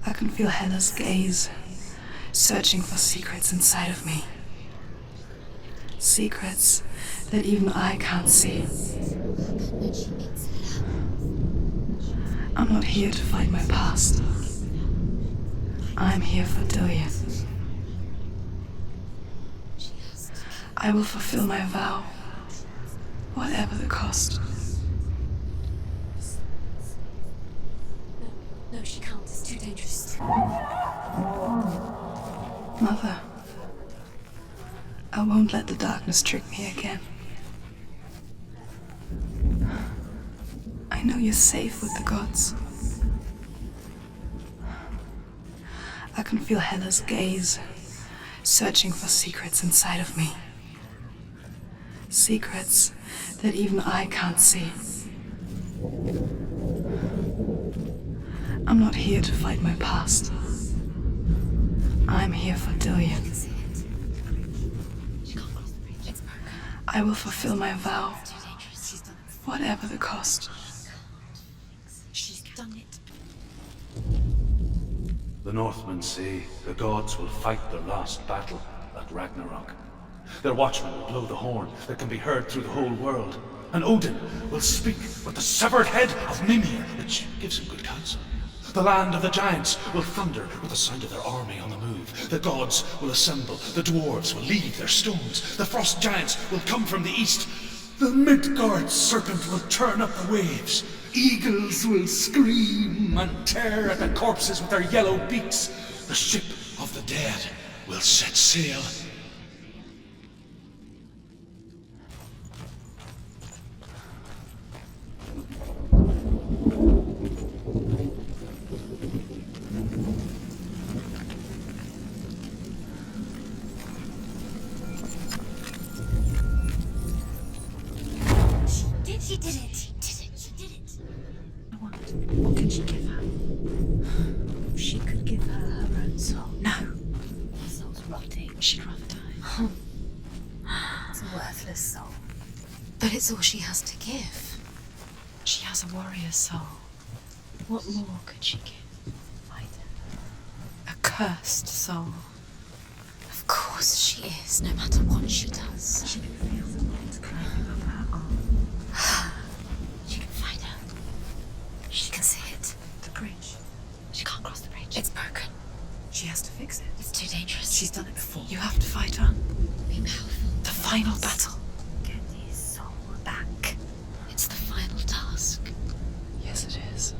Speaker 4: I can feel Hela's gaze, searching for secrets inside of me. Secrets that even I can't see. I'm not here to fight my past. I'm here for Delian. I will fulfill my vow, whatever the cost.
Speaker 2: No, she can't. It's too dangerous.
Speaker 4: Mother, I won't let the darkness trick me again. I know you're safe with the gods. I can feel Hela's gaze, searching for secrets inside of me. Secrets that even I can't see. I'm not here to fight my past. I'm here for Delian. I will fulfill my vow, whatever the cost.
Speaker 2: She's done it.
Speaker 3: The Northmen say the gods will fight their last battle at Ragnarok. Their watchmen will blow the horn that can be heard through the whole world. And Odin will speak with the severed head of Mimir, which gives him good counsel. The land of the giants will thunder with the sound of their army on the move. The gods will assemble, the dwarves will leave their stones. The frost giants will come from the east. The Midgard serpent will turn up the waves. Eagles will scream and tear at the corpses with their yellow beaks. The ship of the dead will set sail.
Speaker 2: She did it. She did it.
Speaker 1: What can she give her?
Speaker 2: She could give her her own soul.
Speaker 1: No.
Speaker 2: Her soul's rotting.
Speaker 1: She'd rather die.
Speaker 2: It's a worthless soul. But it's all she has to give.
Speaker 1: She has a warrior's soul. What more could she give? A cursed soul.
Speaker 2: Of course she is, no matter what she does.
Speaker 1: She can feel the wind climbing up her arm.
Speaker 2: She can find her. She can see it.
Speaker 1: The bridge. She can't cross the bridge.
Speaker 2: It's broken.
Speaker 1: She has to fix it.
Speaker 2: It's too dangerous.
Speaker 1: She's done it before. You have to fight her.
Speaker 2: Be powerful.
Speaker 1: The final battle.
Speaker 2: Get his soul back. It's the final task.
Speaker 1: Yes, it is.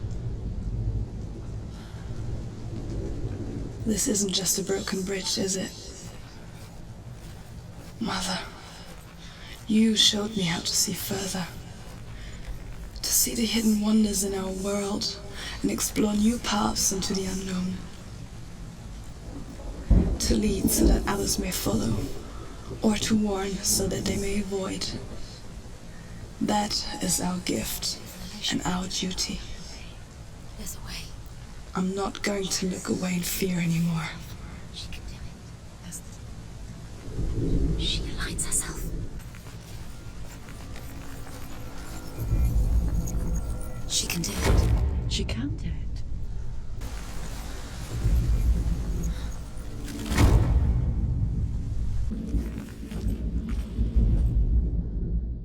Speaker 4: This isn't just a broken bridge, is it? Mother, you showed me how to see further. To see the hidden wonders in our world and explore new paths into the unknown. To lead so that others may follow, or to warn so that they may avoid. That is our gift and our duty.
Speaker 2: There's a way.
Speaker 4: I'm not going to look away in fear anymore.
Speaker 2: She can do it. She aligns herself. She can do it.
Speaker 1: She can do it.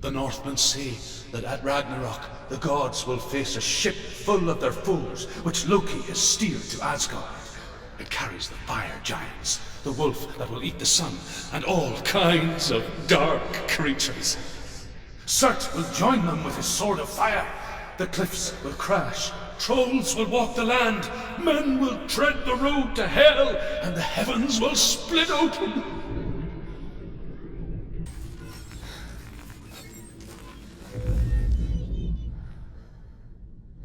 Speaker 3: The Northmen say that at Ragnarok, the gods will face a ship full of their foes, which Loki has steered to Asgard. It carries the fire giants, the wolf that will eat the sun, and all kinds of dark creatures. Surt will join them with his sword of fire. The cliffs will crash, trolls will walk the land, men will tread the road to hell, and the heavens will split open.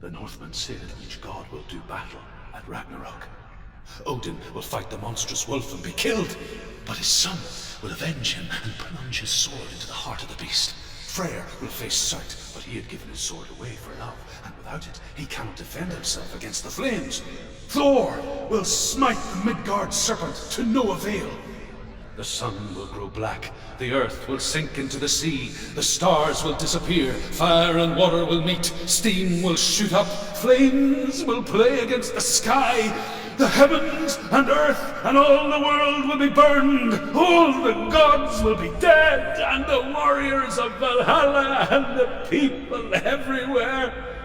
Speaker 3: The Northmen say that each god will do battle at Ragnarok. Odin will fight the monstrous wolf and be killed, but his son will avenge him and plunge his sword into the heart of the beast. Freyr will face Surt, but he had given his sword away for love, and without it, he cannot defend himself against the flames. Thor will smite the Midgard serpent to no avail. The sun will grow black, the earth will sink into the sea, the stars will disappear, fire and water will meet, steam will shoot up, flames will play against the sky, the heavens and earth and all the world will be burned, all the gods will be dead, and the warriors of Valhalla and the people everywhere.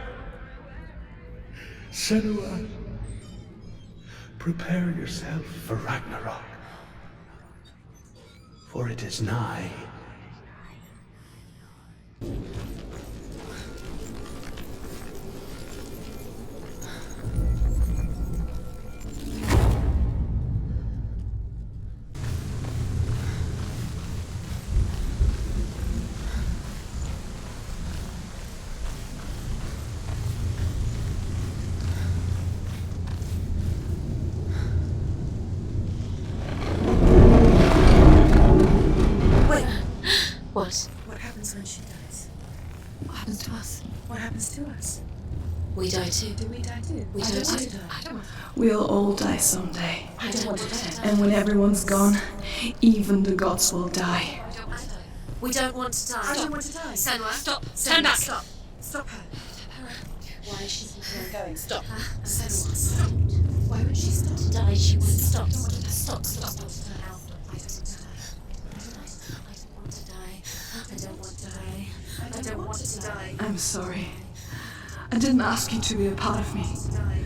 Speaker 3: Senua, prepare yourself for Ragnarok. For it is nigh.
Speaker 2: What?
Speaker 6: What happens when she dies?
Speaker 1: What happens to us?
Speaker 6: What happens to us?
Speaker 2: We die too.
Speaker 6: Do we die too?
Speaker 2: We
Speaker 6: I
Speaker 2: don't
Speaker 6: want
Speaker 2: die.
Speaker 6: to die. I don't want to die.
Speaker 4: We'll all die someday.
Speaker 6: I don't want to die.
Speaker 4: And when everyone's gone, even the gods will die.
Speaker 6: I don't want to die.
Speaker 2: We don't want to die.
Speaker 6: I don't want to die.
Speaker 2: Senua, stop.
Speaker 6: Senua,
Speaker 2: Turn back.
Speaker 6: Stop. Stop her.
Speaker 2: Why is she keeping on going? Stop.
Speaker 6: Senua, stop. Why would she stop?
Speaker 2: To die, she won't stop.
Speaker 6: I don't want to die.
Speaker 2: Stop.
Speaker 6: Stop.
Speaker 2: Stop.
Speaker 6: I don't want to die. I don't want to die.
Speaker 4: I'm sorry. I didn't ask you to be a part of me.
Speaker 6: Die.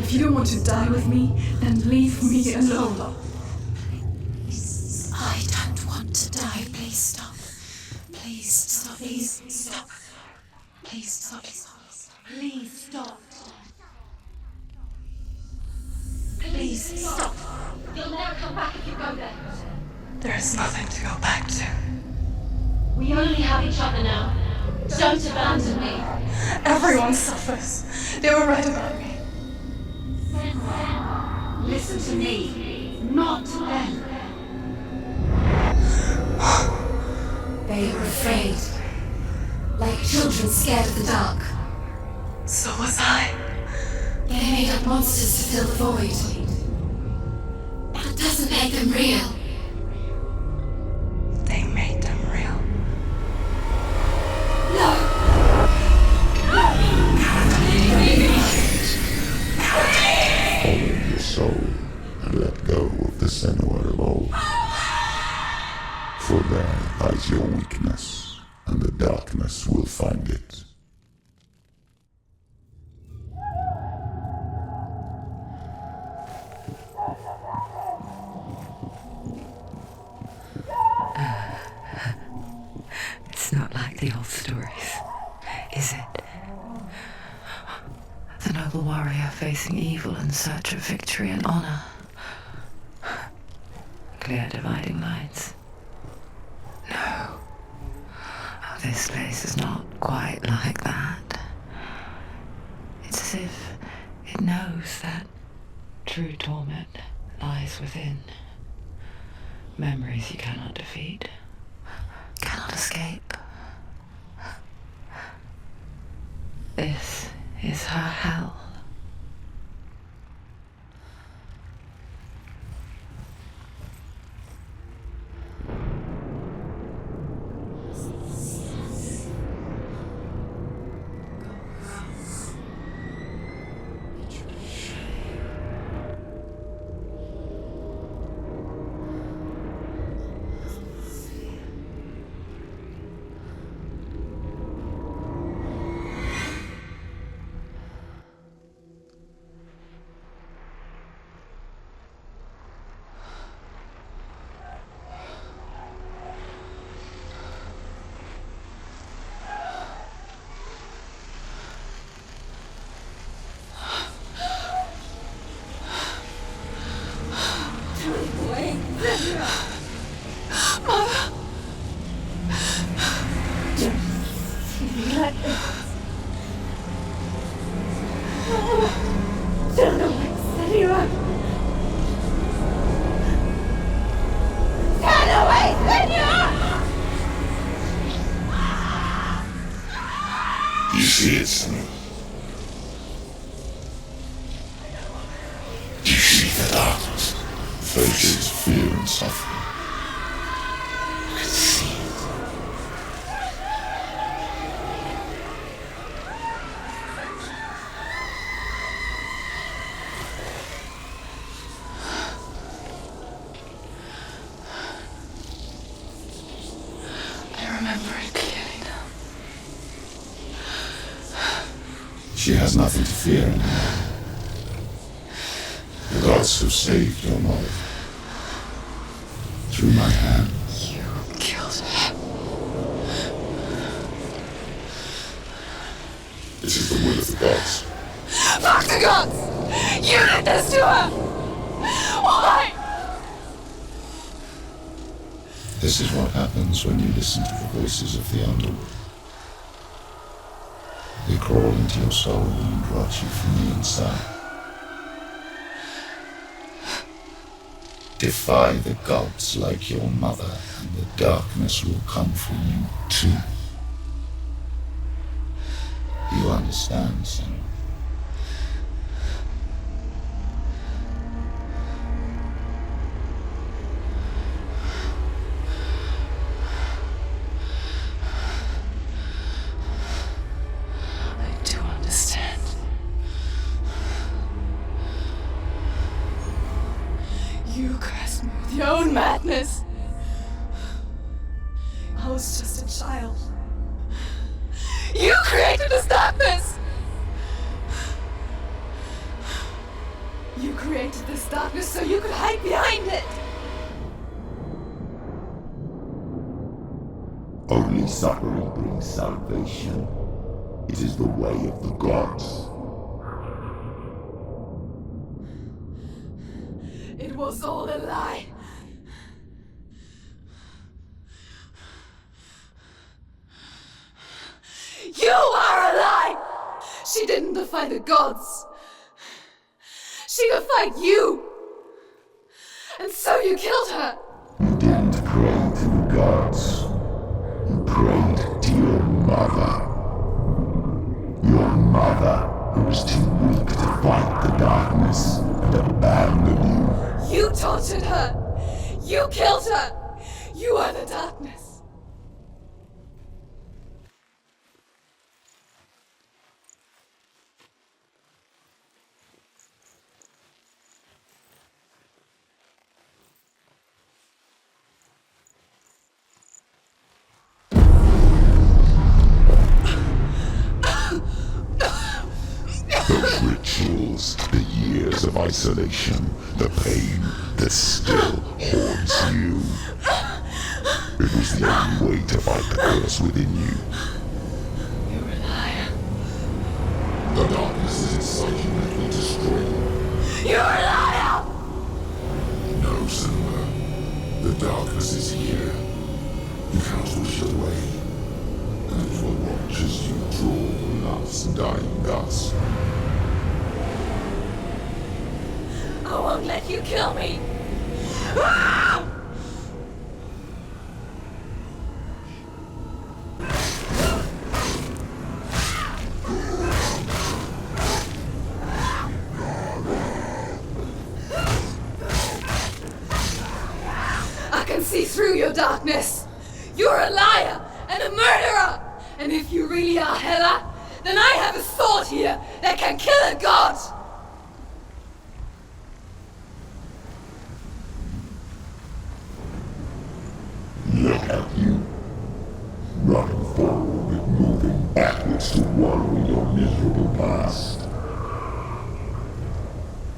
Speaker 4: If you don't want to die with me, then leave me alone.
Speaker 2: I don't want to die. Please stop. Please stop. Please stop. Please stop. Please stop. Please stop. You'll never come back if you go there.
Speaker 4: There is nothing to go back to.
Speaker 2: We only have each other now. Don't abandon me.
Speaker 4: Everyone suffers. They were right about me.
Speaker 2: Listen to me, not to them. They were afraid, like children scared of the dark.
Speaker 4: So was I.
Speaker 2: They made up monsters to fill the void. That doesn't make them real.
Speaker 4: They made them real.
Speaker 2: No!
Speaker 8: Follow your soul and let go of the Senua of old. For there lies your weakness, and the darkness will find it.
Speaker 1: It's not like the old stories, is it? The noble warrior facing evil in search of victory and honor. Clear dividing lines. No. Oh, this place is not quite like that. It's as if it knows that true torment lies within. Memories you cannot defeat, cannot escape. This is her hell.
Speaker 8: You see it, Senua? You see the darkness, faces fear and suffering. You can see it.
Speaker 4: I remember it clearly now.
Speaker 8: She has nothing to fear anymore. The gods have saved your mother. Through my hand.
Speaker 4: You killed her.
Speaker 8: It is the will of the gods.
Speaker 4: Fuck the gods! You did this to her! Why?
Speaker 8: This is what happens when you listen to the voices of the underworld. They crawl into your soul and rot you from the inside. Defy the gods like your mother, and the darkness will come for you too. You understand, Senua?
Speaker 4: I do understand. You cursed me with your own madness. I was just a child. You created this darkness! You created this darkness so you could hide behind it!
Speaker 8: Only suffering brings salvation. It is the way of the gods.
Speaker 6: It was all a lie. You are a lie! She didn't defy the gods. She defied you. And so you killed her.
Speaker 8: You didn't pray to the gods. You prayed to your mother. Your mother, who was too weak to fight the darkness and abandon you.
Speaker 6: You tortured her. You killed her. You are the darkness.
Speaker 8: Those rituals, the years of isolation, the pain that still haunts you. It was the only way to fight the curse within you.
Speaker 6: You're a liar.
Speaker 8: The darkness is inside you that will destroy you.
Speaker 6: You're a liar!
Speaker 8: No, Senua. The darkness is here. You cannot wish it away. And it will watch as you draw the last dying gasp.
Speaker 6: I won't let you kill me! Ah! I can see through your darkness! You're a liar and a murderer! And if you really are Hela, then I have a sword here that can kill a god!
Speaker 8: Look at you. Running forward, moving backwards to wallow in your miserable past.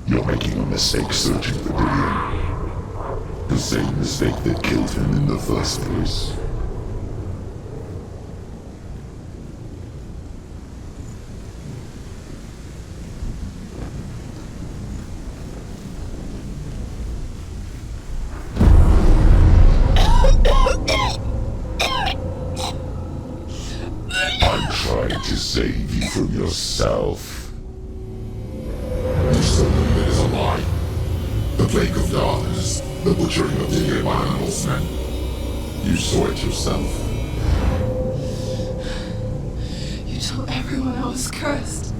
Speaker 8: You're making a mistake searching for Dillion. The same mistake that killed him in the first place. I'm trying to save you from yourself. You still believe it is a lie. The plague of darkness, the butchering of Dillion by animals men. You saw it yourself.
Speaker 6: You told everyone I was cursed.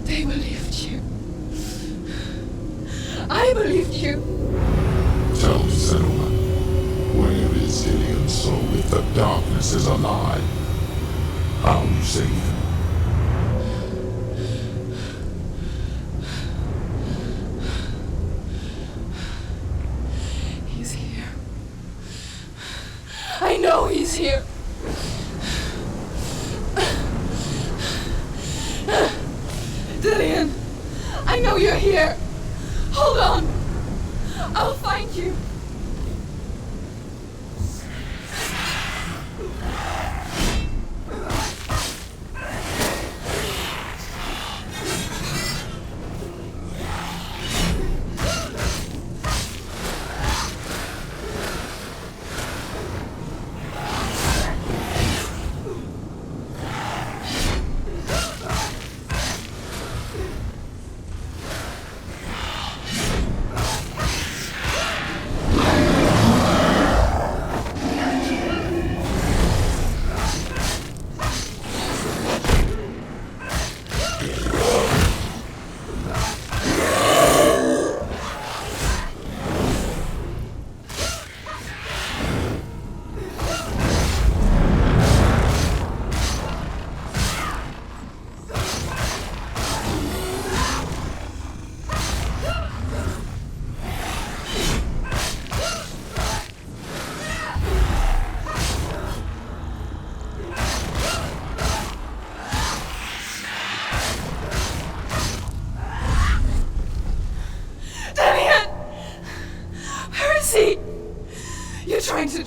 Speaker 6: They believed you. I believed you.
Speaker 8: Tell me, Senua, where is Dillion's soul if the darkness is a lie? How will you save him?
Speaker 6: He's here. I know he's here. Dillion, I know you're here. Hold on. I'll find you.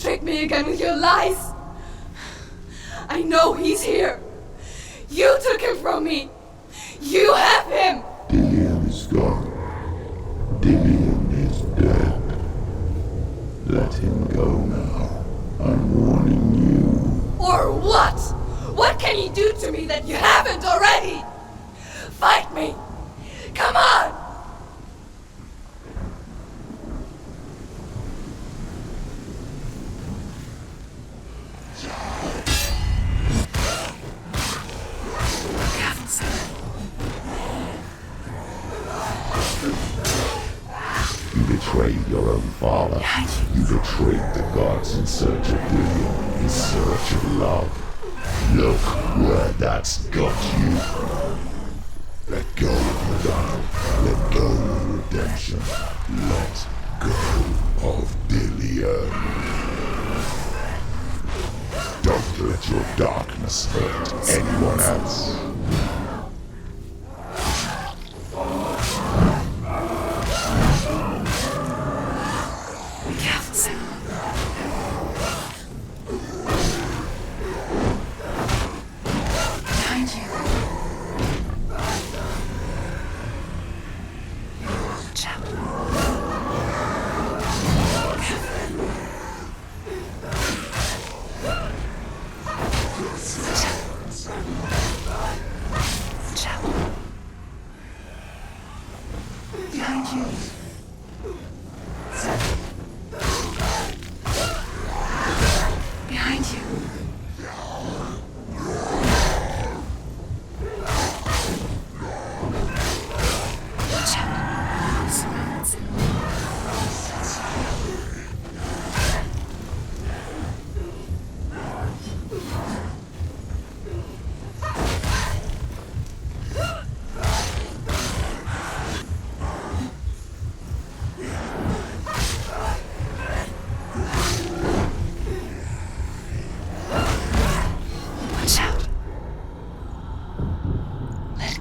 Speaker 4: trick me again with your lies. I know he's here. You took him from me. You have him.
Speaker 8: Dillion is gone. Dillion is dead. Let him go now. I'm warning you.
Speaker 4: Or what? What can you do to me that you haven't already? Fight me. Come on.
Speaker 8: You betrayed your own father. You betrayed the gods in search of Dillion, in search of love. Look where that's got you. Let go of the God. Let go of redemption. Let go of Dillion. Don't let your darkness hurt anyone else.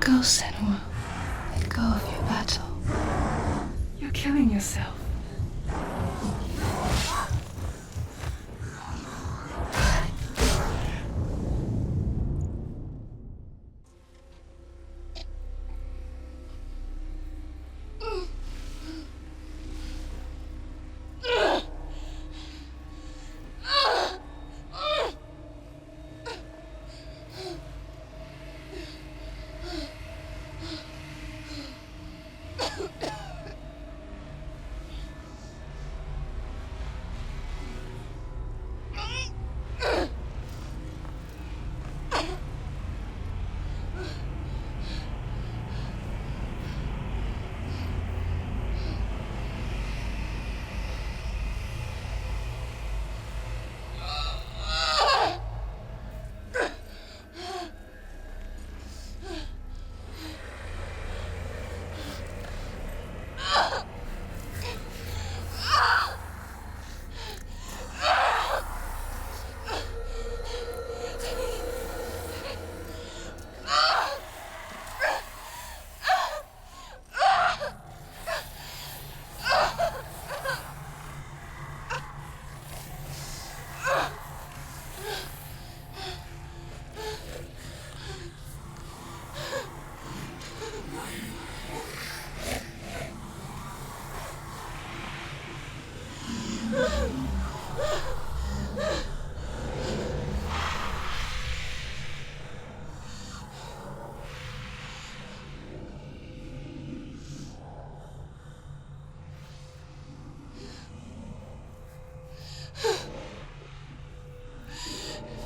Speaker 1: go, Senua. Let go of your battle. You're killing yourself.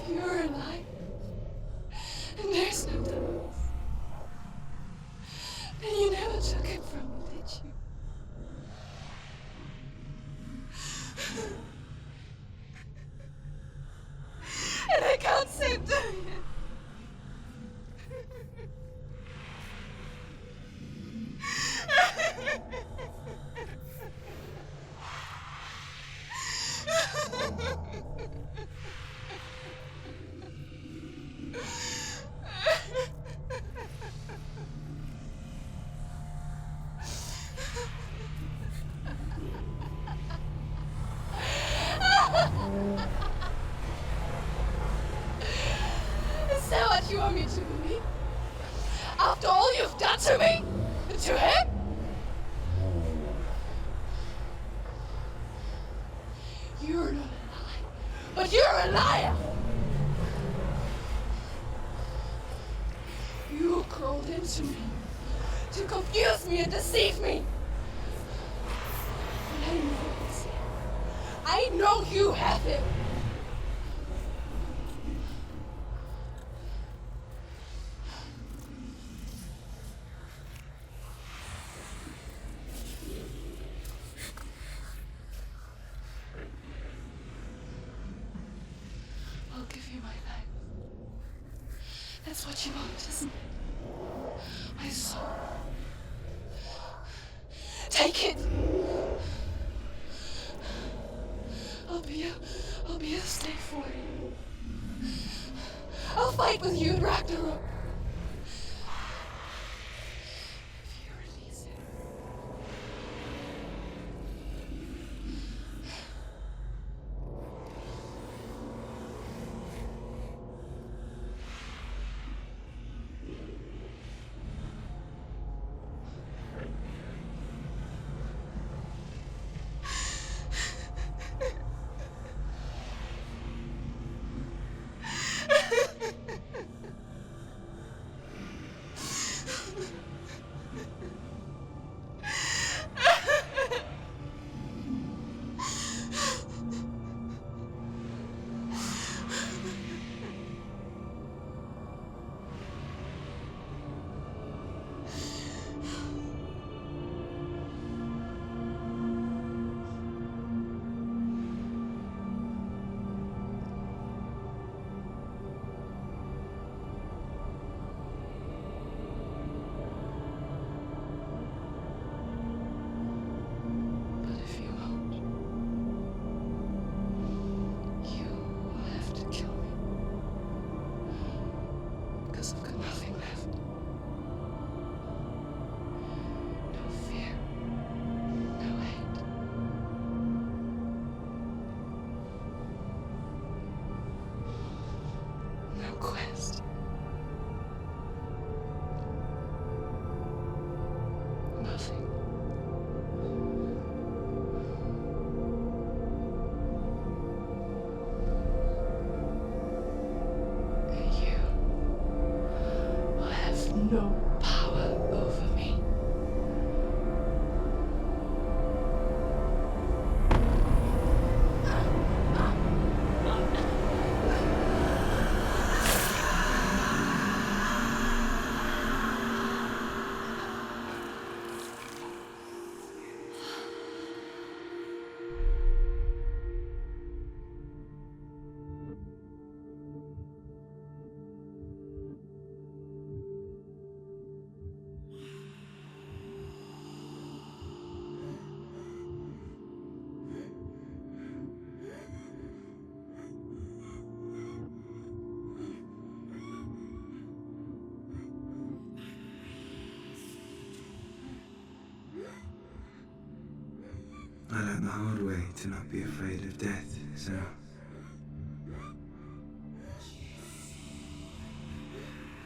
Speaker 4: You're alive. And there's no doubt. And you never took it from me, did you? And I can't save doing it. happened to him? You're not a liar, but you're a liar! You crawled into me to confuse me and deceive me. But I know it's him. I know you have him. I'll give you my life. That's what you want, isn't it? My soul. Take it. I'll be a slave for you. I'll fight with you in Ragnarok. If you release it. Quest. Nothing. And you will have no power over me.
Speaker 7: I learned the hard way to not be afraid of death, so...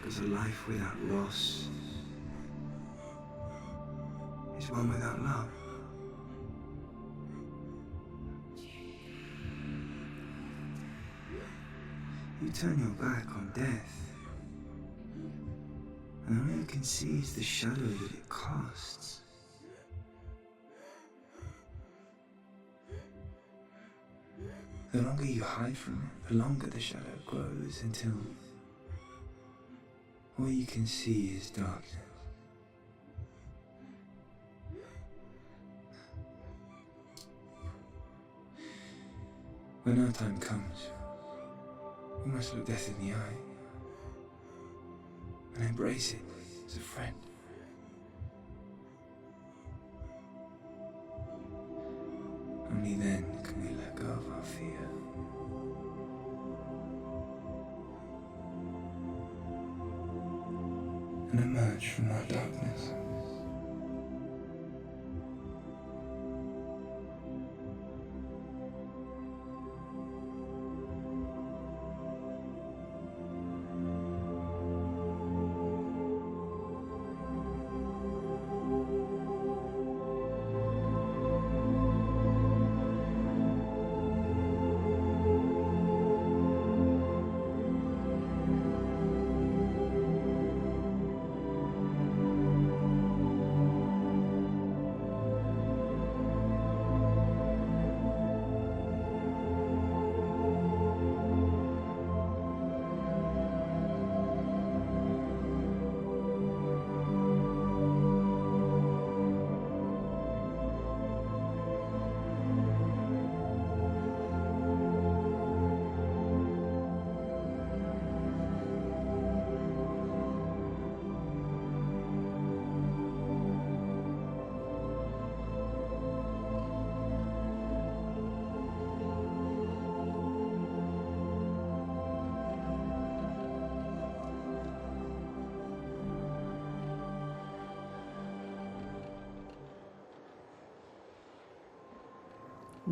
Speaker 7: Because a life without loss is one without love. You turn your back on death, and all you can see is the shadow that it casts. The longer you hide from it, the longer the shadow grows until all you can see is darkness. When our time comes, we must look death in the eye and embrace it as a friend. Only then can we let go of our fear. And emerge from our darkness.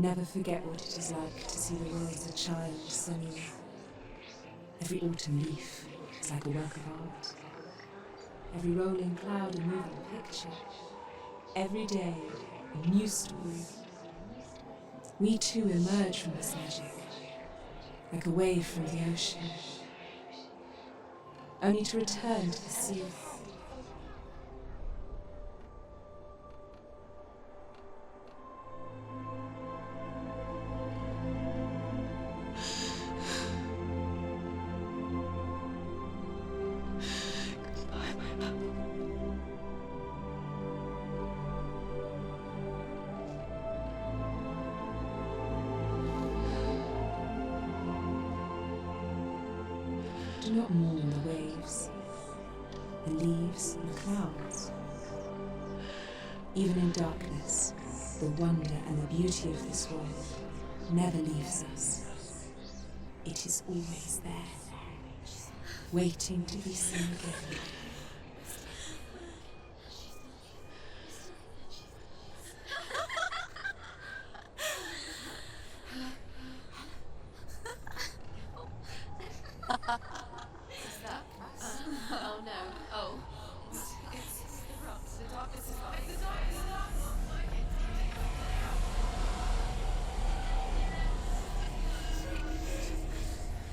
Speaker 4: Never forget what it is like to see the world as a child, Senua. Every autumn leaf is like a work of art. Every rolling cloud a moving picture. Every day a new story. We too emerge from this magic, like a wave from the ocean, only to return to the sea. Do not mourn the waves, the leaves and the clouds. Even in darkness, the wonder and the beauty of this world never leaves us. It is always there, waiting to be seen again.
Speaker 5: Oh no. Oh. It's the rocks. The darkness is like the darkness.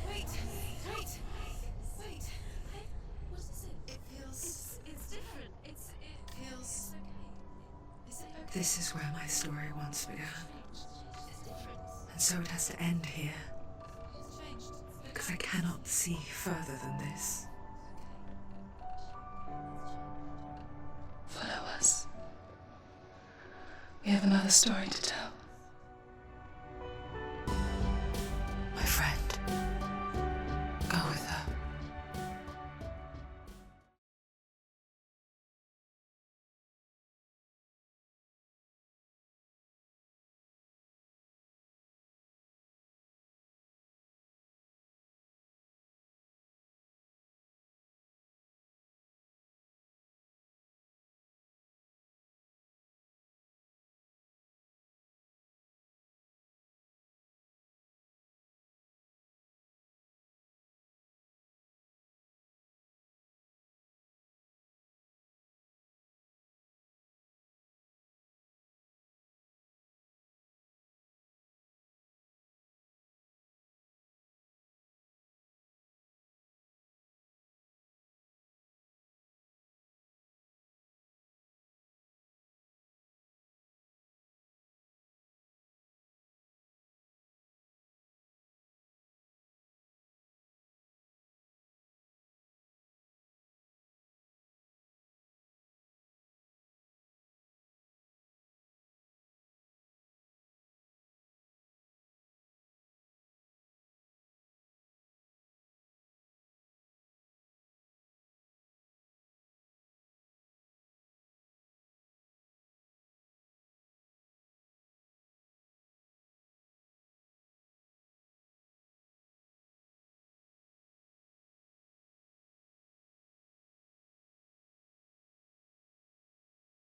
Speaker 5: Wait. What is it? It feels. It's different. It feels. Okay. Is it okay?
Speaker 1: This is where my story once began.
Speaker 5: It's different.
Speaker 1: And so it has to end here,
Speaker 5: It's changed.
Speaker 1: because I cannot see further than this. Follow us. We have another story to tell.